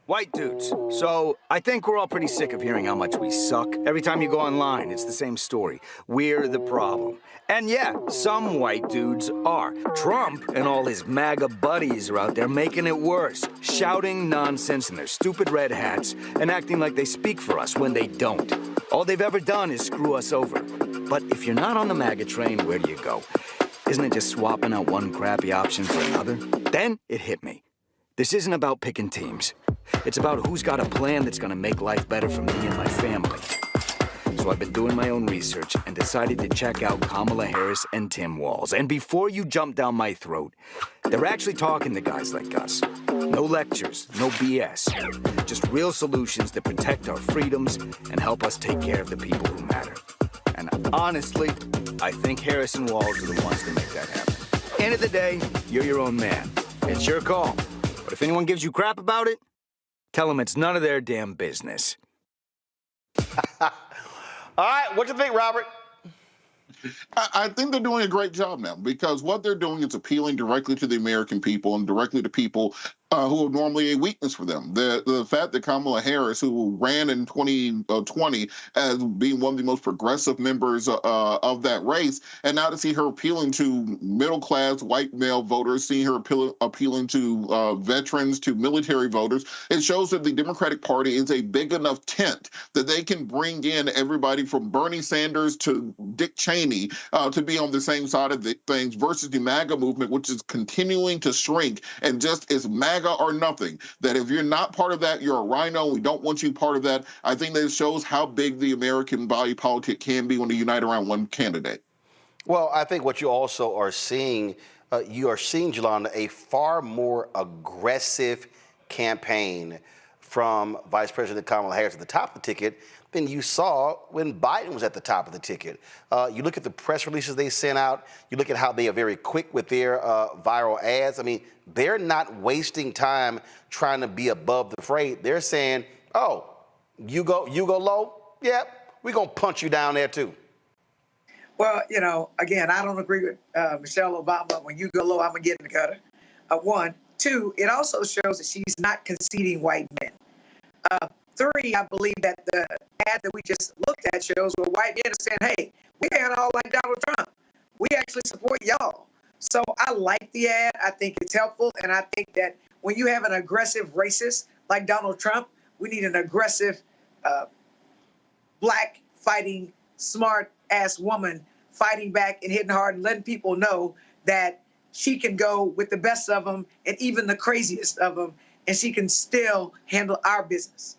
White dudes. So I think we're all pretty sick of hearing how much we suck. Every time you go online, it's the same story. We're the problem. And yeah, some white dudes are. Trump and all his MAGA buddies are out there making it worse, shouting nonsense in their stupid red hats and acting like they speak for us when they don't. All they've ever done is screw us over. But if you're not on the MAGA train, where do you go? Isn't it just swapping out one crappy option for another? Then it hit me. This isn't about picking teams. It's about who's got a plan that's gonna make life better for me and my family. So I've been doing my own research and decided to check out Kamala Harris and Tim Walz. And before you jump down my throat, they're actually talking to guys like us. No lectures, no BS. Just real solutions that protect our freedoms and help us take care of the people who matter. And honestly, I think Harris and Walz are the ones to make that happen. End of the day, you're your own man. It's your call. But if anyone gives you crap about it, tell them it's none of their damn business. All right, what do you think, Robert? I think they're doing a great job now, because what they're doing is appealing directly to the American people and directly to people who are normally a weakness for them. The fact that Kamala Harris, who ran in 2020 as being one of the most progressive members of that race, and now to see her appealing to middle-class white male voters, seeing her appealing to veterans, to military voters, it shows that the Democratic Party is a big enough tent that they can bring in everybody from Bernie Sanders to Dick Cheney to be on the same side of the things versus the MAGA movement, which is continuing to shrink and just is MAGA or nothing. That if you're not part of that, you're a rhino. We don't want you part of that. I think that it shows how big the American body politic can be when they unite around one candidate. Well, I think what you also are seeing you are seeing, Jelana, a far more aggressive campaign from Vice President Kamala Harris at the top of the ticket than you saw when Biden was at the top of the ticket. You look at the press releases they sent out. You look at how they are very quick with their viral ads. I mean, they're not wasting time trying to be above the fray. They're saying, oh, you go low? Yep, we're going to punch you down there too. Well, you know, again, I don't agree with Michelle Obama. When you go low, I'm going to get in the gutter. One. Two, it also shows that she's not conceding white men. Three, I believe that the ad that we just looked at shows where white men are saying, hey, we ain't all like Donald Trump. We actually support y'all. So I like the ad. I think it's helpful. And I think that when you have an aggressive racist like Donald Trump, we need an aggressive black fighting, smart ass woman fighting back and hitting hard and letting people know that she can go with the best of them and even the craziest of them, and she can still handle our business.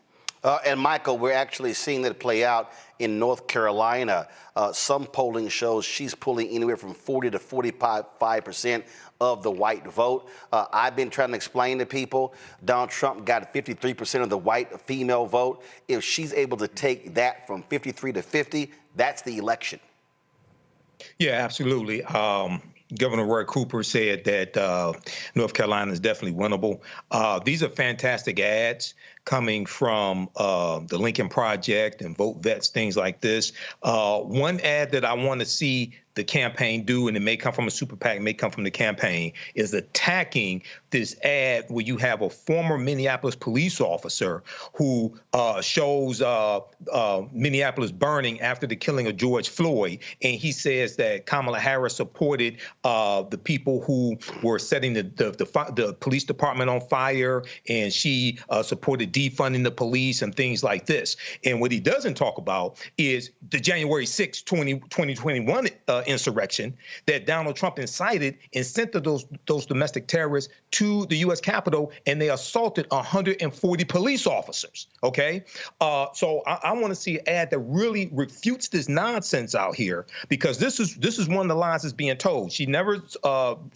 And Michael, we're actually seeing that play out in North Carolina. Some polling shows she's pulling anywhere from 40 to 45% of the white vote. I've been trying to explain to people, Donald Trump got 53% of the white female vote. If she's able to take that from 53 to 50, that's the election. Yeah, absolutely. Governor Roy Cooper said that North Carolina is definitely winnable. These are fantastic ads coming from the Lincoln Project and Vote Vets, things like this. One ad that I want to see the campaign do, and it may come from a super PAC, may come from the campaign, is attacking this ad where you have a former Minneapolis police officer who shows Minneapolis burning after the killing of George Floyd. And he says that Kamala Harris supported the people who were setting the police department on fire, and she supported defunding the police and things like this. And what he doesn't talk about is the January 6, 2021 insurrection that Donald Trump incited and sent those domestic terrorists to the U.S. Capitol, and they assaulted 140 police officers. Okay, so I want to see an ad that really refutes this nonsense out here, because this is one of the lies that's being told. She never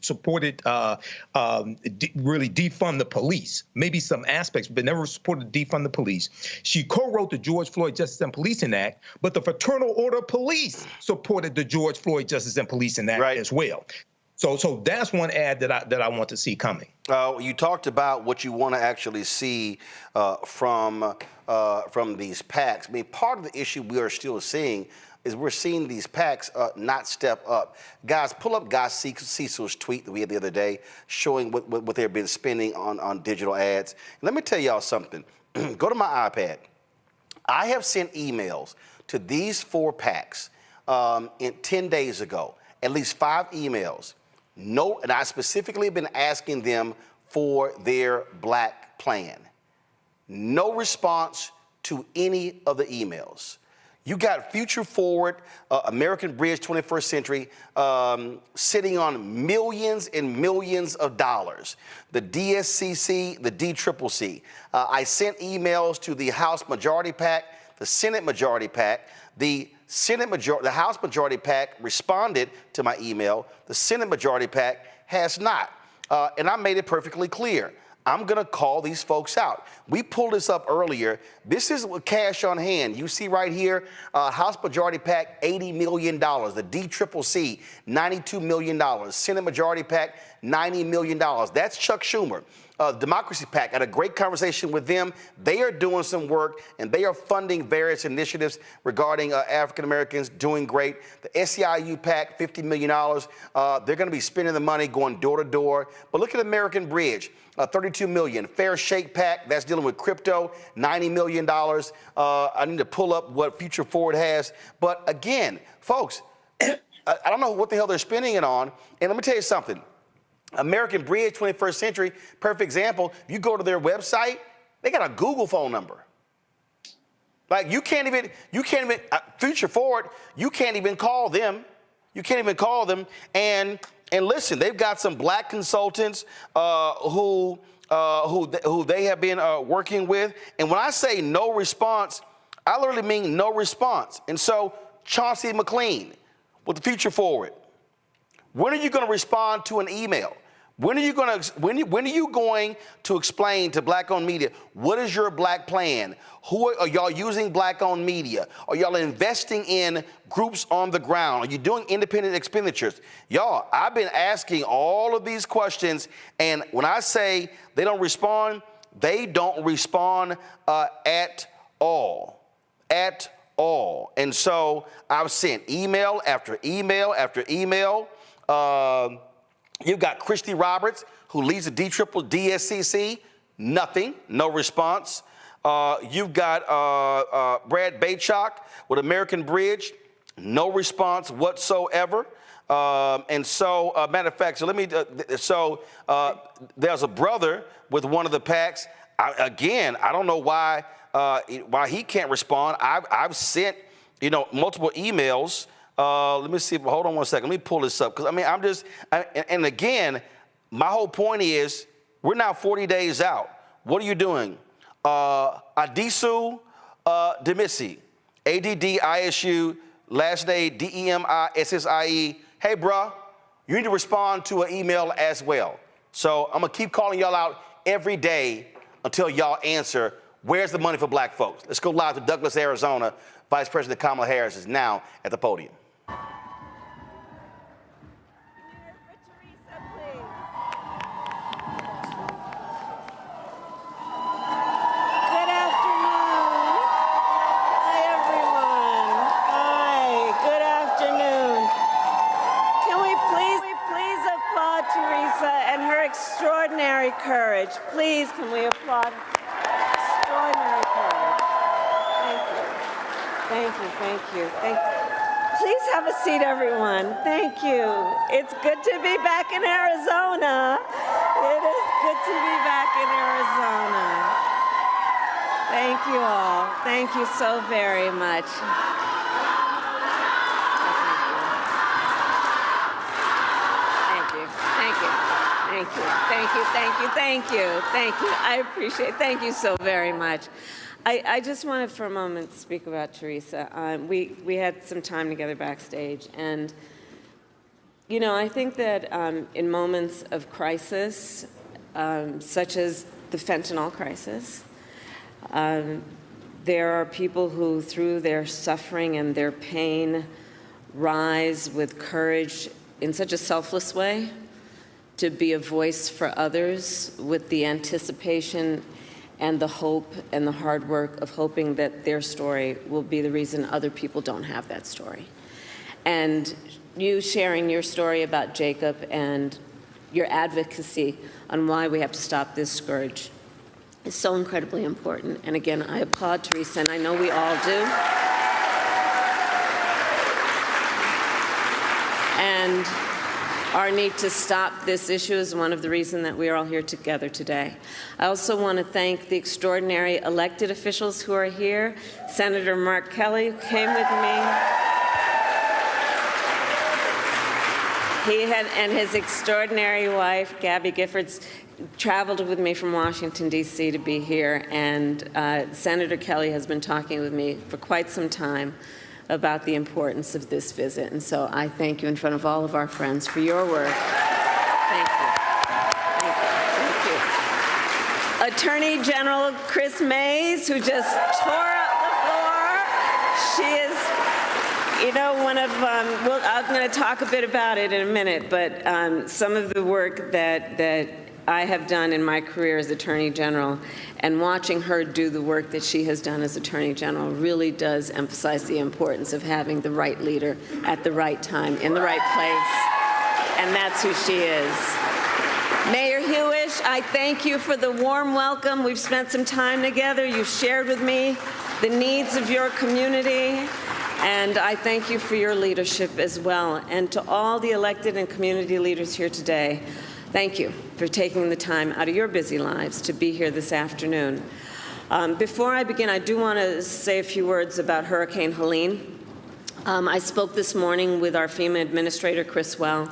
supported really defund the police, maybe some aspects, but never supported defund the police. She co-wrote the George Floyd Justice and Policing Act, but the Fraternal Order of Police supported the George Floyd Justice and Policing Act as well. So that's one ad that I want to see coming. You talked about what you want to actually see from these PACs. I mean, part of the issue we are still seeing is we're seeing these PACs not step up. Guys, pull up Guy Cecil's tweet that we had the other day showing what they've been spending on digital ads. And let me tell y'all something. Go to my iPad. I have sent emails to these 4 PACs 10 days ago, at least 5 emails. No, and I specifically have been asking them for their black plan. No response to any of the emails. You got Future Forward, American Bridge 21st Century, sitting on millions and millions of dollars. The DSCC, the DCCC. I sent emails to the House Majority PAC, the Senate Majority PAC. The House Majority PAC responded to my email. The Senate Majority PAC has not. And I made it perfectly clear. I'm going to call these folks out. We pulled this up earlier. This is cash on hand. You see right here, House Majority PAC, $80 million. The DCCC, $92 million. Senate Majority PAC, $90 million. That's Chuck Schumer. Democracy PAC, I had a great conversation with them. They are doing some work, and they are funding various initiatives regarding African Americans doing great. The SEIU PAC, $50 million. They're going to be spending the money going door to door. But look at American Bridge, $32 million. Fair Shake PAC, that's dealing with crypto, $90 million. I need to pull up what Future Forward has. But again, folks, I don't know what the hell they're spending it on. And let me tell you something. American Bridge, 21st Century, perfect example. You go to their website, they got a Google phone number. Like you can't even, Future Forward, you can't even call them. You can't even call them. And listen, they've got some black consultants who they have been working with. And when I say no response, I literally mean no response. And so Chauncey McLean with the Future Forward. When are you going to respond to an email? When are you going to explain to black-owned media, what is your black plan? Who are y'all using black-owned media? Are y'all investing in groups on the ground? Are you doing independent expenditures? Y'all, I've been asking all of these questions, and when I say they don't respond at all. At all. And so I've sent email after email after email. You've got Christy Roberts, who leads the DSCC, nothing, no response. You've got Brad Baychok with American Bridge, no response whatsoever. And so, matter of fact, so let me, there's a brother with one of the PACs. I don't know why he can't respond. I've sent, multiple emails. Let me see. Hold on one second. Let me pull this up. Because, and again, my whole point is we're now 40 days out. What are you doing? Adisu Demisi, ADDISU, last name DEMISSIE. Hey, bruh, you need to respond to an email as well. So I'm going to keep calling y'all out every day until y'all answer, where's the money for black folks? Let's go live to Douglas, Arizona. Vice President Kamala Harris is now at the podium. Extraordinary courage. Please, can we applaud? Extraordinary courage. Thank you. Thank you. Thank you. Please have a seat, everyone. Thank you. It's good to be back in Arizona. It is good to be back in Arizona. Thank you all. Thank you so very much. Thank you. I appreciate it. Thank you so very much. I just wanted for a moment to speak about Teresa. We had some time together backstage, and I think that in moments of crisis, such as the fentanyl crisis, there are people who, through their suffering and their pain, rise with courage in such a selfless way to be a voice for others with the anticipation and the hope and the hard work of hoping that their story will be the reason other people don't have that story. And you sharing your story about Jacob and your advocacy on why we have to stop this scourge is so incredibly important. And again, I applaud Teresa, and I know we all do. And our need to stop this issue is one of the reasons that we are all here together today. I also want to thank the extraordinary elected officials who are here. Senator Mark Kelly came with me. He and his extraordinary wife, Gabby Giffords, traveled with me from Washington, D.C. to be here. And Senator Kelly has been talking with me for quite some time about the importance of this visit. And so I thank you in front of all of our friends for your work. Thank you. Thank you. Attorney General Chris Mays, who just tore up the floor. She is, one of, I'm going to talk a bit about it in a minute, but some of the work that I have done in my career as Attorney General, and watching her do the work that she has done as Attorney General really does emphasize the importance of having the right leader at the right time, in the right place, and that's who she is. Mayor Hewish, I thank you for the warm welcome. We've spent some time together. You've shared with me the needs of your community, and I thank you for your leadership as well. And to all the elected and community leaders here today, thank you for taking the time out of your busy lives to be here this afternoon. Before I begin, I do want to say a few words about Hurricane Helene. I spoke this morning with our FEMA Administrator, Chris Well,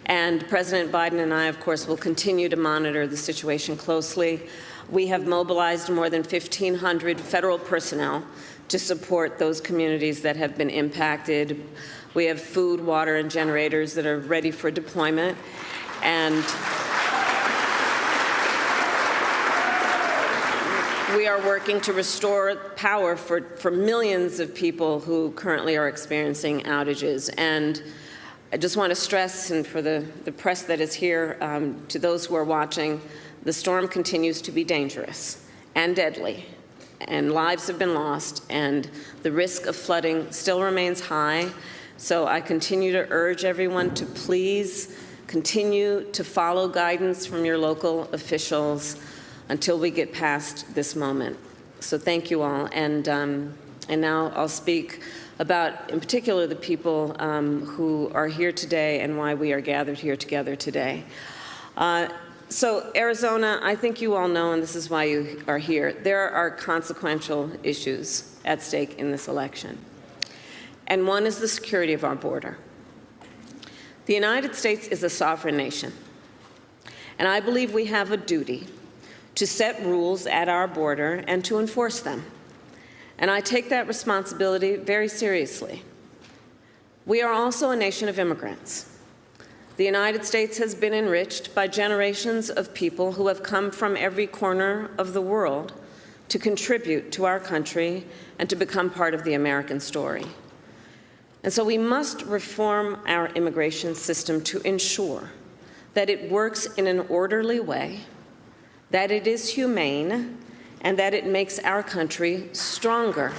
and President Biden and I, of course, will continue to monitor the situation closely. We have mobilized more than 1,500 federal personnel to support those communities that have been impacted. We have food, water, and generators that are ready for deployment. And we are working to restore power for millions of people who currently are experiencing outages. And I just want to stress, and for the press that is here, to those who are watching, the storm continues to be dangerous and deadly, and lives have been lost, and the risk of flooding still remains high. So I continue to urge everyone to please continue to follow guidance from your local officials until we get past this moment. So thank you all. And now I'll speak about, in particular, the people who are here today and why we are gathered here together today. So Arizona, I think you all know, and this is why you are here, there are consequential issues at stake in this election. And one is the security of our border. The United States is a sovereign nation, and I believe we have a duty to set rules at our border and to enforce them. And I take that responsibility very seriously. We are also a nation of immigrants. The United States has been enriched by generations of people who have come from every corner of the world to contribute to our country and to become part of the American story. And so we must reform our immigration system to ensure that it works in an orderly way, that it is humane, and that it makes our country stronger.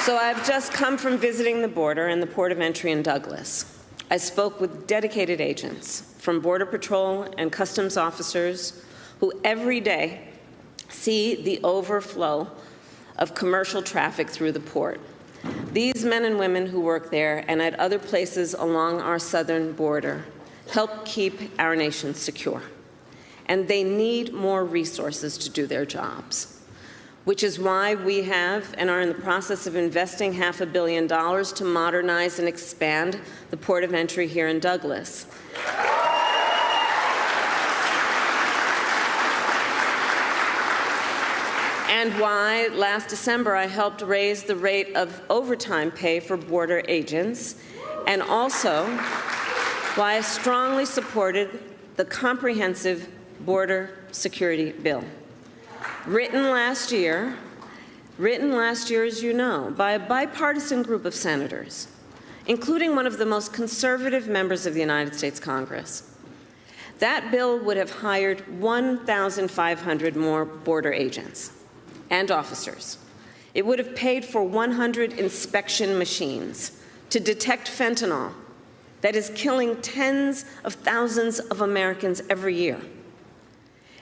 So I've just come from visiting the border and the port of entry in Douglas. I spoke with dedicated agents from Border Patrol and Customs officers who every day see the overflow of commercial traffic through the port. These men and women who work there and at other places along our southern border help keep our nation secure. And they need more resources to do their jobs, which is why we have and are in the process of investing $500 million to modernize and expand the port of entry here in Douglas. And why last December I helped raise the rate of overtime pay for border agents, and also why I strongly supported the comprehensive border security bill. Written last year, as you know, by a bipartisan group of senators, including one of the most conservative members of the United States Congress. That bill would have hired 1,500 more border agents and officers. It would have paid for 100 inspection machines to detect fentanyl that is killing tens of thousands of Americans every year.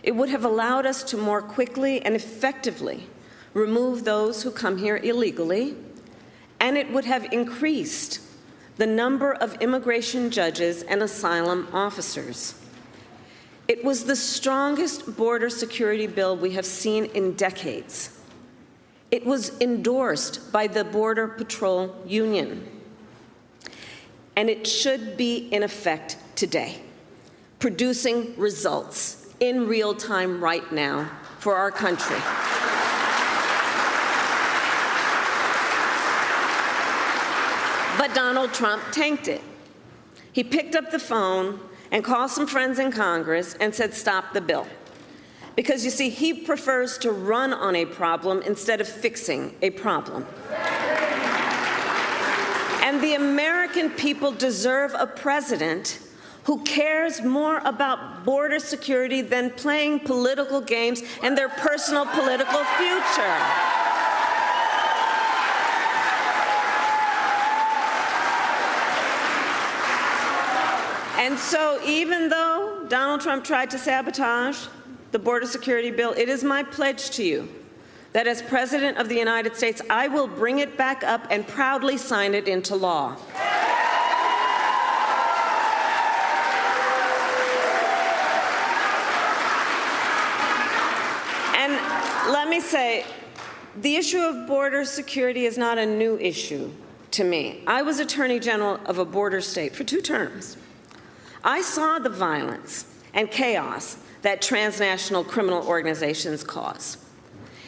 It would have allowed us to more quickly and effectively remove those who come here illegally, and it would have increased the number of immigration judges and asylum officers. It was the strongest border security bill we have seen in decades. It was endorsed by the Border Patrol Union, and it should be in effect today, producing results in real time right now for our country. But Donald Trump tanked it. He picked up the phone and called some friends in Congress and said, stop the bill. Because you see, he prefers to run on a problem instead of fixing a problem. And the American people deserve a president who cares more about border security than playing political games and their personal political future. And so even though Donald Trump tried to sabotage the border security bill, it is my pledge to you that as President of the United States, I will bring it back up and proudly sign it into law. And let me say, the issue of border security is not a new issue to me. I was Attorney General of a border state for 2 terms. I saw the violence and chaos that transnational criminal organizations cause,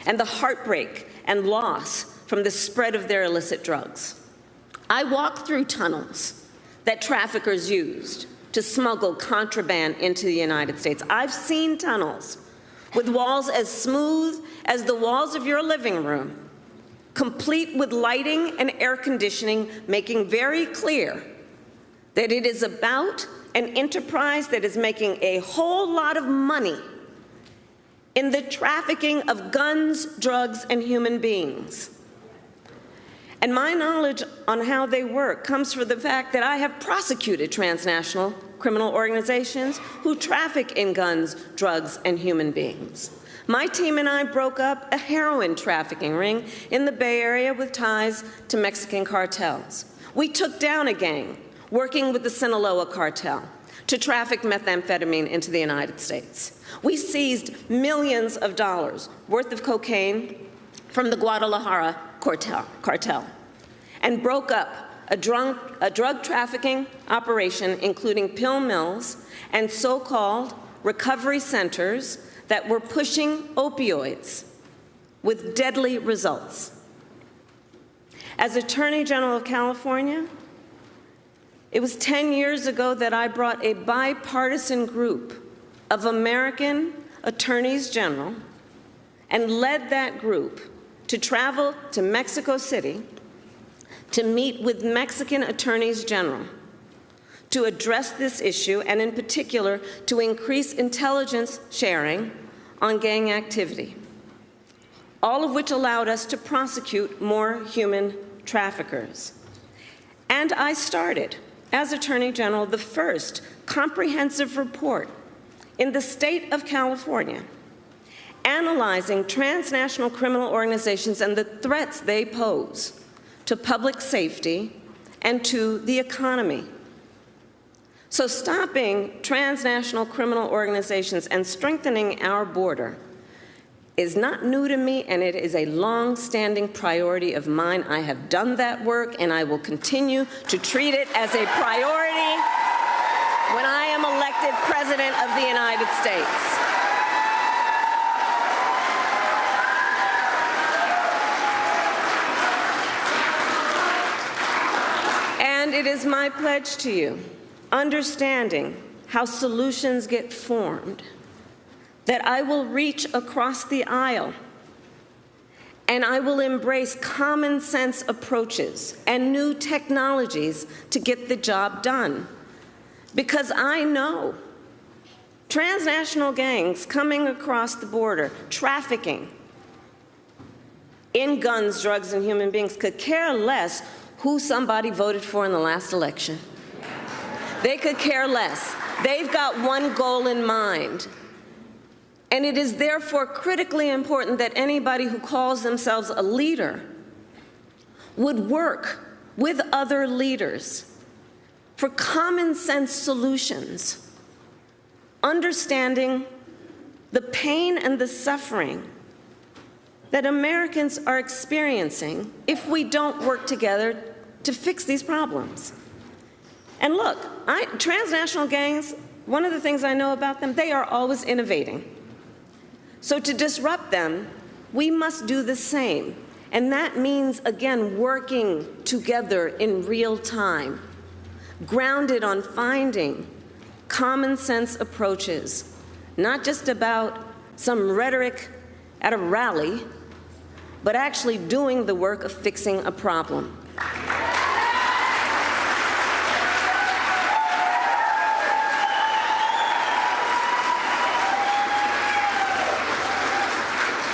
and the heartbreak and loss from the spread of their illicit drugs. I walked through tunnels that traffickers used to smuggle contraband into the United States. I've seen tunnels with walls as smooth as the walls of your living room, complete with lighting and air conditioning, making very clear that it is about an enterprise that is making a whole lot of money in the trafficking of guns, drugs, and human beings. And my knowledge on how they work comes from the fact that I have prosecuted transnational criminal organizations who traffic in guns, drugs, and human beings. My team and I broke up a heroin trafficking ring in the Bay Area with ties to Mexican cartels. We took down a gang working with the Sinaloa cartel to traffic methamphetamine into the United States. We seized millions of dollars worth of cocaine from the Guadalajara cartel and broke up a drug trafficking operation, including pill mills and so-called recovery centers that were pushing opioids with deadly results. As Attorney General of California, it was 10 years ago that I brought a bipartisan group of American attorneys general and led that group to travel to Mexico City to meet with Mexican attorneys general to address this issue, and in particular, to increase intelligence sharing on gang activity, all of which allowed us to prosecute more human traffickers. And I started, as Attorney General, the first comprehensive report in the state of California analyzing transnational criminal organizations and the threats they pose to public safety and to the economy. So stopping transnational criminal organizations and strengthening our border is not new to me, and it is a long-standing priority of mine. I have done that work, and I will continue to treat it as a priority when I am elected President of the United States. And it is my pledge to you, understanding how solutions get formed, that I will reach across the aisle and I will embrace common sense approaches and new technologies to get the job done. Because I know transnational gangs coming across the border, trafficking in guns, drugs, and human beings could care less who somebody voted for in the last election. They could care less. They've got one goal in mind. And it is therefore critically important that anybody who calls themselves a leader would work with other leaders for common sense solutions, understanding the pain and the suffering that Americans are experiencing if we don't work together to fix these problems. And look, transnational gangs, one of the things I know about them, they are always innovating. So to disrupt them, we must do the same. And that means, again, working together in real time, grounded on finding common sense approaches, not just about some rhetoric at a rally, but actually doing the work of fixing a problem.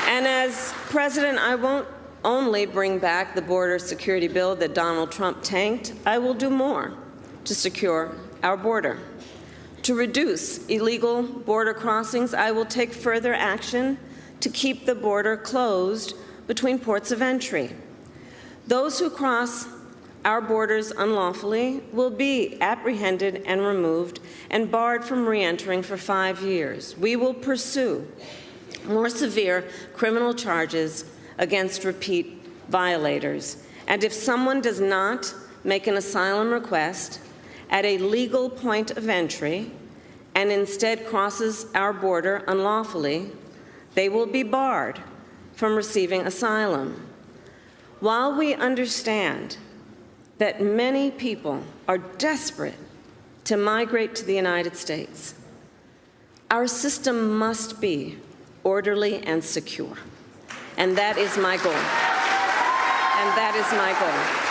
And as president, I won't only bring back the border security bill that Donald Trump tanked, I will do more to secure our border. To reduce illegal border crossings, I will take further action to keep the border closed between ports of entry. Those who cross our borders unlawfully will be apprehended and removed and barred from re-entering for 5 years. We will pursue more severe criminal charges against repeat violators. And if someone does not make an asylum request at a legal point of entry and instead crosses our border unlawfully, they will be barred from receiving asylum. While we understand that many people are desperate to migrate to the United States, our system must be orderly and secure. And that is my goal. And that is my goal.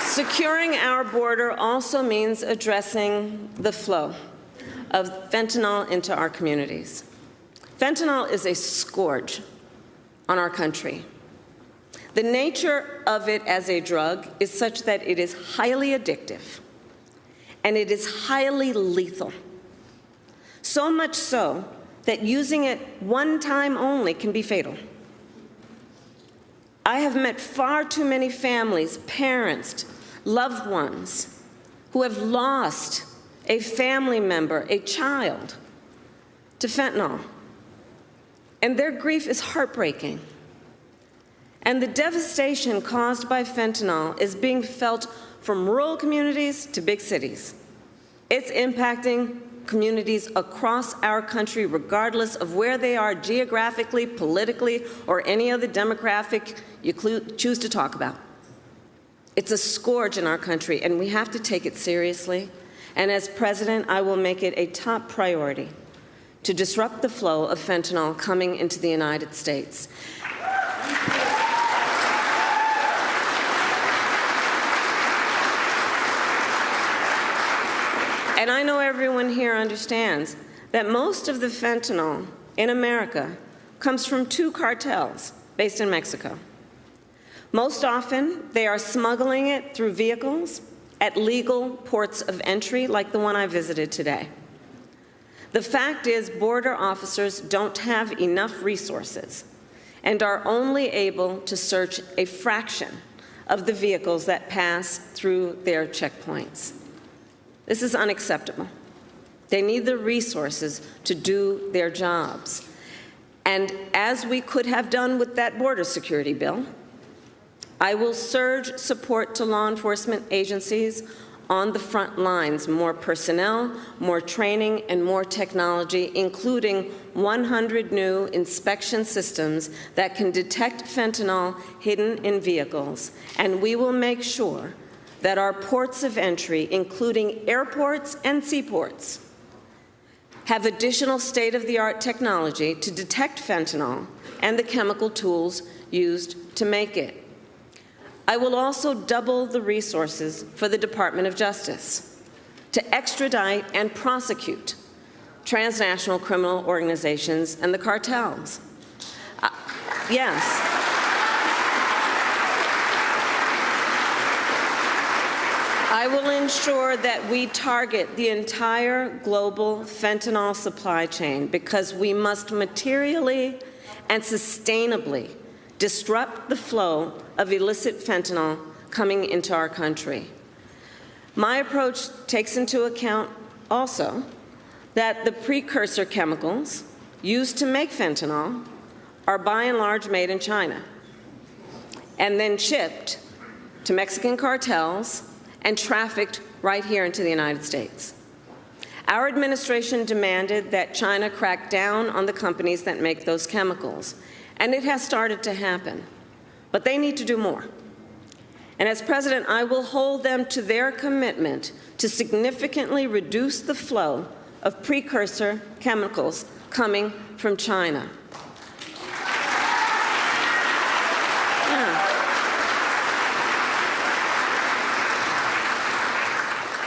Securing our border also means addressing the flow of fentanyl into our communities. Fentanyl is a scourge on our country. The nature of it as a drug is such that it is highly addictive and it is highly lethal. So much so that using it one time only can be fatal. I have met far too many families, parents, loved ones who have lost a family member, a child, to fentanyl. And their grief is heartbreaking. And the devastation caused by fentanyl is being felt from rural communities to big cities. It's impacting communities across our country, regardless of where they are geographically, politically, or any other demographic you choose to talk about. It's a scourge in our country, and we have to take it seriously. And as president, I will make it a top priority to disrupt the flow of fentanyl coming into the United States. And I know everyone here understands that most of the fentanyl in America comes from two cartels based in Mexico. Most often, they are smuggling it through vehicles at legal ports of entry, like the one I visited today. The fact is, border officers don't have enough resources and are only able to search a fraction of the vehicles that pass through their checkpoints. This is unacceptable. They need the resources to do their jobs. And as we could have done with that border security bill, I will surge support to law enforcement agencies on the front lines, more personnel, more training, and more technology, including 100 new inspection systems that can detect fentanyl hidden in vehicles. And we will make sure that our ports of entry, including airports and seaports, have additional state-of-the-art technology to detect fentanyl and the chemical tools used to make it. I will also double the resources for the Department of Justice to extradite and prosecute transnational criminal organizations and the cartels. Yes. I will ensure that we target the entire global fentanyl supply chain because we must materially and sustainably disrupt the flow of illicit fentanyl coming into our country. My approach takes into account also that the precursor chemicals used to make fentanyl are by and large made in China and then shipped to Mexican cartels and trafficked right here into the United States. Our administration demanded that China crack down on the companies that make those chemicals, and it has started to happen. But they need to do more. And as president, I will hold them to their commitment to significantly reduce the flow of precursor chemicals coming from China.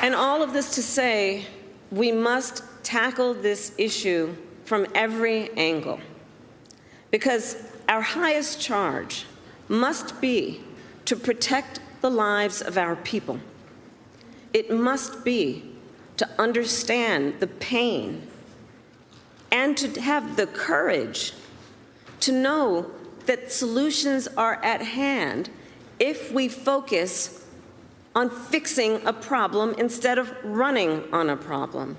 And all of this to say, we must tackle this issue from every angle, because our highest charge must be to protect the lives of our people. It must be to understand the pain and to have the courage to know that solutions are at hand if we focus on fixing a problem instead of running on a problem.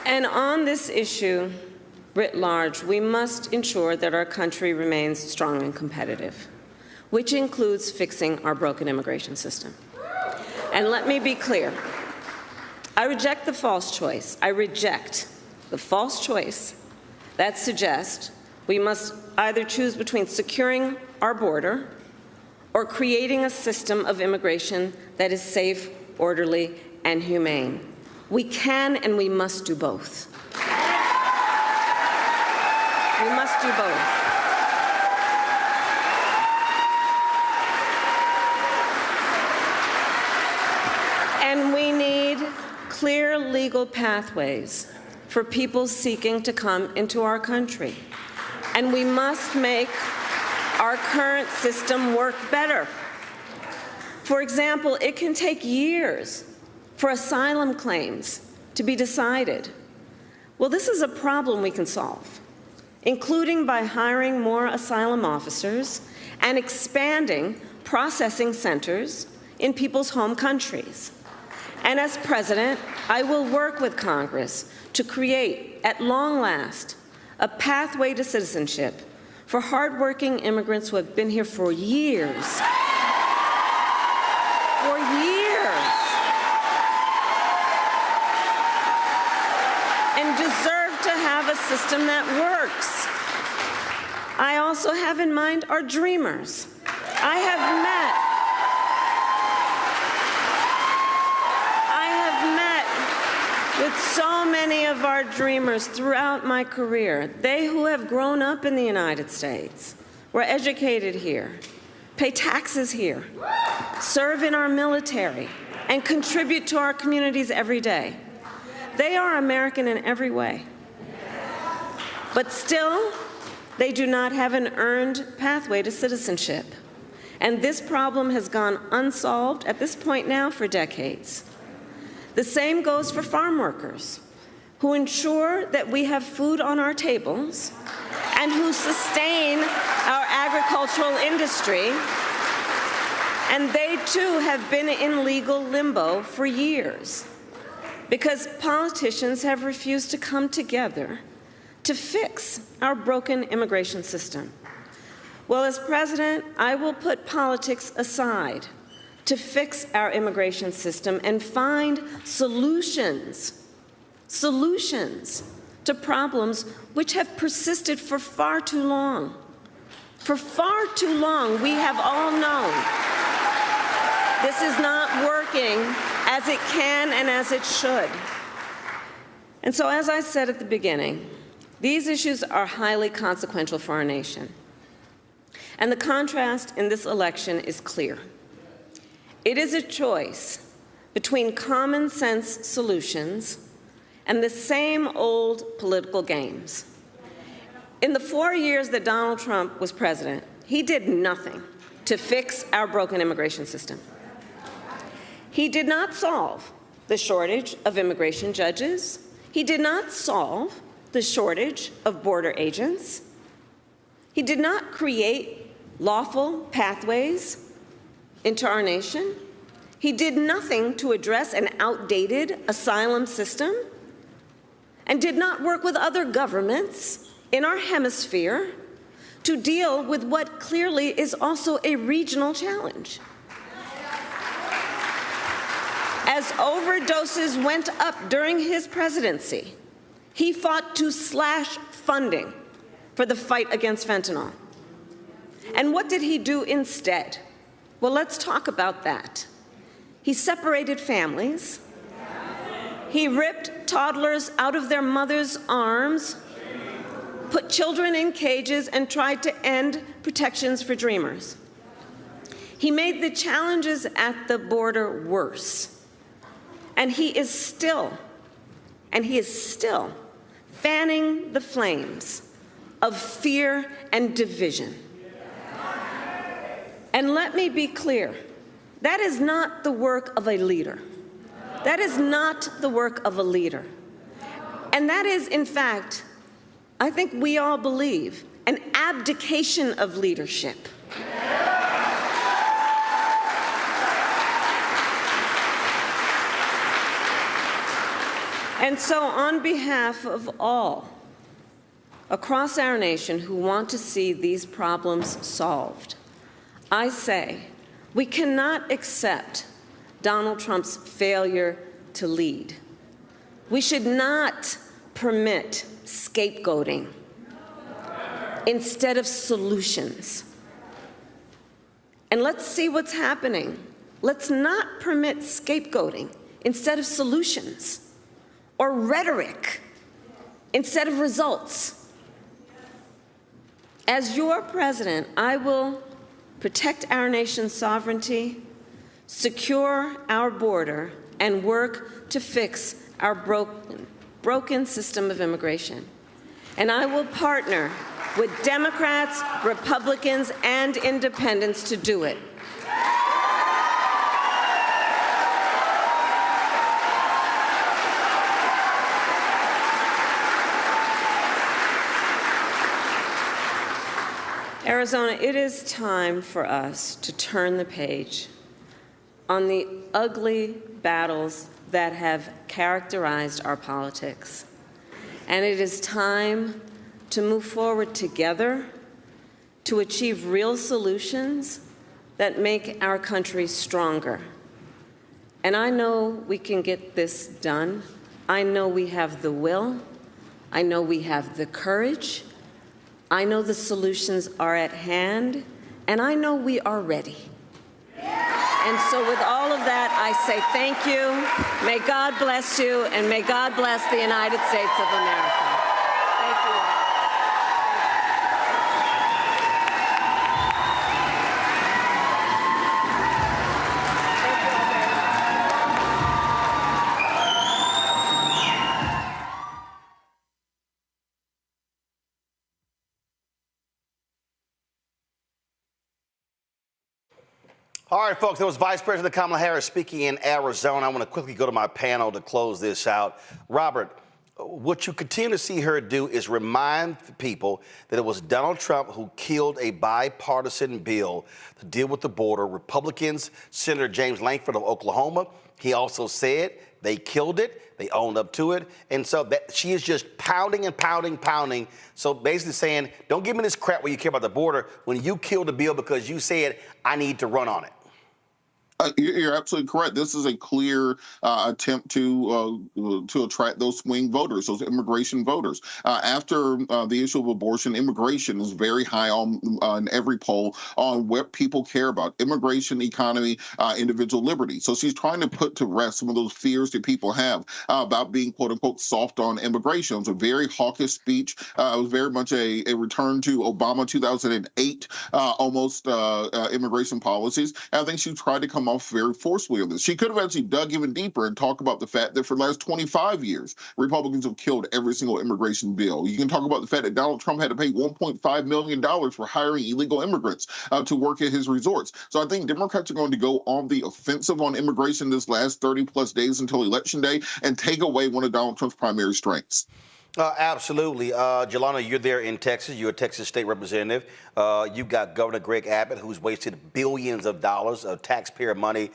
And on this issue, writ large, we must ensure that our country remains strong and competitive, which includes fixing our broken immigration system. And let me be clear. I reject the false choice. I reject the false choice that suggests we must either choose between securing our border or creating a system of immigration that is safe, orderly, and humane. We can and we must do both. We must do both. And we need clear legal pathways for people seeking to come into our country. And we must make our current system work better. For example, it can take years for asylum claims to be decided. Well, this is a problem we can solve, including by hiring more asylum officers and expanding processing centers in people's home countries. And as president, I will work with Congress to create, at long last, a pathway to citizenship for hardworking immigrants who have been here for years. For years. And deserve to have a system that works. I also have in mind our dreamers. I have met with so many of our dreamers throughout my career. They who have grown up in the United States, were educated here, pay taxes here, serve in our military, and contribute to our communities every day. They are American in every way. But still, they do not have an earned pathway to citizenship. And this problem has gone unsolved at this point now for decades. The same goes for farm workers, who ensure that we have food on our tables and who sustain our agricultural industry. And they too have been in legal limbo for years because politicians have refused to come together to fix our broken immigration system. Well, as president, I will put politics aside to fix our immigration system and find solutions to problems which have persisted for far too long. For far too long, we have all known this is not working as it can and as it should. And so, as I said at the beginning, these issues are highly consequential for our nation. And the contrast in this election is clear. It is a choice between common sense solutions and the same old political games. In the 4 years that Donald Trump was president, he did nothing to fix our broken immigration system. He did not solve the shortage of immigration judges. He did not solve the shortage of border agents. He did not create lawful pathways into our nation. He did nothing to address an outdated asylum system and did not work with other governments in our hemisphere to deal with what clearly is also a regional challenge. As overdoses went up during his presidency, he fought to slash funding for the fight against fentanyl. And what did he do instead? Well, let's talk about that. He separated families. He ripped toddlers out of their mother's arms, put children in cages, and tried to end protections for dreamers. He made the challenges at the border worse. And he is still fanning the flames of fear and division. And let me be clear, that is not the work of a leader. That is not the work of a leader. And that is, in fact, I think we all believe, an abdication of leadership. And so on behalf of all across our nation who want to see these problems solved, I say we cannot accept Donald Trump's failure to lead. We should not permit scapegoating instead of solutions. And let's see what's happening. Let's not permit scapegoating instead of solutions, or rhetoric instead of results. As your president, I will protect our nation's sovereignty, secure our border, and work to fix our broken system of immigration. And I will partner with Democrats, Republicans, and independents to do it. Arizona, it is time for us to turn the page on the ugly battles that have characterized our politics. And it is time to move forward together to achieve real solutions that make our country stronger. And I know we can get this done. I know we have the will. I know we have the courage. I know the solutions are at hand, and I know we are ready. And so with all of that, I say thank you. May God bless you, and may God bless the United States of America. Thank you all. All right, folks, that was Vice President Kamala Harris speaking in Arizona. I want to quickly go to my panel to close this out. Robert, what you continue to see her do is remind people that it was Donald Trump who killed a bipartisan bill to deal with the border. Republicans, Senator James Lankford of Oklahoma, he also said they killed it. They owned up to it. And so that she is just pounding and pounding, pounding. So basically saying, don't give me this crap where you care about the border when you killed the bill because you said, I need to run on it. You're absolutely correct. This is a clear attempt to attract those swing voters, those immigration voters. After the issue of abortion, immigration is very high on every poll on what people care about: immigration, economy, individual liberty. So she's trying to put to rest some of those fears that people have about being, quote unquote, soft on immigration. It was a very hawkish speech. It was very much a return to Obama 2008 almost immigration policies. And I think she tried to come off very forcefully on this. She could have actually dug even deeper and talk about the fact that for the last 25 years, Republicans have killed every single immigration bill. You can talk about the fact that Donald Trump had to pay $1.5 million for hiring illegal immigrants to work at his resorts. So I think Democrats are going to go on the offensive on immigration this last 30-plus days until Election Day and take away one of Donald Trump's primary strengths. Absolutely. Jelana, you're there in Texas. You're a Texas state representative. You've got Governor Greg Abbott, who's wasted billions of dollars of taxpayer money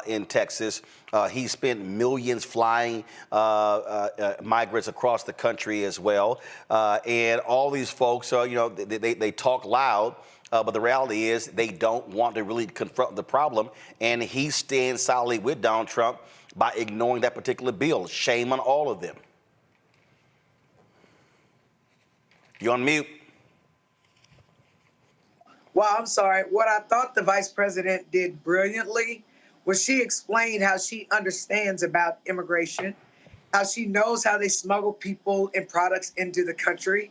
in Texas. He spent millions flying migrants across the country as well. And all these folks, they talk loud. But the reality is they don't want to really confront the problem. And he stands solidly with Donald Trump by ignoring that particular bill. Shame on all of them. You're on mute. Well, I'm sorry. What I thought the vice president did brilliantly was she explained how she understands about immigration, how she knows how they smuggle people and products into the country,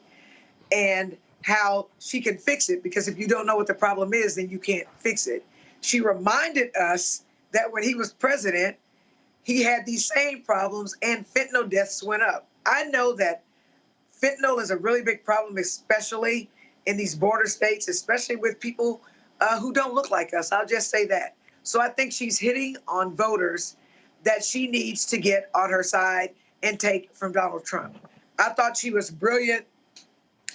and how she can fix it, because if you don't know what the problem is, then you can't fix it. She reminded us that when he was president, he had these same problems and fentanyl deaths went up. I know that fentanyl is a really big problem, especially in these border states, especially with people who don't look like us. I'll just say that. So I think she's hitting on voters that she needs to get on her side and take from Donald Trump. I thought she was brilliant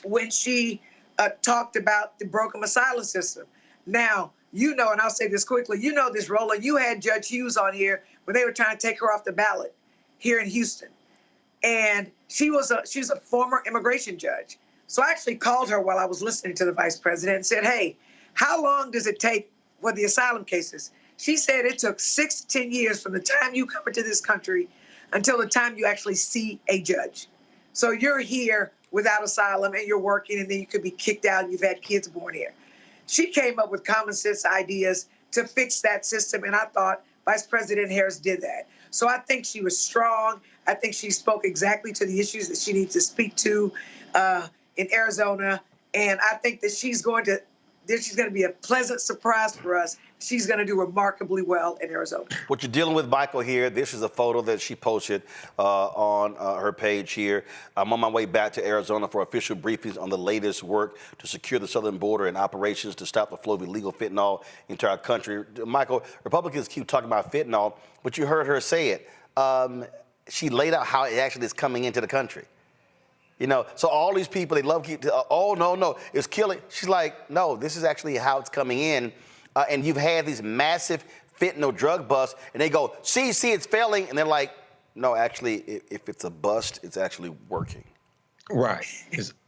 when she talked about the broken asylum system. Now, and I'll say this quickly, this, Roland, you had Judge Hughes on here when they were trying to take her off the ballot here in Houston. And she was a former immigration judge. So I actually called her while I was listening to the vice president and said, hey, how long does it take for the asylum cases? She said it took 6 to 10 years from the time you come into this country until the time you actually see a judge. So you're here without asylum and you're working, and then you could be kicked out and you've had kids born here. She came up with common sense ideas to fix that system, and I thought Vice President Harris did that. So I think she was strong. I think she spoke exactly to the issues that she needs to speak to in Arizona, and I think that she's going to be a pleasant surprise for us. She's going to do remarkably well in Arizona. What you're dealing with, Michael, here, this is a photo that she posted on her page here. I'm on my way back to Arizona for official briefings on the latest work to secure the southern border and operations to stop the flow of illegal fentanyl into our country. Michael, Republicans keep talking about fentanyl, but you heard her say it. She laid out how it actually is coming into the country. You know, so all these people, they love, oh, no, it's killing. She's like, no, this is actually how it's coming in. And you've had these massive fentanyl drug busts, and they go, see, it's failing. And they're like, no, actually, if it's a bust, it's actually working. Right.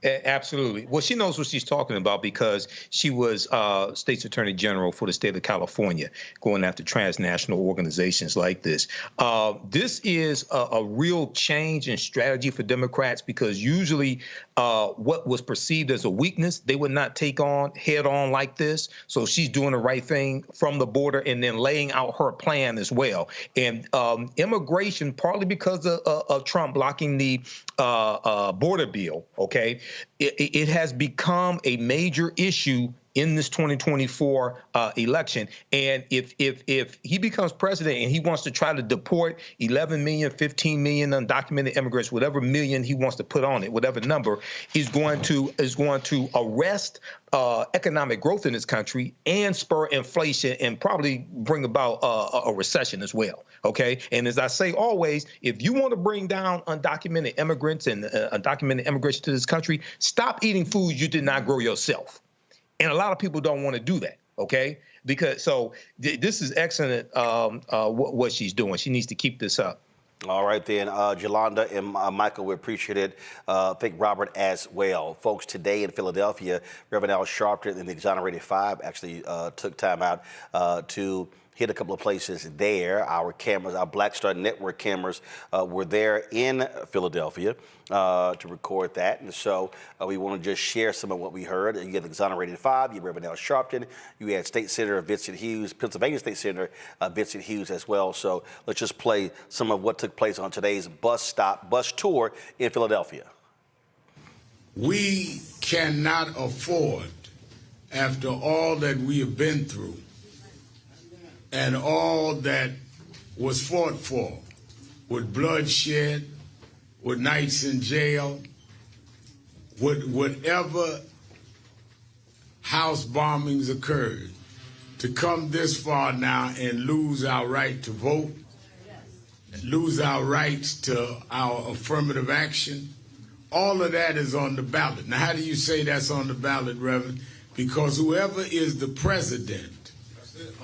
Absolutely. Well, she knows what she's talking about because she was State's Attorney General for the state of California, going after transnational organizations like this. This is a real change in strategy for Democrats because usually what was perceived as a weakness, they would not take on head on like this. So she's doing the right thing from the border and then laying out her plan as well. And immigration, partly because of Trump blocking the border bill, okay, it has become a major issue in this 2024 election. And if he becomes president and he wants to try to deport 11 million, 15 million undocumented immigrants, whatever million he wants to put on it, whatever number, is going to arrest economic growth in this country and spur inflation and probably bring about a recession as well. OK, and as I say always, if you want to bring down undocumented immigrants and undocumented immigration to this country, stop eating foods you did not grow yourself. And a lot of people don't want to do that, okay? Because this is excellent what she's doing. She needs to keep this up. All right, then, Jolanda and Michael, we appreciate it. I think Robert as well. Folks, today in Philadelphia, Reverend Al Sharpton and the Exonerated Five actually took time out to hit a couple of places there. Our cameras, our Black Star Network cameras were there in Philadelphia to record that. And so we want to just share some of what we heard. You had the Exonerated Five, you had Reverend Al Sharpton, you had State Senator Vincent Hughes, Pennsylvania State Senator Vincent Hughes as well. So let's just play some of what took place on today's bus tour in Philadelphia. We cannot afford, after all that we have been through, and all that was fought for, with bloodshed, with nights in jail, with whatever house bombings occurred, to come this far now and lose our right to vote, lose our rights to our affirmative action. All of that is on the ballot. Now, how do you say that's on the ballot, Reverend? Because whoever is the president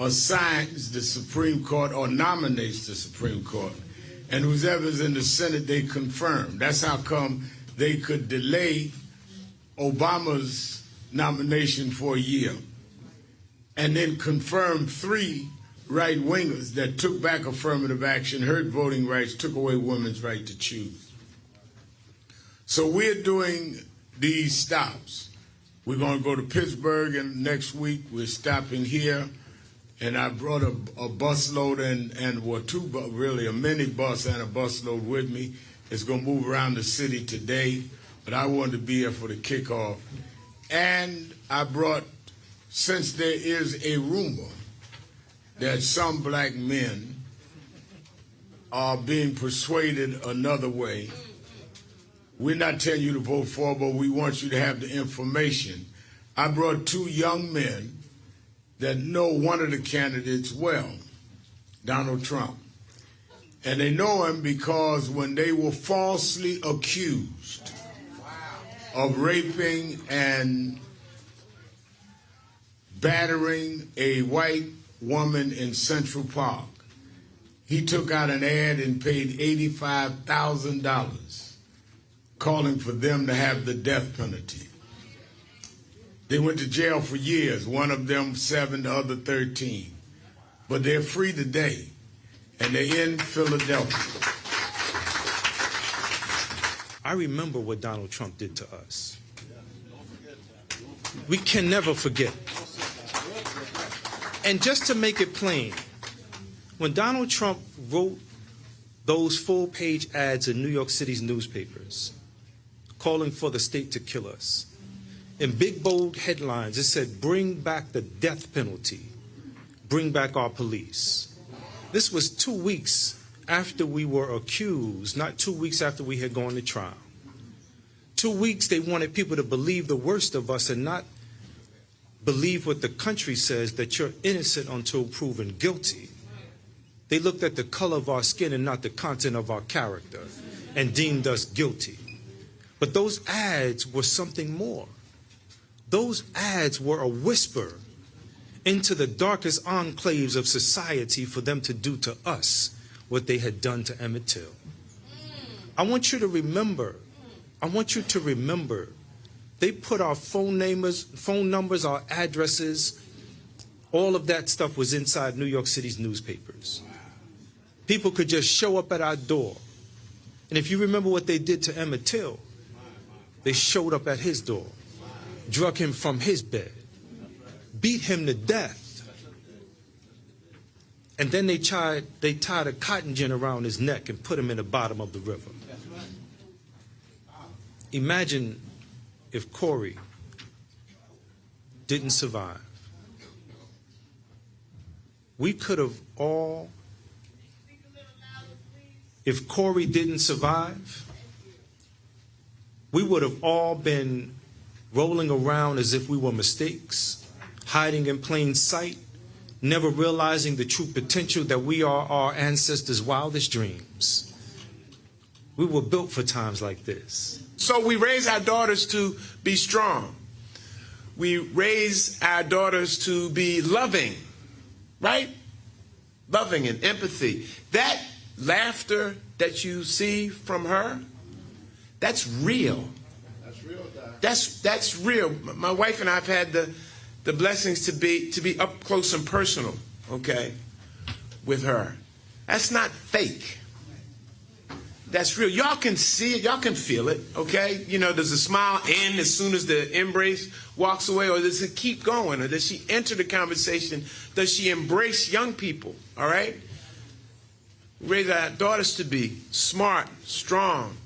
assigns the Supreme Court or nominates the Supreme Court, and whoever's in the Senate, they confirm. That's how come they could delay Obama's nomination for a year and then confirm 3 right-wingers that took back affirmative action, hurt voting rights, took away women's right to choose. So we're doing these stops. We're going to go to Pittsburgh and next week. We're stopping here. And I brought a busload really a minibus and a busload with me. It's going to move around the city today, but I wanted to be here for the kickoff. And I brought, since there is a rumor that some black men are being persuaded another way, we're not telling you to vote for, but we want you to have the information. I brought 2 young men that know one of the candidates well, Donald Trump. And they know him because when they were falsely accused of raping and battering a white woman in Central Park, he took out an ad and paid $85,000 calling for them to have the death penalty. They went to jail for years, one of them 7, the other 13. But they're free today, and they're in Philadelphia. I remember what Donald Trump did to us. We can never forget. And just to make it plain, when Donald Trump wrote those full-page ads in New York City's newspapers calling for the state to kill us, in big, bold headlines, it said, "Bring back the death penalty. Bring back our police." This was 2 weeks after we were accused, not 2 weeks after we had gone to trial. 2 weeks they wanted people to believe the worst of us and not believe what the country says, that you're innocent until proven guilty. They looked at the color of our skin and not the content of our character and deemed us guilty. But those ads were something more. Those ads were a whisper into the darkest enclaves of society for them to do to us what they had done to Emmett Till. I want you to remember, they put our phone numbers, our addresses, all of that stuff was inside New York City's newspapers. People could just show up at our door. And if you remember what they did to Emmett Till, they showed up at his door, drug him from his bed, beat him to death. And then they tied a cotton gin around his neck and put him in the bottom of the river. Imagine if Corey didn't survive. We could have all, if Corey didn't survive, we would have all been rolling around as if we were mistakes, hiding in plain sight, never realizing the true potential that we are our ancestors' wildest dreams. We were built for times like this. So we raise our daughters to be strong. We raise our daughters to be loving, right? Loving and empathy. That laughter that you see from her, that's real. That's real, Dad. That's real. My wife and I have had the blessings to be up close and personal, okay, with her. That's not fake. That's real. Y'all can see it. Y'all can feel it, okay? You know, does the smile end as soon as the embrace walks away, or does it keep going? Or does she enter the conversation? Does she embrace young people, all right? We raise our daughters to be smart, strong,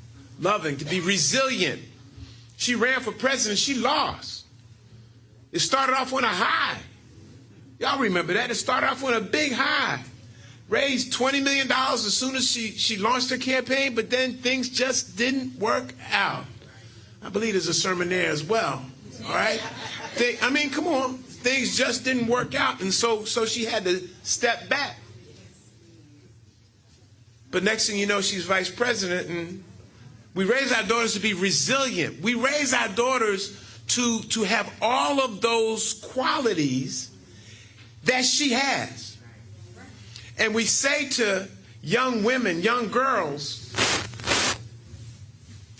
loving, to be resilient. She ran for president. She lost. It started off on a high. Y'all remember that? It started off on a big high. Raised $20 million as soon as she launched her campaign, but then things just didn't work out. I believe there's a sermon there as well, all right? I mean, come on. Things just didn't work out, and so she had to step back. But next thing you know, she's vice president, and we raise our daughters to be resilient. We raise our daughters to have all of those qualities that she has. And we say to young women, young girls,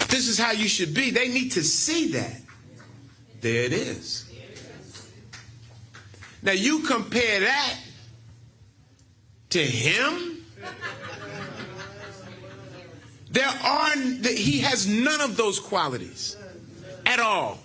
this is how you should be. They need to see that. There it is. Now you compare that to him. He has none of those qualities at all.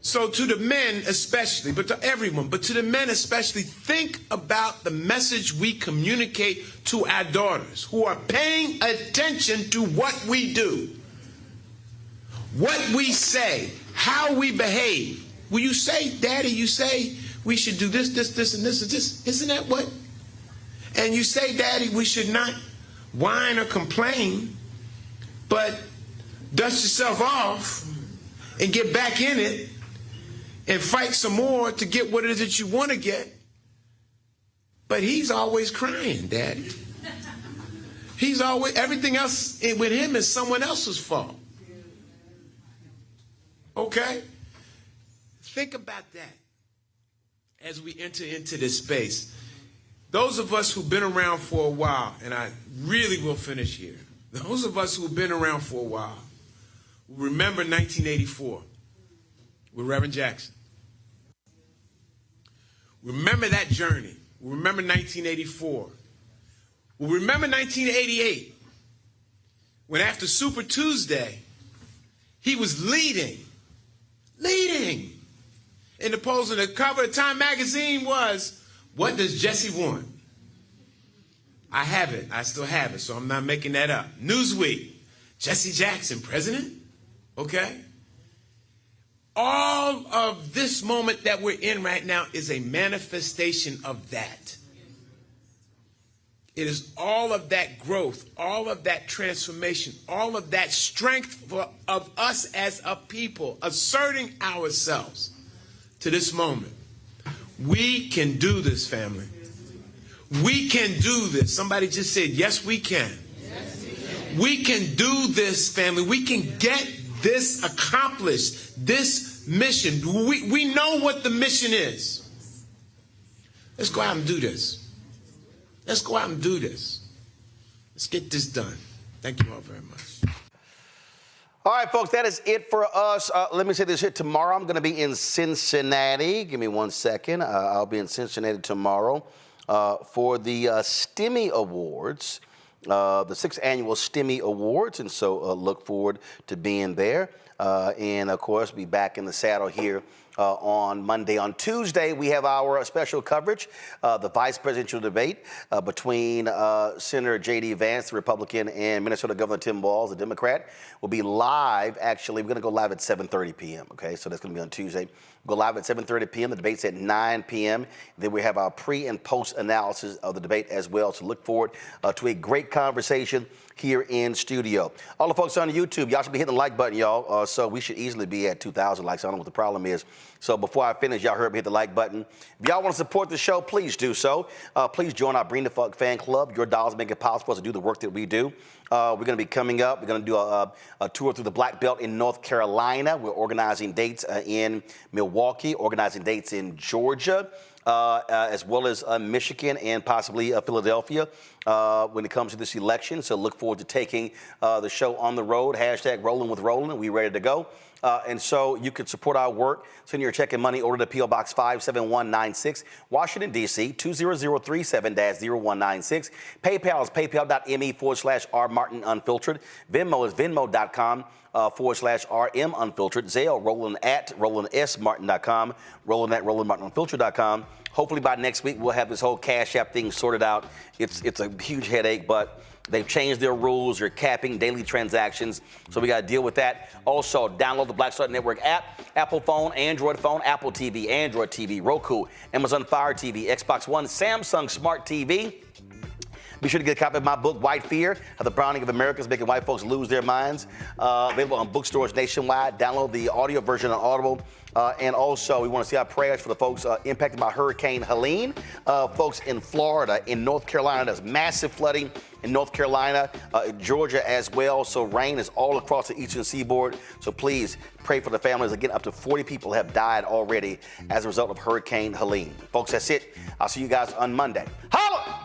So to the men especially, but to everyone, but to the men especially, think about the message we communicate to our daughters who are paying attention to what we do, what we say, how we behave. Will you say, Daddy, you say we should do this, this, this, and this, and this. Isn't that what? And you say, Daddy, we should not whine or complain, but dust yourself off and get back in it and fight some more to get what it is that you want to get. But he's always crying, Daddy. He's always, everything else with him is someone else's fault. Okay? Think about that as we enter into this space. those of us who've been around for a while, and I really will finish here, those of us who've been around for a while, remember 1984 with Reverend Jackson. Remember that journey. Remember 1984. Well, remember 1988, when after Super Tuesday, he was leading in the polls, and the cover of Time magazine was, "What does Jesse want?" I have it. I still have it, so I'm not making that up. Newsweek, Jesse Jackson, president? Okay. All of this moment that we're in right now is a manifestation of that. It is all of that growth, all of that transformation, all of that strength of us as a people, asserting ourselves to this moment. We can do this, family. We can do this. Somebody just said, yes, we can. Yes, we can. We can do this, family. We can get this accomplished, this mission. We know what the mission is. Let's go out and do this. Let's go out and do this. Let's get this done. Thank you all very much. All right, folks, that is it for us. Let me say this here. Tomorrow, I'm going to be in Cincinnati. Give me 1 second. I'll be in Cincinnati tomorrow for the STEMI Awards, the 6th annual STEMI Awards. And so look forward to being there. And, of course, be back in the saddle here on Monday. On Tuesday, we have our special coverage, the vice presidential debate between Senator J.D. Vance, the Republican, and Minnesota Governor Tim Walz, the Democrat. Will be live, actually. We're going to go live at 7:30 p.m., okay? So that's going to be on Tuesday. We'll go live at 7:30 p.m. The debate's at 9 p.m. Then we have our pre- and post-analysis of the debate as well. So look forward to a great conversation here in studio. All the folks on YouTube, y'all should be hitting the like button, y'all. So we should easily be at 2,000 likes. I don't know what the problem is. So before I finish, y'all heard me hit the like button. If y'all want to support the show, please do so. Please join our Bring the Fuck fan club. Your dollars make it possible for us to do the work that we do. We're going to be coming up. We're going to do a tour through the Black Belt in North Carolina. We're organizing dates in Milwaukee, organizing dates in Georgia, as well as Michigan and possibly Philadelphia when it comes to this election. So look forward to taking the show on the road. Hashtag Rolling with Roland. We ready to go. And so you can support our work. Send your check and money order to P.O. Box 57196, Washington, D.C., 20037-0196. PayPal is paypal.me/rmartinunfiltered. Venmo is venmo.com/rmunfiltered. Zelle, Roland at RolandSMartin.com. Roland at RolandMartinUnfiltered.com. Hopefully by next week, we'll have this whole Cash App thing sorted out. It's a huge headache, but they've changed their rules. They're capping daily transactions, so we got to deal with that. Also, download the Black Star Network app, Apple phone, Android phone, Apple TV, Android TV, Roku, Amazon Fire TV, Xbox One, Samsung Smart TV. Be sure to get a copy of my book, White Fear, How the Browning of America is Making White Folks Lose Their Minds. Available on bookstores nationwide. Download the audio version on Audible. And also, we want to see our prayers for the folks impacted by Hurricane Helene. Folks in Florida, in North Carolina, there's massive flooding in North Carolina, Georgia as well. So rain is all across the eastern seaboard. So please pray for the families. Again, up to 40 people have died already as a result of Hurricane Helene. Folks, that's it. I'll see you guys on Monday. Holla!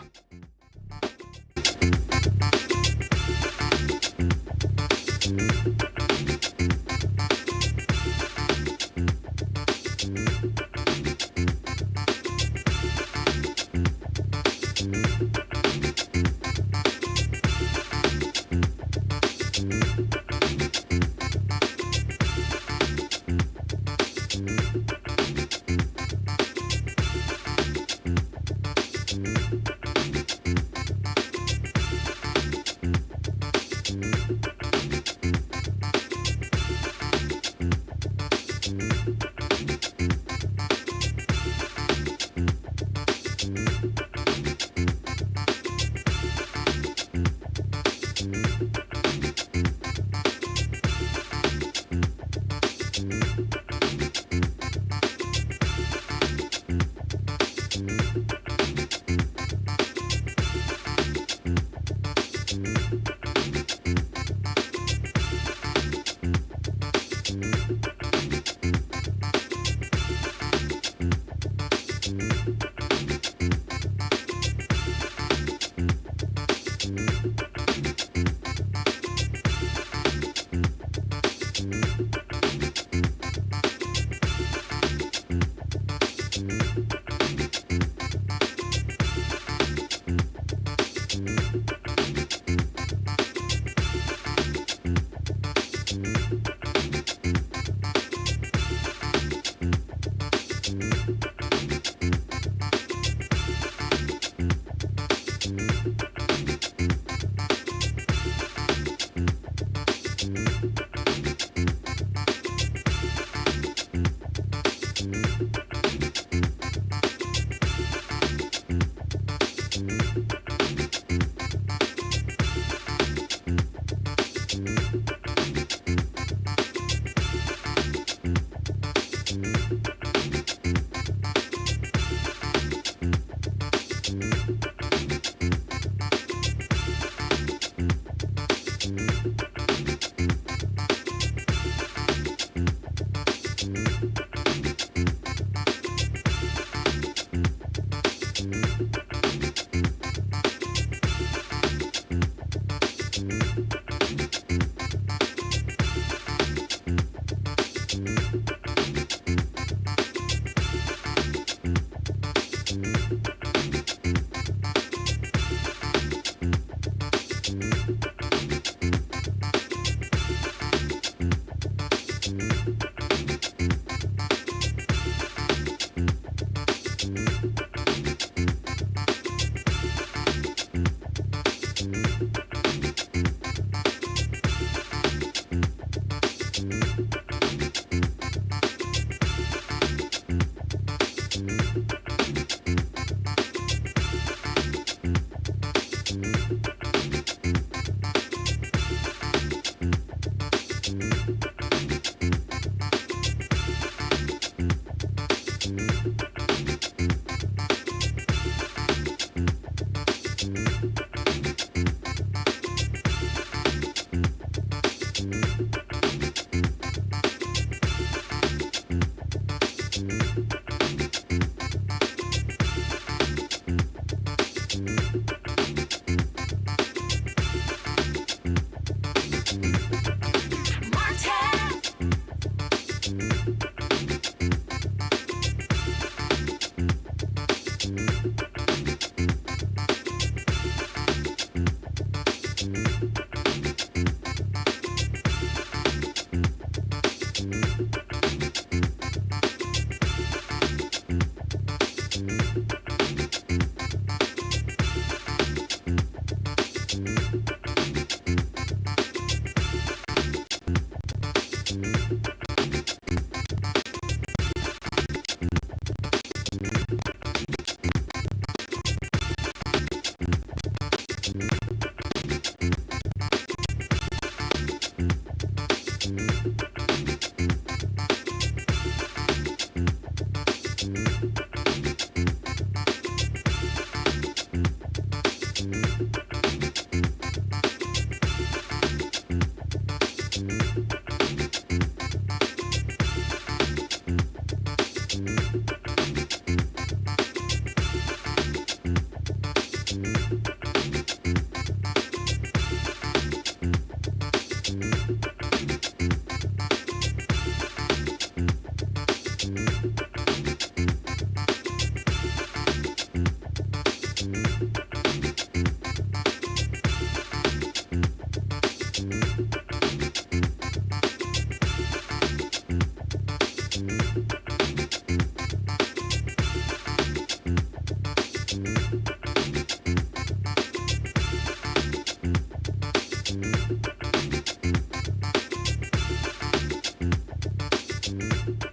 Bye.